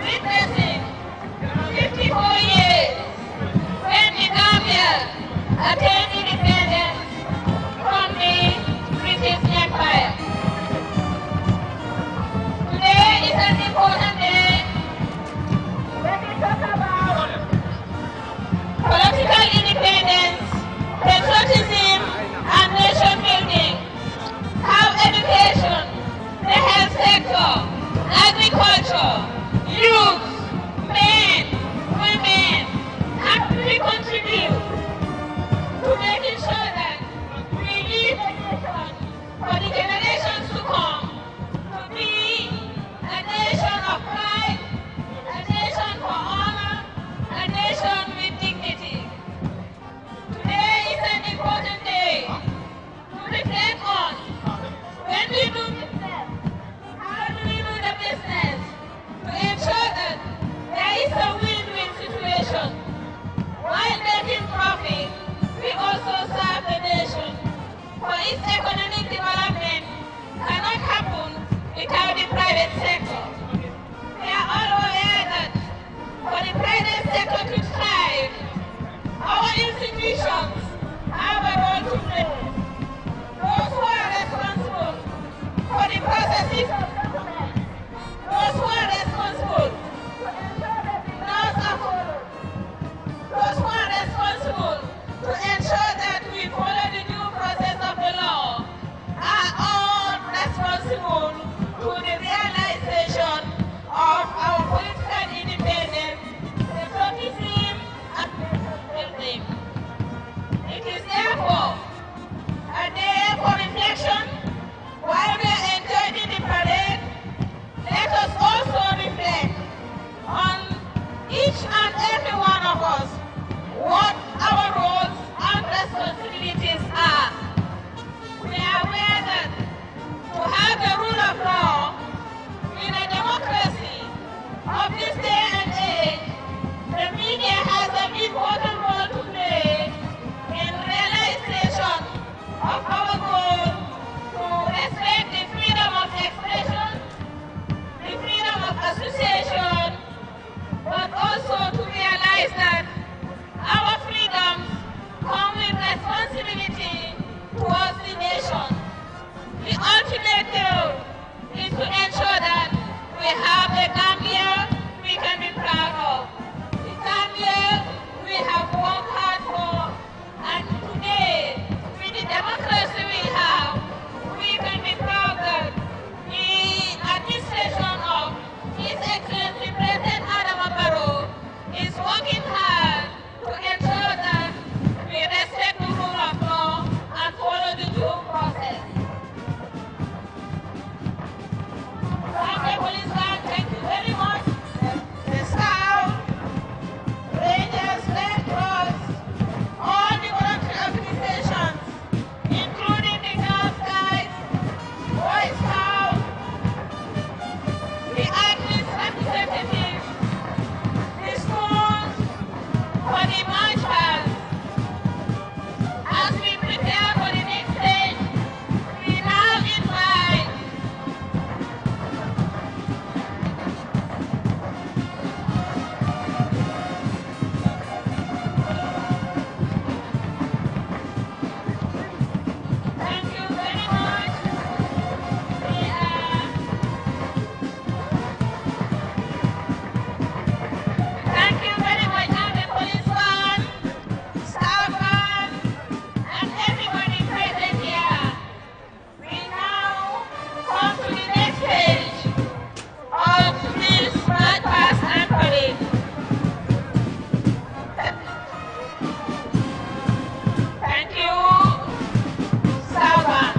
witnessing 54 years when the Gambia attained independence from the British Empire. Today is an important day when we talk about political independence, patriotism, and nation building. How education, the health sector, agriculture, youth, men, women actively contribute to making sure that we leave a nation for the generations to come to be a nation of pride, a nation for honor, a nation with dignity. Today is an important day to reflect on when we do business, how do we do the business to ensure that there is a win-win situation. While making profit, we also serve the nation, for its economic development cannot happen without the private sector. We are all aware that for the private sector to thrive, our institutions have a role to play. Those who are responsible for the processes of government, those who are responsible to ensure that the laws are followed, those who are responsible to ensure that we follow the due process of the law, are all responsible to the realization of our political independence, patriotism, and nation building. It is therefore a day for reflection. While we are enjoying the parade, let us also reflect on each and every one of us what our roles and responsibilities are. We are aware that to have the rule of law in a democracy of this day and age, the media has an important role to play in realization of our goal to respect the freedom of expression, the freedom of association, but also to realize that objective is to ensure that we have a Gambia we can be proud of. The Gambia we have worked hard for, and today, with the democracy we have, we can be proud that the administration of His Excellency President Adama Barrow is working hard to ensure that we respect the rule of law and follow the due process. Gambia Police Band, thank you very much. The staff, Rangers, Red Cross, all the voluntary organizations, including the Girl Scouts, Boy Scouts, the athletes representatives, the schools, for the marchers. As we prepare for the next stage, we now invite thank you very much. Thank you very much, Gambia Police Band, staff band, and everybody present here. We now come to the next stage of this march past and parade. Thank you, staff band.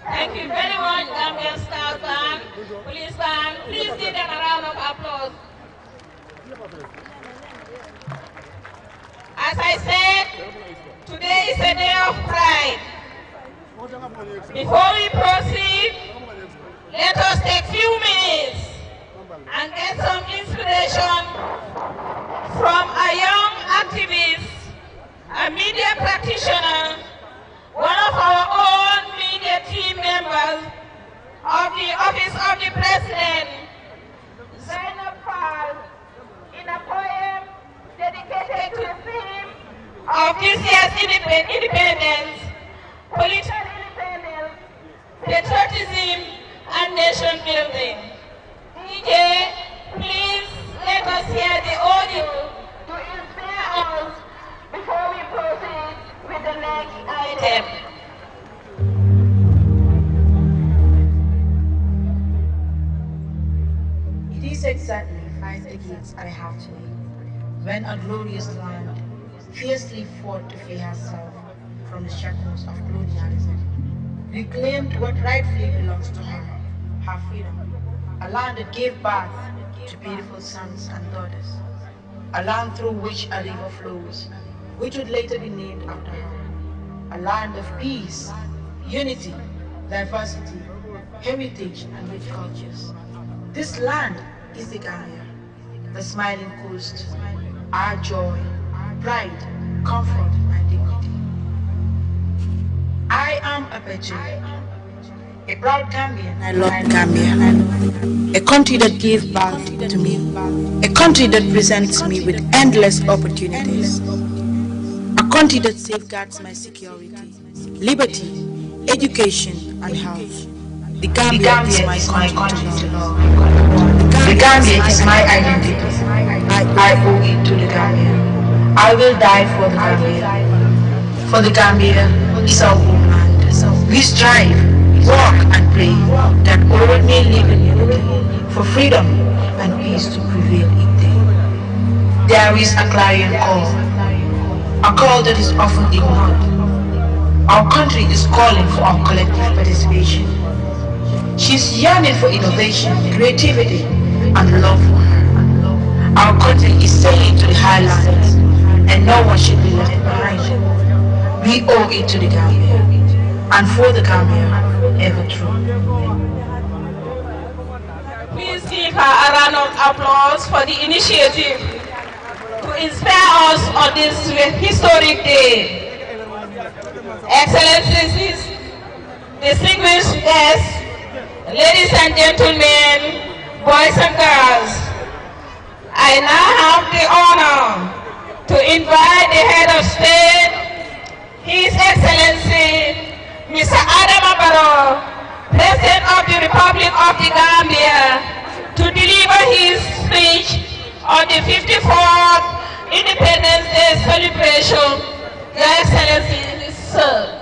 Thank you very much, Gambian staff band, police band. Please give them a round of applause. As I said, today is a day of pride. Before we proceed, let us take a few minutes and get some inspiration from a young activist, a media practitioner, one of our own media team members of the Office of the President, Zainab Fall, in a poem dedicated to the theme of this year's independence, political independence, patriotism, and nation building. DJ, please let us hear the audio to inspire us before we proceed with the next item. It is exactly 5 decades I have today, when a glorious land fiercely fought to free herself from the shackles of colonialism, reclaimed what rightfully belongs to her, her freedom, a land that gave birth to beautiful sons and daughters, a land through which a river flows, which would later be named after her, a land of peace, unity, diversity, heritage, and rich cultures. This land is the Gambia, the smiling coast, our joy, pride, comfort, and dignity. I am a patriot, a proud Gambian. I love Gambia, a country that gave birth to me, a country that presents me with endless opportunities, a country that safeguards my security, liberty, education, and health. The Gambia is my country to love. The Gambia is my identity. I owe it to the Gambia. I will die for the Gambia. For the Gambia is our homeland. We strive, work, and pray that all may live in unity, for freedom and peace to prevail each day. There is a clarion call, a call that is often ignored. Our country is calling for our collective participation. She's yearning for innovation, creativity, and love for her. Our country is sailing to the highlands, and no one should be left behind. We owe it to the Gambia, and for the Gambia, ever true. Please give her a round of applause for the initiative to inspire us on this historic day. Excellencies, distinguished guests, ladies and gentlemen, boys and girls, I now have the honor to invite the head of state, His Excellency, Mr. Adama Barrow, President of the Republic of the Gambia, to deliver his speech on the 54th Independence Day celebration. Your Excellency, sir.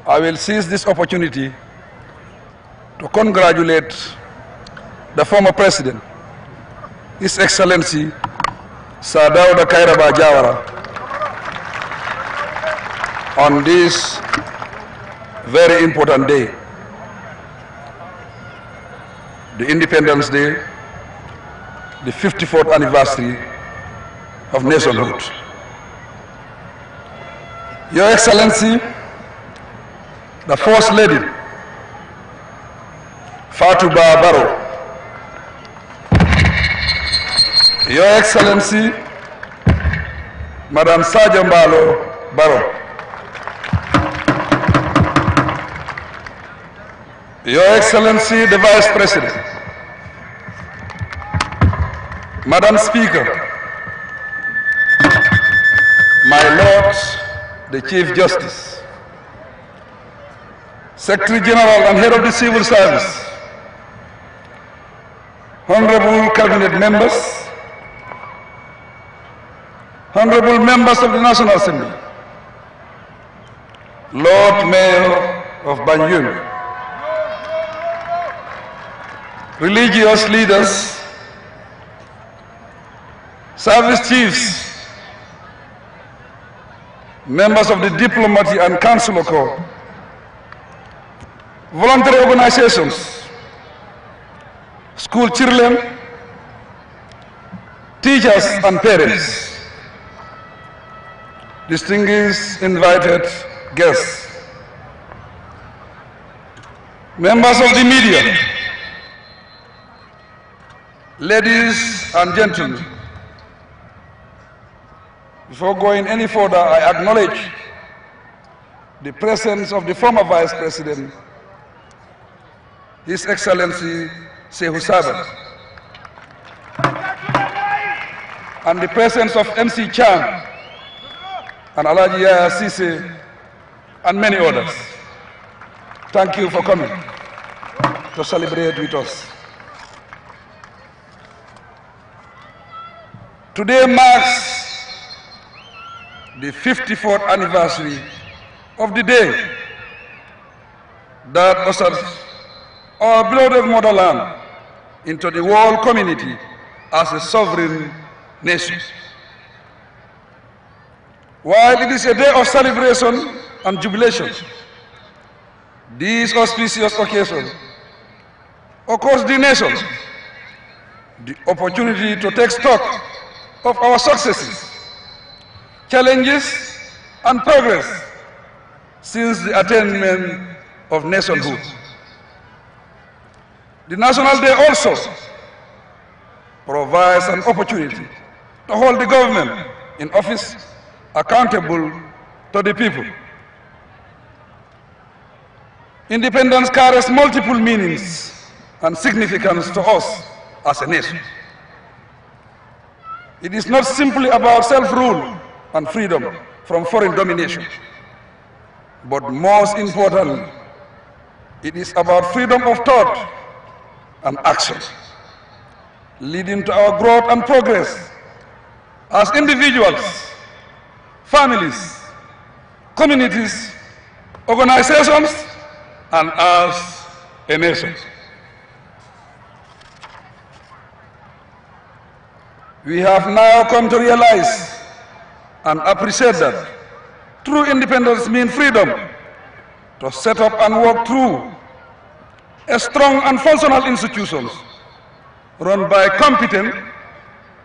I will seize this opportunity to congratulate the former president, His Excellency Sir Dawda Kairaba Jawara, on this very important day, the Independence Day, the 54th anniversary of nationhood. Your Excellency, the First Lady, Fatuba Barrow, Your Excellency, Madam Sajambalo Barrow, Your Excellency, the Vice President, Madam Speaker, my Lord, the Chief Justice, Secretary General and Head of the Civil Service, Honorable Cabinet Members, Honorable Members of the National Assembly, Lord Mayor of Banjul, religious leaders, service chiefs, members of the Diplomatic and Consular Corps, voluntary organizations, school children, teachers and parents, distinguished invited guests, members of the media, ladies and gentlemen. Before going any further, I acknowledge the presence of the former Vice President, His Excellency Sehu Sabah, and the presence of MC Chan and Alaji Yaya Sise and many others. Thank you for coming to celebrate with us. Today marks the 54th anniversary of the day that ushers our beloved motherland into the world community as a sovereign nation. While it is a day of celebration and jubilation, this auspicious occasion across the nation, the opportunity to take stock of our successes, challenges, and progress since the attainment of nationhood. The National Day also provides an opportunity to hold the government in office accountable to the people. Independence carries multiple meanings and significance to us as a nation. It is not simply about self-rule and freedom from foreign domination, but most importantly, it is about freedom of thought and action, leading to our growth and progress as individuals, families, communities, organizations, and as a nation. We have now come to realize and appreciate that true independence means freedom to set up and work through a strong and functional institutions run by competent,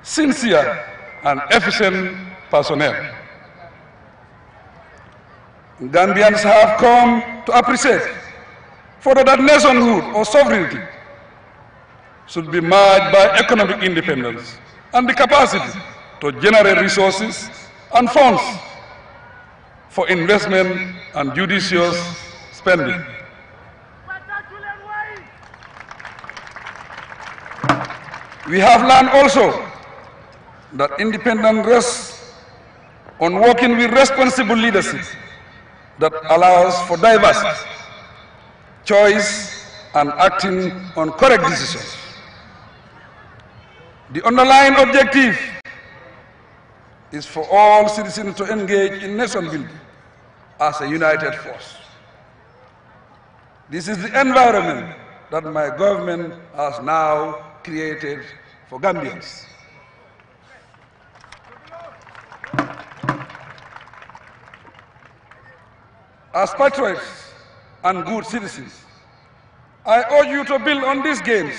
sincere, and efficient personnel. Gambians have come to appreciate further that nationhood or sovereignty should be marked by economic independence and the capacity to generate resources and funds for investment and judicious spending. We have learned also that independence rests on working with responsible leadership that allows for diversity, choice, and acting on correct decisions. The underlying objective is for all citizens to engage in nation building as a united force. This is the environment that my government has now created for Gambians. As patriots and good citizens, I urge you to build on these gains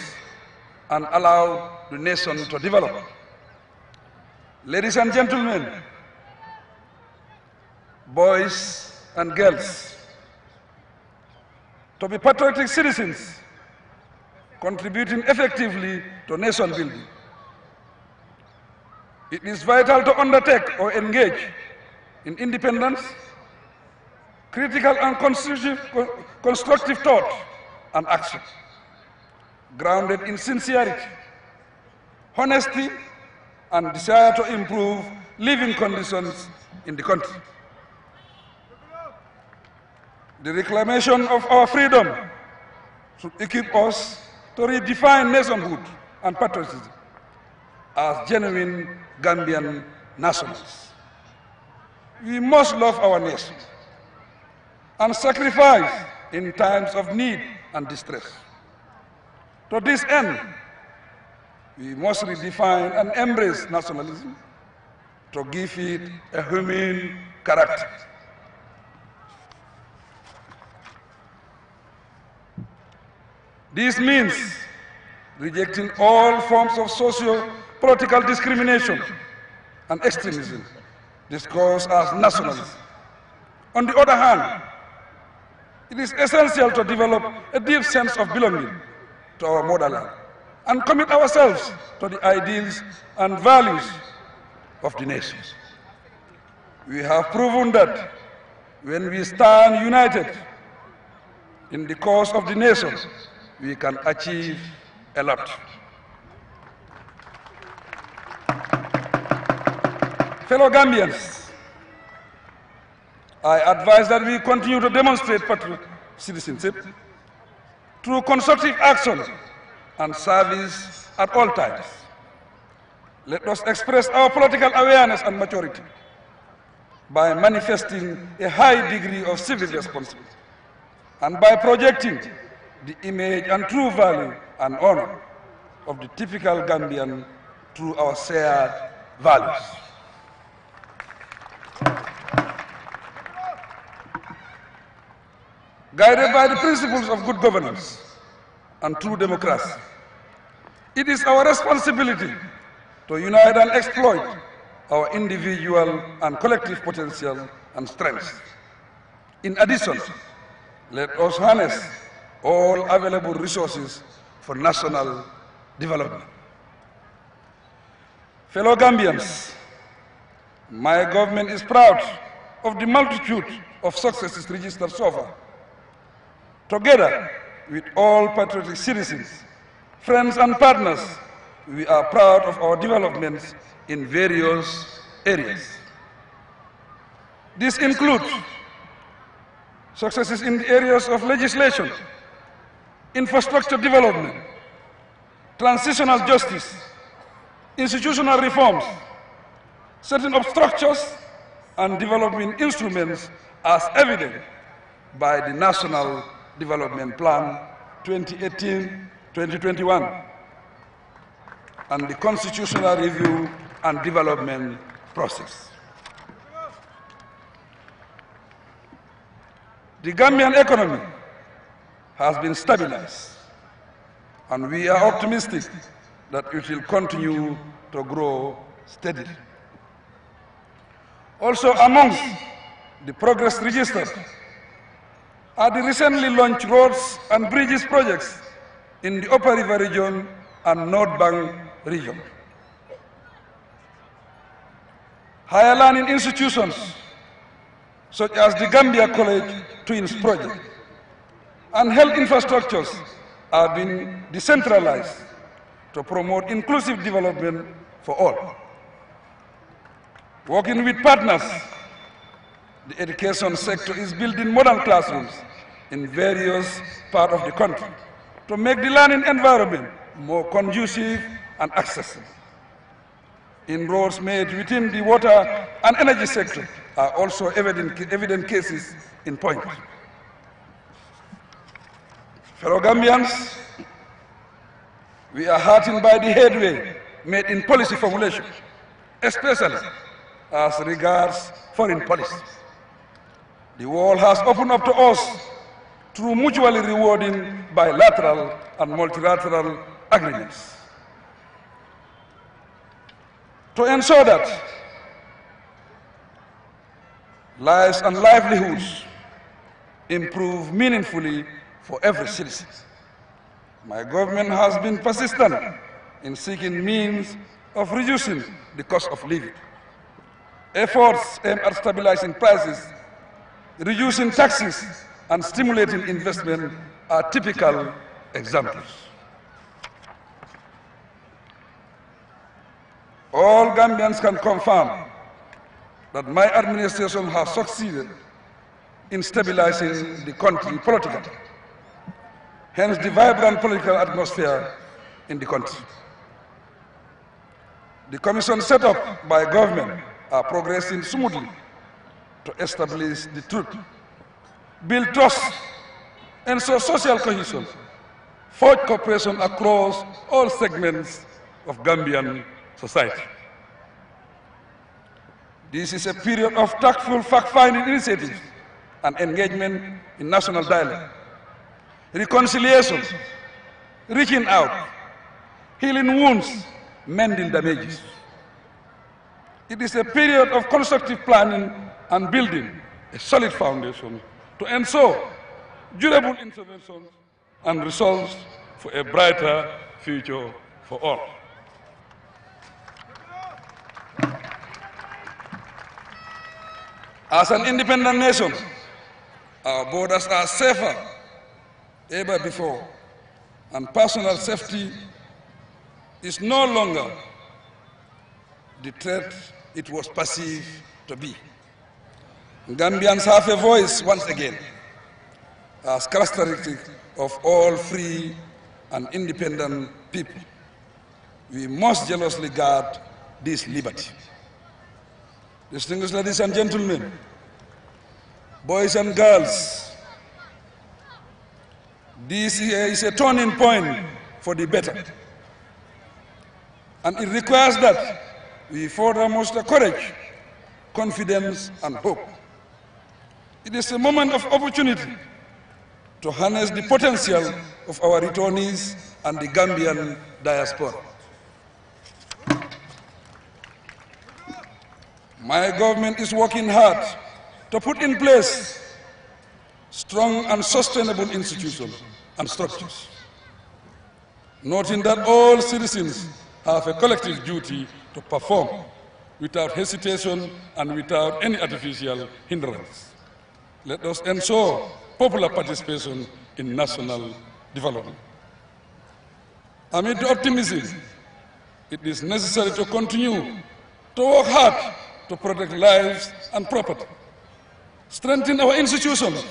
and allow the nation to develop. Ladies and gentlemen, boys and girls, to be patriotic citizens, contributing effectively to nation building, it is vital to undertake or engage in independence, critical and constructive thought and action, grounded in sincerity, honesty, and desire to improve living conditions in the country. The reclamation of our freedom should equip us to redefine nationhood and patriotism as genuine Gambian nationals. We must love our nation and sacrifice in times of need and distress. To this end, we must redefine and embrace nationalism to give it a humane character. This means rejecting all forms of socio-political discrimination and extremism discourse as nationalism. On the other hand, it is essential to develop a deep sense of belonging to our motherland and commit ourselves to the ideals and values of the nation. We have proven that when we stand united in the cause of the nation, we can achieve a lot. Fellow Gambians, I advise that we continue to demonstrate patriotic citizenship through constructive action and service at all times. Let us express our political awareness and maturity by manifesting a high degree of civic responsibility and by projecting the image and true value and honor of the typical Gambian through our shared values. Guided by the principles of good governance and true democracy, it is our responsibility to unite and exploit our individual and collective potential and strengths. In addition, let us harness all available resources for national development. Fellow Gambians, my government is proud of the multitude of successes registered so far. Together with all patriotic citizens, friends and partners, we are proud of our developments in various areas. This includes successes in the areas of legislation, infrastructure development, transitional justice, institutional reforms, setting up structures, and developing instruments as evident by the National Development Plan 2018-2021 and the Constitutional Review and Development process. The Gambian economy has been stabilized, and we are optimistic that it will continue to grow steadily. Also amongst the progress registered are the recently launched roads and bridges projects in the Upper River region and North Bank region. Higher learning institutions such as the Gambia College Twins project and health infrastructures are being decentralized to promote inclusive development for all. Working with partners, the education sector is building modern classrooms in various parts of the country to make the learning environment more conducive and accessible. Inroads made within the water and energy sector are also evident cases in point. Fellow Gambians, we are heartened by the headway made in policy formulation, especially as regards foreign policy. The world has opened up to us through mutually rewarding bilateral and multilateral agreements. To ensure that lives and livelihoods improve meaningfully for every citizen, my government has been persistent in seeking means of reducing the cost of living. Efforts aimed at stabilizing prices, reducing taxes, and stimulating investment are typical examples. All Gambians can confirm that my administration has succeeded in stabilizing the country politically, hence the vibrant political atmosphere in the country. The commission set up by government are progressing smoothly to establish the truth, build trust, ensure social cohesion, forge cooperation across all segments of Gambian society. This is a period of tactful fact-finding initiatives and engagement in national dialogue, reconciliation, reaching out, healing wounds, mending damages. It is a period of constructive planning and building a solid foundation to ensure durable interventions and results for a brighter future for all. As an independent nation, our borders are safer than ever before, and personal safety is no longer the threat it was perceived to be. Gambians have a voice once again, as characteristic of all free and independent people. We must jealously guard this liberty. Distinguished ladies and gentlemen, boys and girls, this is a turning point for the better. And it requires that we further muster courage, confidence, and hope. It is a moment of opportunity to harness the potential of our returnees and the Gambian diaspora. My government is working hard to put in place strong and sustainable institutions and structures, noting that all citizens have a collective duty to perform without hesitation and without any artificial hindrance. Let us ensure popular participation in national development. Amid the optimism, it is necessary to continue to work hard to protect lives and property, strengthen our institutions,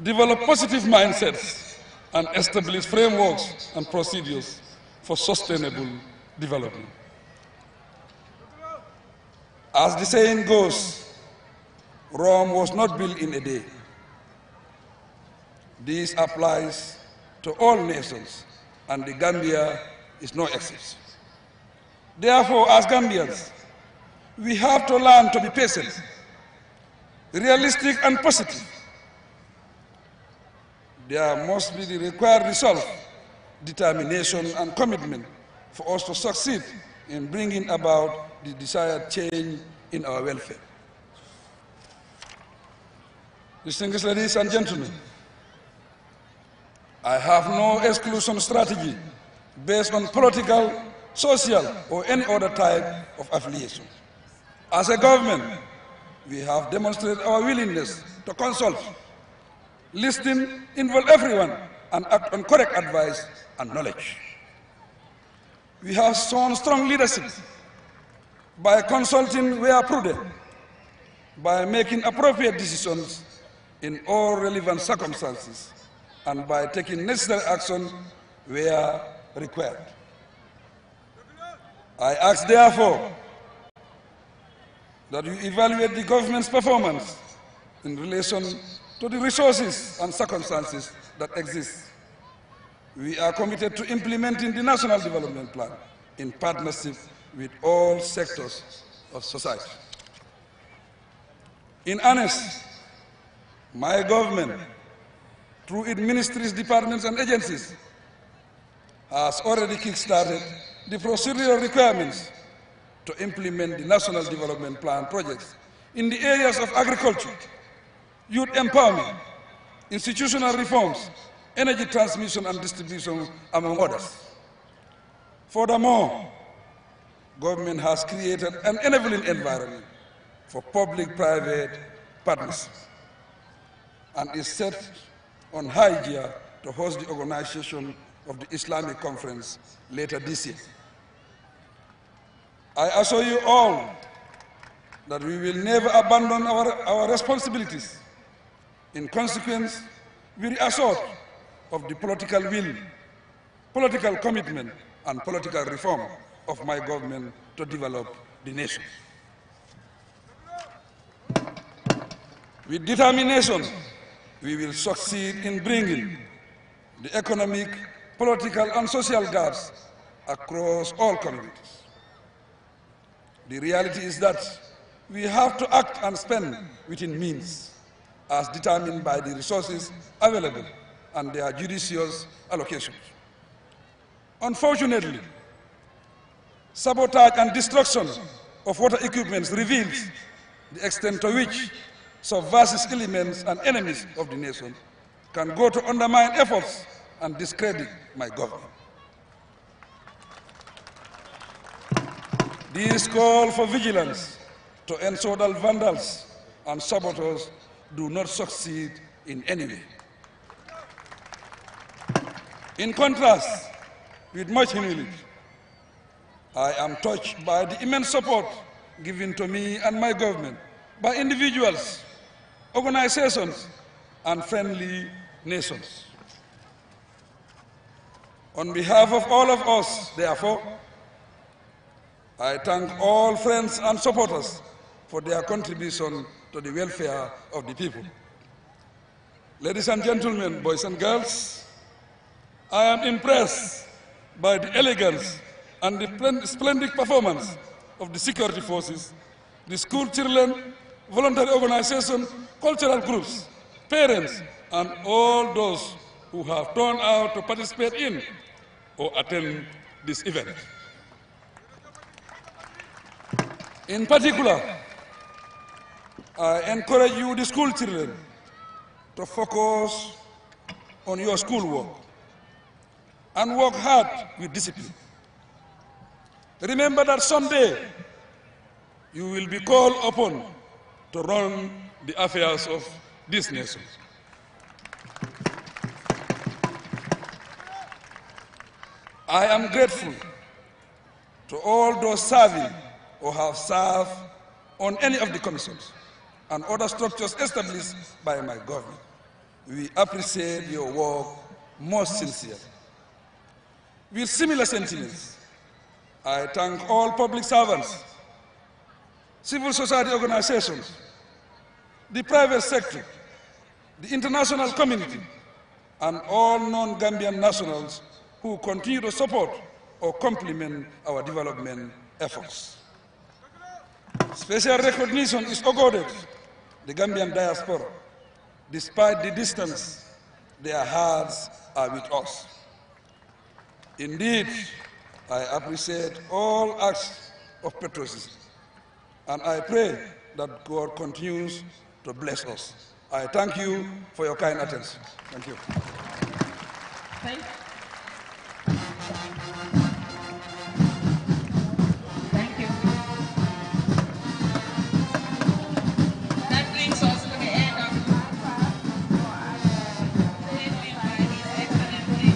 develop positive mindsets, and establish frameworks and procedures for sustainable development. As the saying goes, Rome was not built in a day. This applies to all nations, and the Gambia is no exception. Therefore, as Gambians, we have to learn to be patient, realistic and positive. There must be the required resolve, determination and commitment for us to succeed in bringing about the desired change in our welfare. Distinguished ladies and gentlemen, I have no exclusion strategy based on political, social, or any other type of affiliation. As a government, we have demonstrated our willingness to consult, listen, involve everyone, and act on correct advice and knowledge. We have shown strong leadership by consulting where prudent, by making appropriate decisions in all relevant circumstances, and by taking necessary action where required. I ask, therefore, that you evaluate the government's performance in relation to the resources and circumstances that exist. We are committed to implementing the National Development Plan in partnership with all sectors of society. In earnest, my government, through its ministries, departments, and agencies, has already kick-started the procedural requirements to implement the National Development Plan projects in the areas of agriculture, youth empowerment, institutional reforms, energy transmission and distribution, among others. Furthermore, government has created an enabling environment for public-private partnerships and is set on high gear to host the organization of the Islamic Conference later this year. I assure you all that we will never abandon our responsibilities. In consequence, we reassert of the political will, political commitment, and political reform of my government to develop the nation. With determination, we will succeed in bringing the economic, political, and social gaps across all communities. The reality is that we have to act and spend within means, as determined by the resources available and their judicious allocations. Unfortunately, sabotage and destruction of water equipment reveals the extent to which subversive elements and enemies of the nation can go to undermine efforts and discredit my government. This call for vigilance to ensure that vandals and saboteurs do not succeed in any way. In contrast, with much humility, I am touched by the immense support given to me and my government by individuals, organizations, and friendly nations. On behalf of all of us, therefore, I thank all friends and supporters for their contribution to the welfare of the people. Ladies and gentlemen, boys and girls, I am impressed by the elegance and the splendid performance of the security forces, the school children, voluntary organizations, cultural groups, parents, and all those who have turned out to participate in or attend this event. In particular, I encourage you, the school children, to focus on your schoolwork and work hard with discipline. Remember that someday you will be called upon to run the affairs of this nation. I am grateful to all those serving or have served on any of the commissions and other structures established by my government. We appreciate your work most sincerely. With similar sentiments, I thank all public servants, civil society organizations, the private sector, the international community, and all non-Gambian nationals who continue to support or complement our development efforts. Special recognition is accorded the Gambian diaspora. Despite the distance, their hearts are with us. Indeed, I appreciate all acts of patriotism, and I pray that God continues to bless us. I thank you for your kind attention. Thank you. Thank you. That brings us to the end of the evening by His Excellency.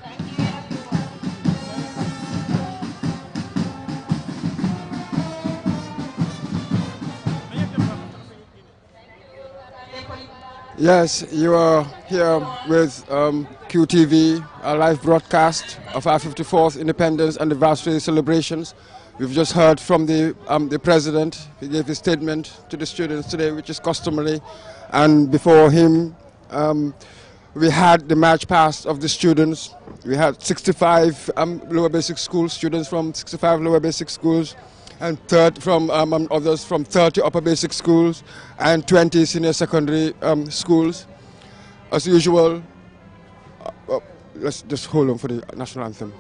Thank you, everyone. Yes, you are here with QTV, a live broadcast of our 54th independence anniversary celebrations. We've just heard from the president. He gave his statement to the students today, which is customary. And before him, we had the march past of the students. We had 65 lower basic school students from 65 lower basic schools, and others from 30 upper basic schools and 20 senior secondary schools. As usual, let's just hold on for the national anthem.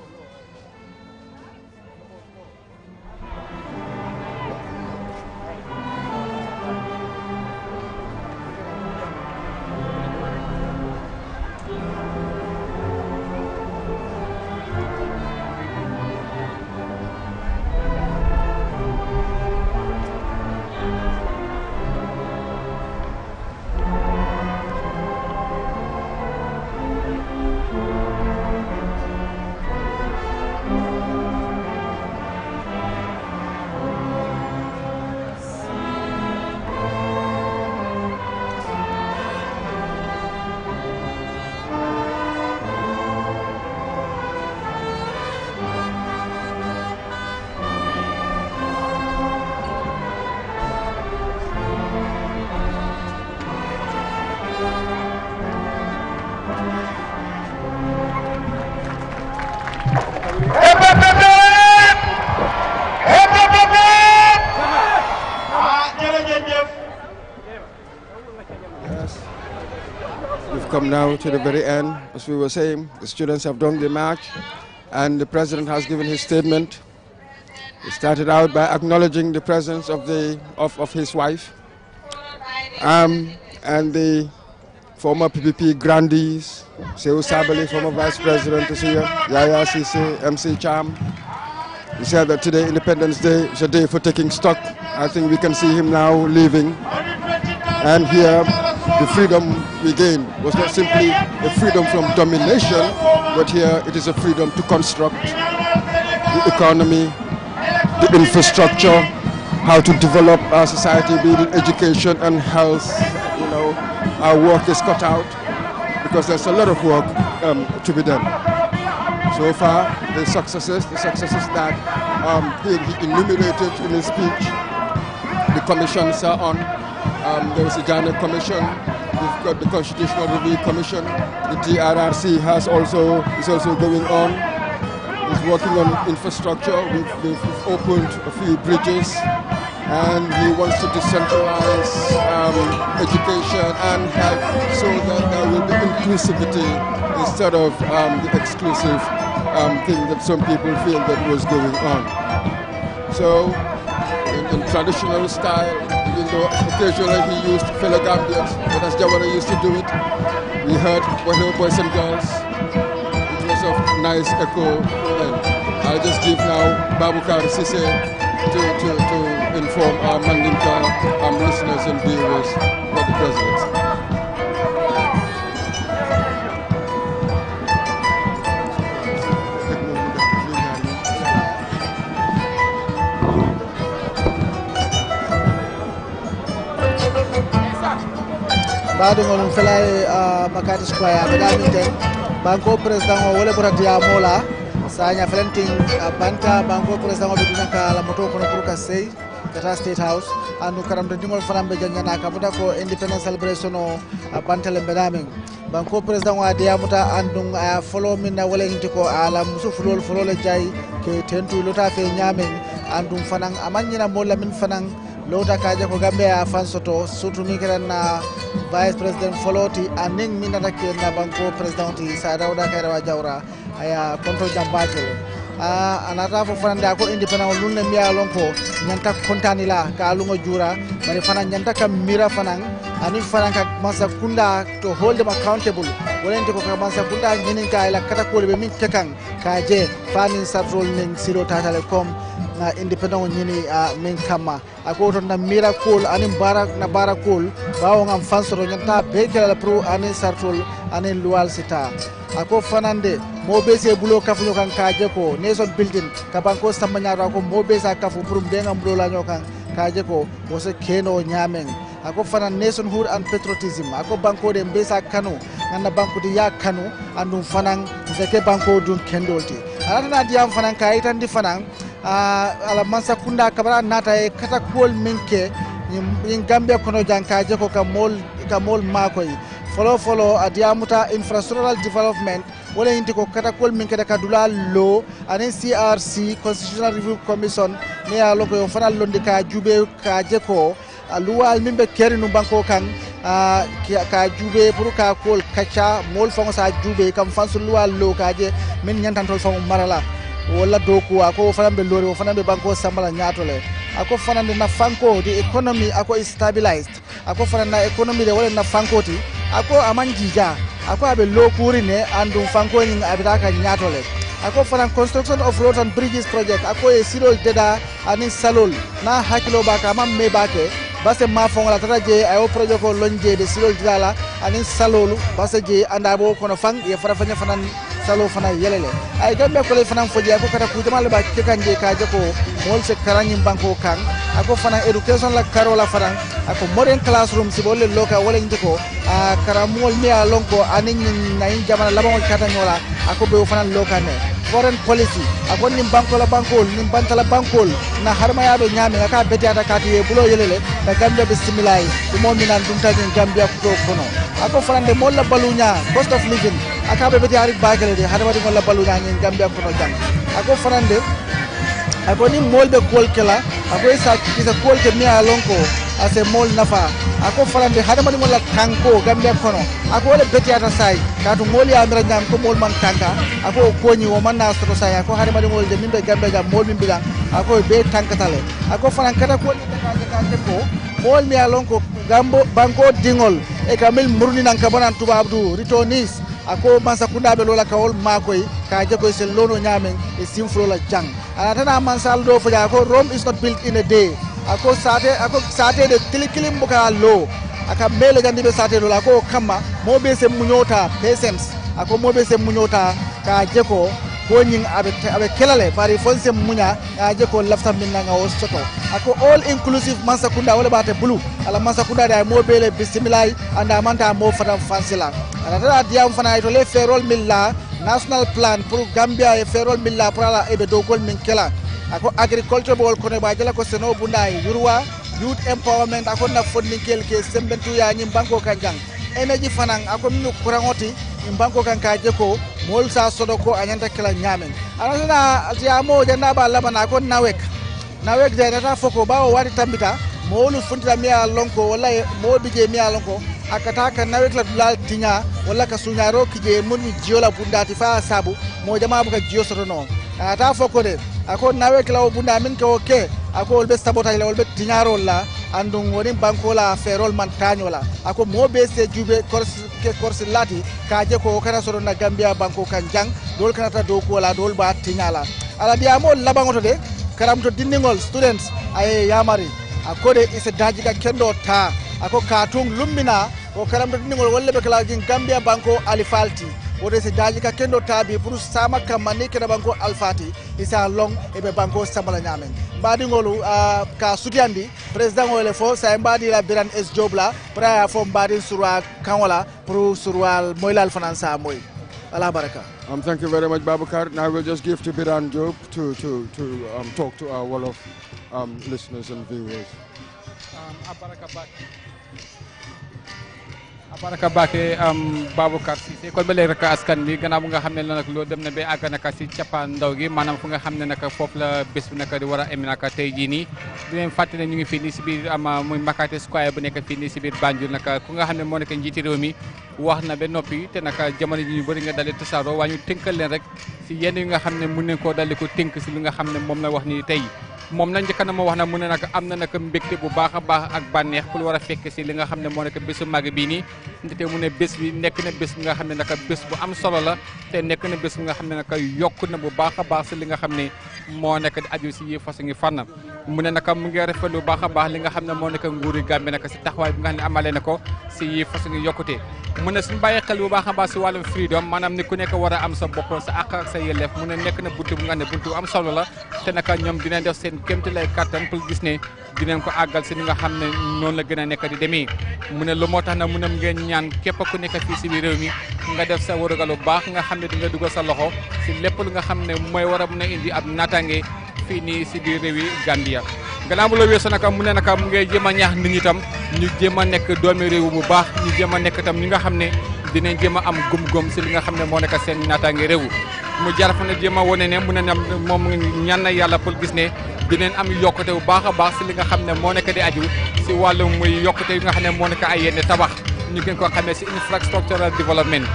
Come now to the very end. As we were saying, the students have done the march and the president has given his statement. He started out by acknowledging the presence of his wife and the former PPP grandees, Seou Sabali, former vice president is here, Yaya Cisse, MC Cham. He said that today, Independence Day, is a day for taking stock. I think we can see him now leaving. And here, the freedom we gained was not simply a freedom from domination, but here it is a freedom to construct the economy, the infrastructure, how to develop our society, be it in education and health. You know, our work is cut out because there's a lot of work to be done. So far, the successes that he enumerated in his speech, the commissions are on. There is a Janet Commission, we've got the Constitutional Review Commission, the DRRC is also going on. He's working on infrastructure, we've opened a few bridges, and he wants to decentralize education and health so that there will be inclusivity instead of the exclusive thing that some people feel that was going on. So, in traditional style, even though occasionally he used fellow Gambians, but as Jawara used to do it, we heard boys and girls. It was of nice echo. And I'll just give now Babukar Cisse to inform our Mandinka listeners and viewers about the presidency. Badu ngon felay Makati Square Medamiten Banko President wole burati amola sanya felenting banta banko president obe dunaka la moto kono pour ka sey kata State House anu karam de dingol fanambe janyana kabuda ko independence celebration o bantale bedamen banko president wa de amuta andung follow min na wala intiko ala musu fulol jay ke tentu lota fe nyamen andum fanang amanyina molla min fanang lota kaje ko Gambia fansoto surtout mi na vice president foloti aning minata ke na banko president sa dawda kayra jawra aya konto jambaje anata fo fanande ko independent lunne mi alon ko nyanta kontani la ka lungo jura bari fanan nyanta kam mira fanan ani fanan ka masa kunda to hold them accountable wolente ko ka masa kunda nyinin ka ila kata ko be min tekan ka je fanin satrol ning silo tatale kom na independent nyini min kama ako to na miracle ani barakul bawo ngam fansoro nyanta be kala pro ani satrol ani lual sita ako fanande mo be se bulo kafu kan kaje ko nation building ka banko samanya ko mo be sa kafu pour be ngam bulo la nyokan kaje ko wo se keno nyamen ako fanan nationhood and patriotism ako banko de mbesa kanu ngana banko di ya kanu andum fanan zeke banko dun kendolti alana diam fanan kay tan di fanan ala mansa kunda kabara nata e kata kol minke yin Gambia kono jankaje ko ka mol makoy follow adiamuta infrastructural development wala inti ko kata kol minke da kadula lo anen CRC Constitutional Review Commission ne ya loko yo fanal londi ka jube ka je ko luwal mimbe keri no banko kan ka jube pour ka kol kacha mol fango sa jube kam fansu luwal lo ka je min nyantantol fango marala wala doku ako fanambe lori o fanambe banko sambala nyatole ako fanande na fanko the economy ako is stabilized ako fanana economy de wala na fanko ti ako amanjija ako abe lokuri ne andum fanko ni abitaka nyatole ako fanan construction of roads and bridges project ako e silol deda ani salol na hakilo baka mamme bake base ma fongola tata je ayo project ko lonje de silol dala ani salolu base je andabo kono fang ye fara fanya fanan salo fana yelele ay Gambia ko le fanan foji ako kata ku jamal ba ke kanje ka je ko mol se karani banko kan ako fana education la karola fanan ako modern classroom si bolle loka wala ndiko karamol mi alonko anin nayin jamana labangol kata nyola ako be fanan loka ne foreign policy ako nim banko la bankol nim bantala bankol na harma yabe nyame aka beti ata kati e bulo yelele da Gambia bismillah mo minan dum tagin Gambia ko kono ako fanande mol la balunya cost of living aka be beti arit bagale de hadama mol la balunya ngi Gambia kono jang ako fanande ako ni mol be kol kala ako isa kisa kol ke mi alonko ase mol nafa ako farande hadama mol la kanko Gambia kono ako wala beti ata sai katu mol ya amira nyam ko mol man kanka ako koni o man na soto sai ako hadama mol de mimbe Gambia jam mol mimbe dan ako be tankatale ako faran kata ko ni ko mol mi alonko gambo banko dingol e kamil murni nan kabanan tubabdu ritonis ako mansa kunda be lola kawol makoy ka je ko sel lono nyamen e simflo la jang anatana mansal do faja ko Rome is not built in a day ako sate de tilikilim buka lo aka mele jandi be sate lola ko kama mo be se munyota patience ako mo be se munyota ka je ko nyin abe kelale bari fonse munya je ko lafta minna nga o soto ako all inclusive mansa kunda wala bate bulu ala mansa kunda da mo bele bismillah anda manta mo fata fansila ala diam fana to le ferol milla national plan pour Gambia e ferol milla pour ala ebe dogol min kela ako agriculture bol ko ne ba jala ko seno bundai yurwa youth empowerment ako na fonni kelke sembentu ya nyim banko kanjang energy fanan ako minu kurangoti banko kan ka je ko mol sa sodo ko anyanta kala nyamen alana tiamo janda ba labana ko nawek de nata foko bawo wadi tambita molu funtita mi alonko wala mo bije mi alonko akata kan nawek la dulal tinya wala ka sunyaro kije mun jiola bundati fa sabu mo jama buka jio soto non ata foko de ako nawek la bunda min ko ke ako be sabota la be tinyaro la andung woni banko la ferol man tanyola ako mo be se jube korsi lati kaje ko kana soro na Gambia banko kan jang dol kana ta do ko la dol ba tinyala ala biya mo labangoto de karam to dindingol students ay yamari akode ise daji ga kendo ta ako katung lumbina o karam to dindingol wolle be kala jin Gambia banko alifalti wode se daji ka kendo tabi pour sama kamani kena banko alfati isa long ebe banko samala nyamen mbadi ngolu ka sutiandi president wole fo sa mbadi la biran es jobla pra fo mbadi surwa kanwala pour surwal moylal finansa moy Allah baraka. Thank you very much, Babakar. Now we'll just give to Biran Job to talk to our wall of listeners and viewers. Abaraka Bake Baboucar Cissé kon ba léegi rek askan bi gannaaw bu nga xam ne la nag loolu dem na ba àgg naka si cappaandaw gi maanaam fu nga xam ne naka foofu la bés bi naka di war a am naka tey jii nii di leen fàttali ne ñu ngi fii nii si biir muy Makati Square bu nekk fii nii si biir Banjul naka ku nga xam ne moo nekk njiiti réew mi wax na ba noppi te naka jamono ji ñu bëri nga dalee tasaaroo waaye ñu tënkal leen rek si yenn yi nga xam ne mun nañ koo daldi ko tënk si li nga xam ne moom la wax nii tey moom na njëkk na ma wax na mu ne nag am na nag mbégte bu baax a baax ak bànneex pour war a fekk si li nga xam ne moo nekk bésu màgg bii nii ndete mu ne bés bi nekk na bés bi nga xam ne naka bés bu am solo la te nekk na bés bi nga xam ne naka yokk na bu baax a baax si li nga xam ne moo nekk di aju si yi façon ngi fànn mu ne naka mu ngi rafetlu bu baax a baax li nga xam ne moo nekk nguuri Gambie naka si taxawaay bi nga xam ne amale na ko si yi façon ngi yokkute mu ne suñu bàyyi xel bu baax a baax si wàllum freedom maanaam ni ku nekk war a am sa bopp sa àq ak sa yelleef mu ne nekk na buntu bu nga xam ne buntu bu am solo la te naka ñoom dinañ def seen kémti lay kàttan pour gis ne dinañ ko àggal si li nga xam ne noonu la gën a nekk di demee mu ne lu moo tax na mu ne ngeen ñaan képp ku nekk fii si biir réew mi nga def sa warugal bu baax nga xam ne di nga dugal sa loxo si lépp lu nga xam ne mooy war a mun a indi ab naataange fii nii si biir réew yi Gambia gannaaw bu la weesoo naka mu ne naka mu ngay jéem a ñaax nit ñi tam ñu jéem a nekk doomi réew bu baax ñu jéem a nekk tam ñi nga xam ne dinañ jéem a am gëm-gëm si li nga xam ne moo nekk seen naataange réew mu jar fa ne jéem a wane ne mu ne moom ñaan na yàlla pour gis ne dinañ am yokkute bu baax a baax si li nga xam ne moo nekk di aju si wàllu muy yokkute yi nga xam ne moo nekk ay yenn tabax ñu gën ko xamee si infrastructural development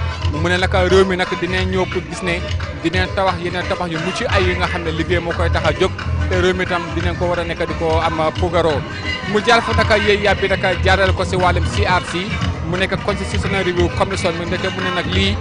mu ne naka réew mi nag dinañ ñëw pour gis ne dinañ tabax yeneen tabax yu mucc ay yi nga xam ne liggéey moo koy tax a jóg te réew mi tam dinañ ko war a nekk di ko am pugaroo mu jaar fa naka yéey yàbbi naka jaaral ko si wàllum CRC mu nekk Constitutional Review Commission mi ndeke mu ne nag lii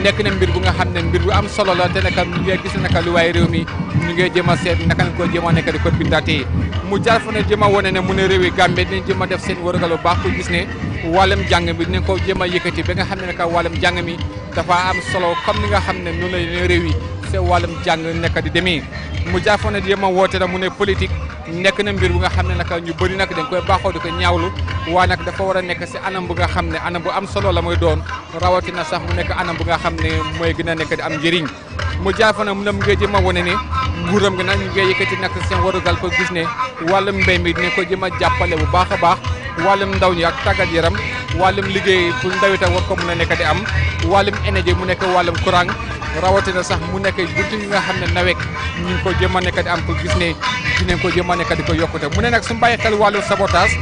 nekk na mbir bu nga xam ne mbir bu am solo la te naka ñu ngi gis naka lu waaye réew mi ñu ngi jéem a seet naka lañ ko jéem a nekk di ko bindaatee mu jaar fa ne jéem a wane ne mu ne réewi Gambie dinañ jéem a def seen warugal bu baax pour gis ne wàllum jàng bi dinañ ko jéem a yëkkati ba nga xam ne naka wàllum jàng mi dafa am solo comme ni nga xam ne noonu la leen réew yi seen wàllum jàng nekk di demee mu jaar fa ne jéem a woote na mu ne politique nekk na mbir bu nga xam ne naka ñu bëri nag dañ koy baaxoo di ko ñaawlu waaye nag dafa war a nekk si anam bu nga xam ne anam bu am solo la mooy doon rawatina sax mu nekk anam bu nga xam ne mooy gën a nekk di am njëriñ mu jaar fa nag mu ne mu ngi jéem a wane ne nguuram gi nag ñu ngi yëkkati nag seen warugal ko gis ne wàllum mbéy mi dinañ ko jéem a jàppale bu baax a baax wàllum ndaw ñi ak tàggat yaram wàllum liggéey pour ndaw itam war ko mun a nekk di am wàllum énergie mu nekk wàllum courant rawatina sax mu nekk buntu yi nga xam ne nawet ñu ngi ko jéem a nekk di am pour gis ne dinañ ko jéem a nekk di ko yokkute mu ne nag su bàyyi xel wàllum sabotage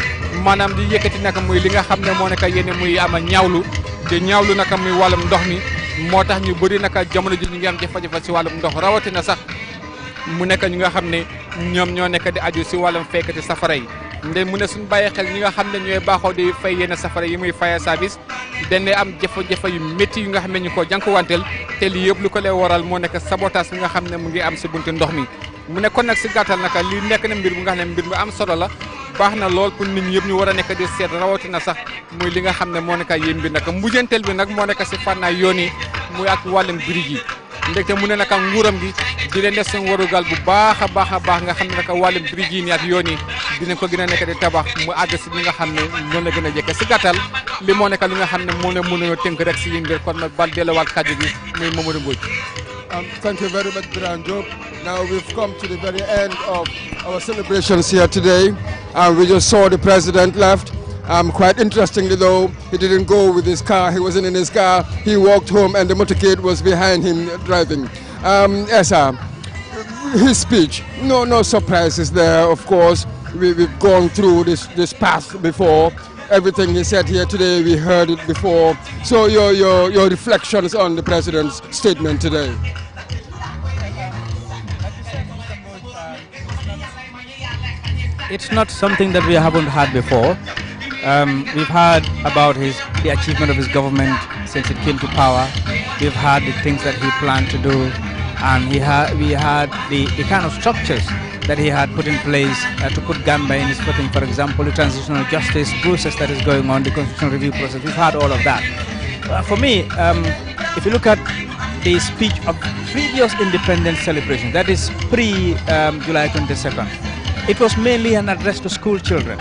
maanaam di yëkkati nag muy li nga xam ne moo nekk yéen muy ama ñaawlu te ñaawlu naka muy wàllum ndox mi moo tax ñu bëri naka jamono ji ñu ngi am jafe-jafe si wàllum ndox rawatina sax mu nekk ñi nga xam ne ñoom ñoo nekk di aju si wàllum fekkati safara yi nde mu ne suñu bàyyi xel ñi nga xam ne ñooy baaxoo di fay yenn safara yi muy fire service dañ am jafe-jafe yu métti yu nga xam ne ñu ko jànkuwanteel te lii yëpp lu ko lay waral moo nekk sabotage bi nga xam ne mu ngi am si buntu ndox mi mu ne kon nag si gàttal naka lii nekk na mbir bu nga xam ne mbir bu am solo la baax na lool pour nit ñi yëpp ñu war a nekk di seet rawatina sax muy li nga xam ne moo nekk yéen bi nag mujjanteel bi nag moo nekk si fànnaay yoon yi muy ak wàllum birij yi ndekte mu ne naka nguuram gi di leen def seen warugal bu baax a baax nga xam ne naka wàllum birij yi ak yoon yi dinañ ko gën a nekk di tabax mu àgg si li nga xam ne noonu la gën a jekke si gàttal li moo nekk li nga xam ne moo ne mënuñoo tënk rek si yëngal kon nag bal delluwaat kàddu gi muy Mamadou Mbodj. Thank you very much, Biran Job. Now we've come to the very end of our celebrations here today. We just saw the president left. Quite interestingly, though, he didn't go with his car. He wasn't in his car. He walked home, and the motorcade was behind him driving. His speech, no surprises there. Of course, we've gone through this path before. Everything he said here today, we heard it before. So your reflections on the president's statement today. It's not something that we haven't had before. We've heard about the achievement of his government since it came to power. We've had the things that he planned to do, and we had the kind of structures that he had put in place to put Gambia in his footing. For example, the transitional justice process that is going on, the constitutional review process. We've had all of that. For me, if you look at the speech of previous independence celebration, that is pre-July 22nd, it was mainly an address to school children.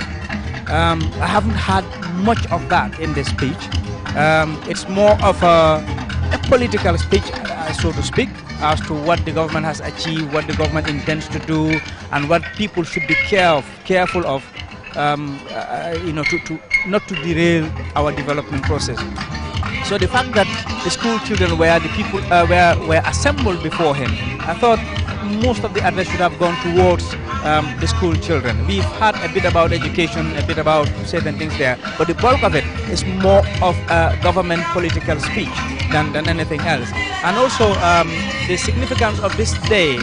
I haven't had much of that in this speech. It's more of a political speech, so to speak, as to what the government has achieved, what the government intends to do, and what people should be careful of, not to derail our development process. So the fact that the school children were the people were assembled before him, I thought most of the address should have gone towards the school children. We've had a bit about education, a bit about certain things there, but the bulk of it is more of a government political speech than anything else. And also the significance of this day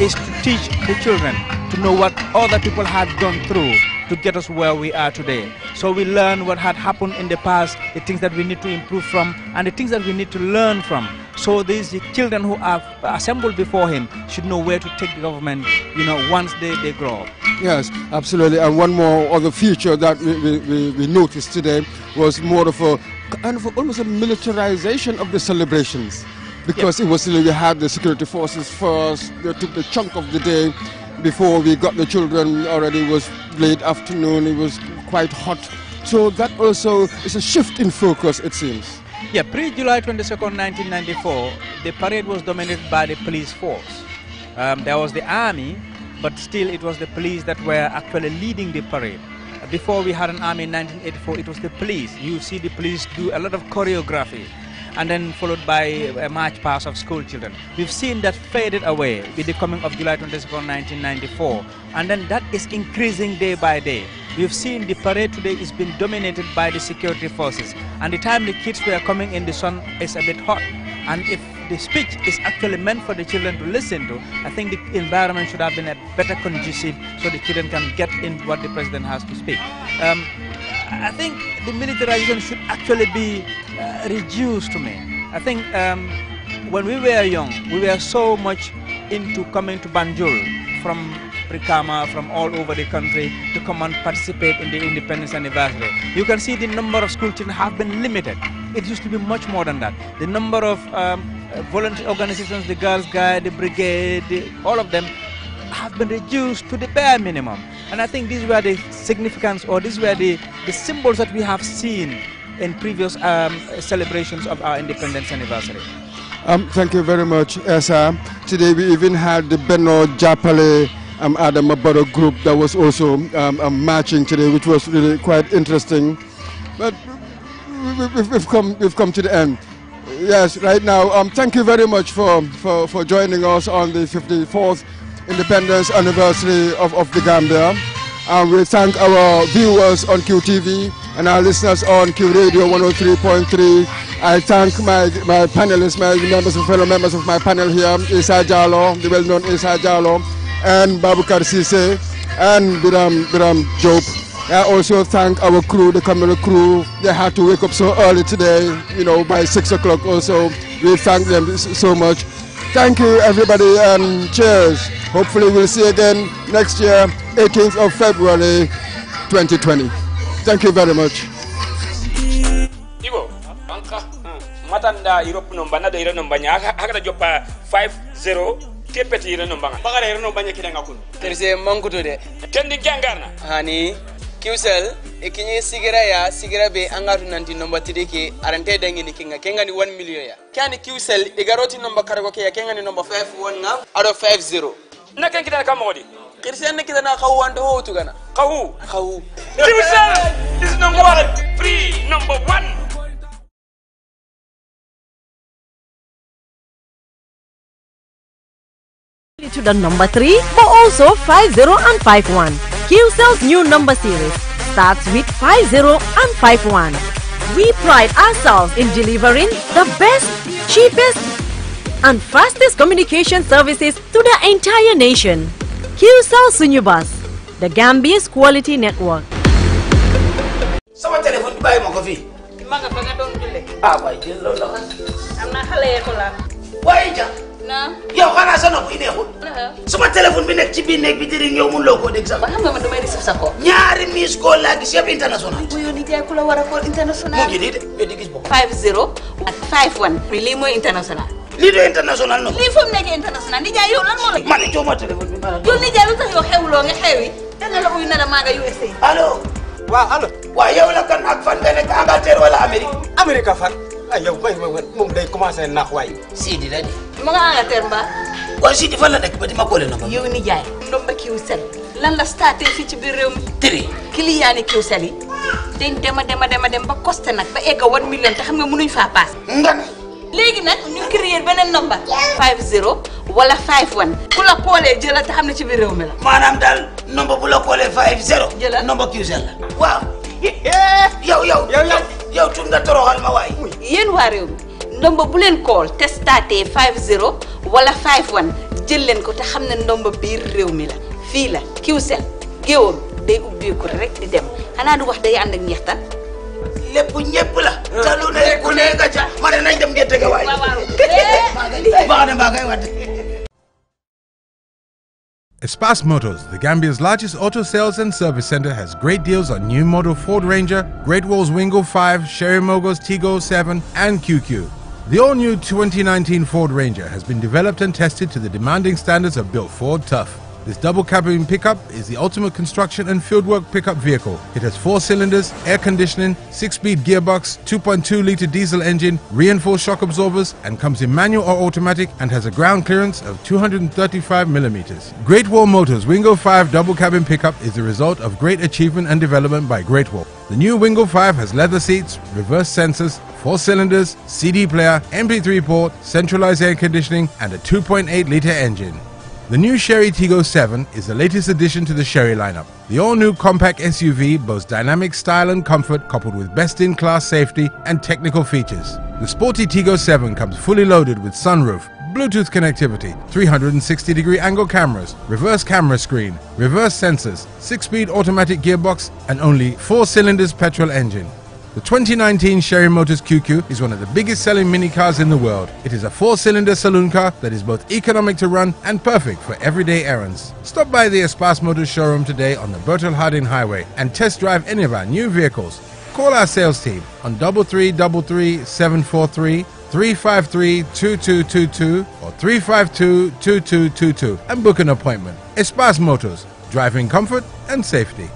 is to teach the children to know what other people had gone through to get us where we are today. So we learn what had happened in the past, the things that we need to improve from, and the things that we need to learn from. So these children who are assembled before him should know where to take the government, once they grow up. Yes, absolutely. And one more other feature that we noticed today was more of almost a militarization of the celebrations, because it was we had the security forces first. They took the chunk of the day. Before we got the children, already was late afternoon, it was quite hot. So that also is a shift in focus, it seems. Yeah, pre-July 22nd, 1994, the parade was dominated by the police force. There was the army, but still it was the police that were actually leading the parade. Before we had an army in 1984, it was the police. You see the police do a lot of choreography, and then followed by a march past of school children. We've seen that faded away with the coming of July 22nd, 1994, and then that is increasing day by day. We've seen the parade today is being dominated by the security forces, and the time the kids were coming in, the sun is a bit hot. And if the speech is actually meant for the children to listen to, I think the environment should have been a better conducive so the children can get in what the president has to speak. I think the militarization should actually be reduced to me. I think when we were young, we were so much into coming to Banjul from Brikama, from all over the country to come and participate in the independence anniversary. You can see the number of school children have been limited. It used to be much more than that. The number of volunteer organizations, the Girls Guide, the Brigade, all of them have been reduced to the bare minimum. And I think these were the significance, or these were the symbols that we have seen in previous celebrations of our independence anniversary. Thank you very much, Esa. Today we even had the Beno Japale Adam Abaro group that was also marching today, which was really quite interesting. But we've come to the end. Yes, right now. Thank you very much for joining us on the 54th Independence Anniversary of the Gambia. We thank our viewers on QTV and our listeners on Q Radio 103.3. I thank my panelists, my fellow members of my panel here, Isa Jallo, the well-known Isa Jallo, and Babukar Sise, and Biram Job. I also thank our crew, the camera crew. They had to wake up so early today, by 6 o'clock or so. We thank them so much. Thank you, everybody, and cheers. Hopefully we'll see you again next year, 18th of February, 2020. Thank you very much. Ibo, matanda Europe nomba na ira nomba nya hakata jopa 50 kepeti ira nomba bagara ira nomba nya kidanga kun terse mankuto de kendi jangarna hani kiusel ekinyi sigira be angatu nanti nomba tideke arante dangi ni kenga ni 1 million ya kani kiusel igaroti nomba kargo ke ya kenga ni nomba 51 nga ado 50 na kengi dana kamodi kirsen ne kidana khawando ho tugana khawu kiusel is number 1 free number 1 to the number 3, but also 50 and 51. QCell's new number series starts with 50 and 51. We pride ourselves in delivering the best, cheapest, and fastest communication services to the entire nation. QCell Sunyubus, the Gambia's quality network. Someone telephone to buy Mokovi. Why? Nah. Yo, kana sana ko ine hol. Suma telephone bi nek ci bi nek bi di ring yow mun lo ko deg sax. Ba xam nga man damay receive sa ko. Ñaari miss call la gis yeb international. Bu yo ni jay ku la wara call international. Mo ngi ni de yo di gis bo. 50 ak 51. Li moy international. Li do international no. Li fam nek international. Ni jay yow lan mo la. Man ci ma telephone bi ma. Yo ni jay lu tax yo xewlo nga xewi. Dana la uy na la maga USA. Allo. Wa allo. Wa yow la kan ak fan nga nek Angleterre wala Amerique? America fan. ay yow bay moom day commencé nax waay Sidi la di ma nga Angleterre mbaa waaye Sidi fan la nekk ba di ma koole number yow ni jaay ndomba QCell lan la starté fii ci biir réew mi tri client ni QCell yi dañ dem ba costé nag ba egg 1 million te xam nga mënuñ faa paas nga ne léegi nag ñu créer beneen number 50 wala 51 ku la koolee jëlal te xam ne ci biir réew mi la maanaam daal number bu la koolee 50 jëlal number QCell la waaw yow tuut nga toroxal ma waay yéen waa réew mi ndomba bu leen kool te starté 50 wala 51 jël leen ko te xam ne ndomba biir réew mi la fii la QCell géewam day ubbeeku rek di dem xanaa du wax day ànd ak ñeextan lépp ñëpp la te lu ne ku ne nga ca ma ne nañ dem ngeen tege waay baax na mbaa ngay wadd Espace Motors, the Gambia's largest auto sales and service center, has great deals on new model Ford Ranger, Great Wall's Wingo 5, Sherry Mogos Tigo 7, and QQ. The all-new 2019 Ford Ranger has been developed and tested to the demanding standards of built Ford Tough. This double-cabin pickup is the ultimate construction and fieldwork pickup vehicle. It has 4 cylinders, air conditioning, 6-speed gearbox, 2.2-litre diesel engine, reinforced shock absorbers, and comes in manual or automatic and has a ground clearance of 235 millimeters. Great Wall Motors Wingo 5 double-cabin pickup is the result of great achievement and development by Great Wall. The new Wingo 5 has leather seats, reverse sensors, 4 cylinders, CD player, MP3 port, centralized air conditioning, and a 2.8-litre engine. The new Sherry Tigo 7 is the latest addition to the Sherry lineup. The all-new compact SUV boasts dynamic style and comfort coupled with best-in-class safety and technical features. The sporty Tigo 7 comes fully loaded with sunroof, Bluetooth connectivity, 360-degree angle cameras, reverse camera screen, reverse sensors, 6-speed automatic gearbox, and only 4 cylinders petrol engine. The 2019 Sherry Motors QQ is one of the biggest selling mini cars in the world. It is a 4-cylinder saloon car that is both economic to run and perfect for everyday errands. Stop by the Espace Motors showroom today on the Bertel Harding Highway and test drive any of our new vehicles. Call our sales team on 3333 743 353 2222 or 352 2222 and book an appointment. Espace Motors, driving comfort and safety.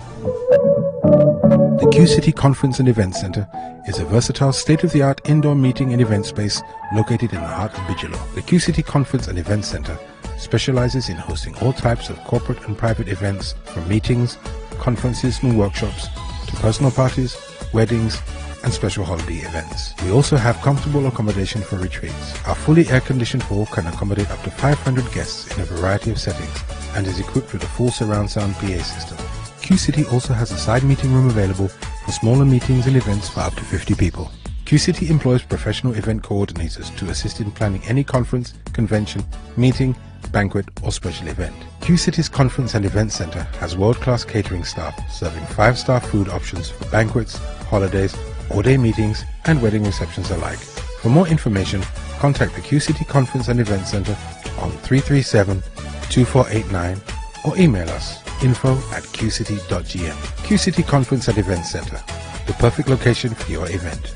The Q-City Conference and Event Center is a versatile state-of-the-art indoor meeting and event space located in the heart of Bijilo. The Q-City Conference and Event Center specializes in hosting all types of corporate and private events, from meetings, conferences and workshops to personal parties, weddings and special holiday events. We also have comfortable accommodation for retreats. Our fully air-conditioned hall can accommodate up to 500 guests in a variety of settings and is equipped with a full surround sound PA system. Q-City also has a side meeting room available for smaller meetings and events for up to 50 people. Q-City employs professional event coordinators to assist in planning any conference, convention, meeting, banquet or special event. Q-City's Conference and Event Center has world-class catering staff serving 5-star food options for banquets, holidays, all-day meetings and wedding receptions alike. For more information, contact the Q-City Conference and Event Center on 337-2489 or email us info@qcity.gm. Q-City Conference and Event Center, the perfect location for your event.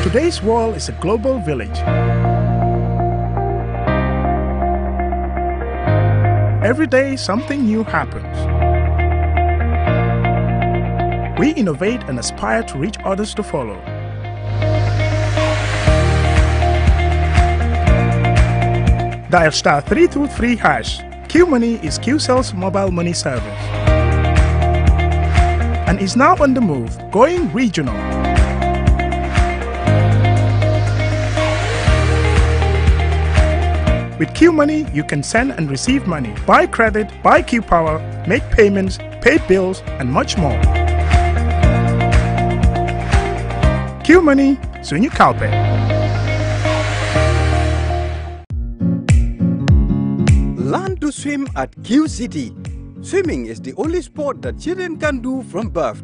Today's world is a global village. Every day something new happens. We innovate and aspire to reach others to follow. Dial *323# Q-Money is QCell's mobile money service and is now on the move, going regional. With Q-Money, you can send and receive money, buy credit, buy Q-Power, make payments, pay bills, and much more. Q-Money, Sunyu Kalpe. Learn to swim at Q-City. Swimming is the only sport that children can do from birth.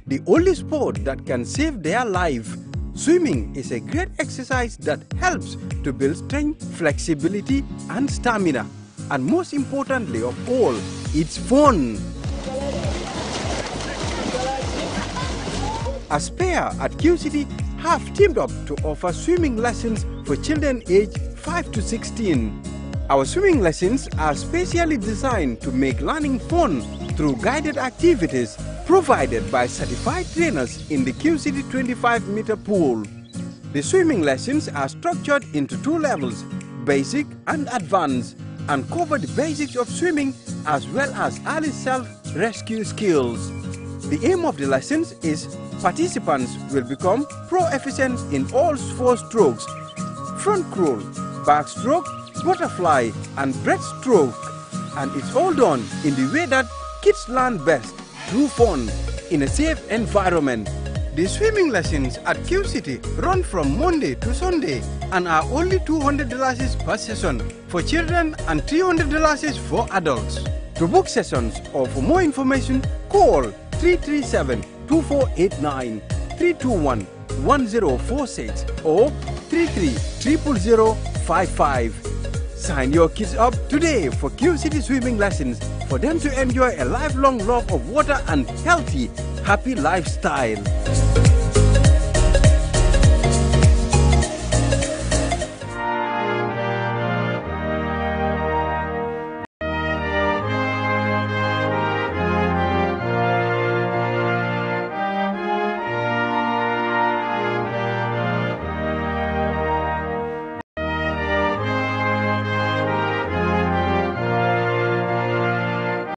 The only sport that can save their life. Swimming is a great exercise that helps to build strength, flexibility, and stamina. And most importantly of all, it's fun. Aspire at Q-City have teamed up to offer swimming lessons for children aged 5 to 16. Our swimming lessons are specially designed to make learning fun through guided activities, provided by certified trainers in the Q City 25-meter pool. The swimming lessons are structured into 2 levels, basic and advanced, and cover the basics of swimming as well as early self-rescue skills. The aim of the lessons is participants will become proficient in all 4 strokes: front crawl, backstroke, butterfly, and breaststroke. And it's all done in the way that kids learn best, through fun, in a safe environment. The swimming lessons at Q City run from Monday to Sunday and are only $200 per session for children and $300 for adults. To book sessions or for more information, call 337-2489, 321-1046 or 33-00055. Sign your kids up today for Q City swimming lessons for them to enjoy a lifelong love of water and healthy, happy lifestyle.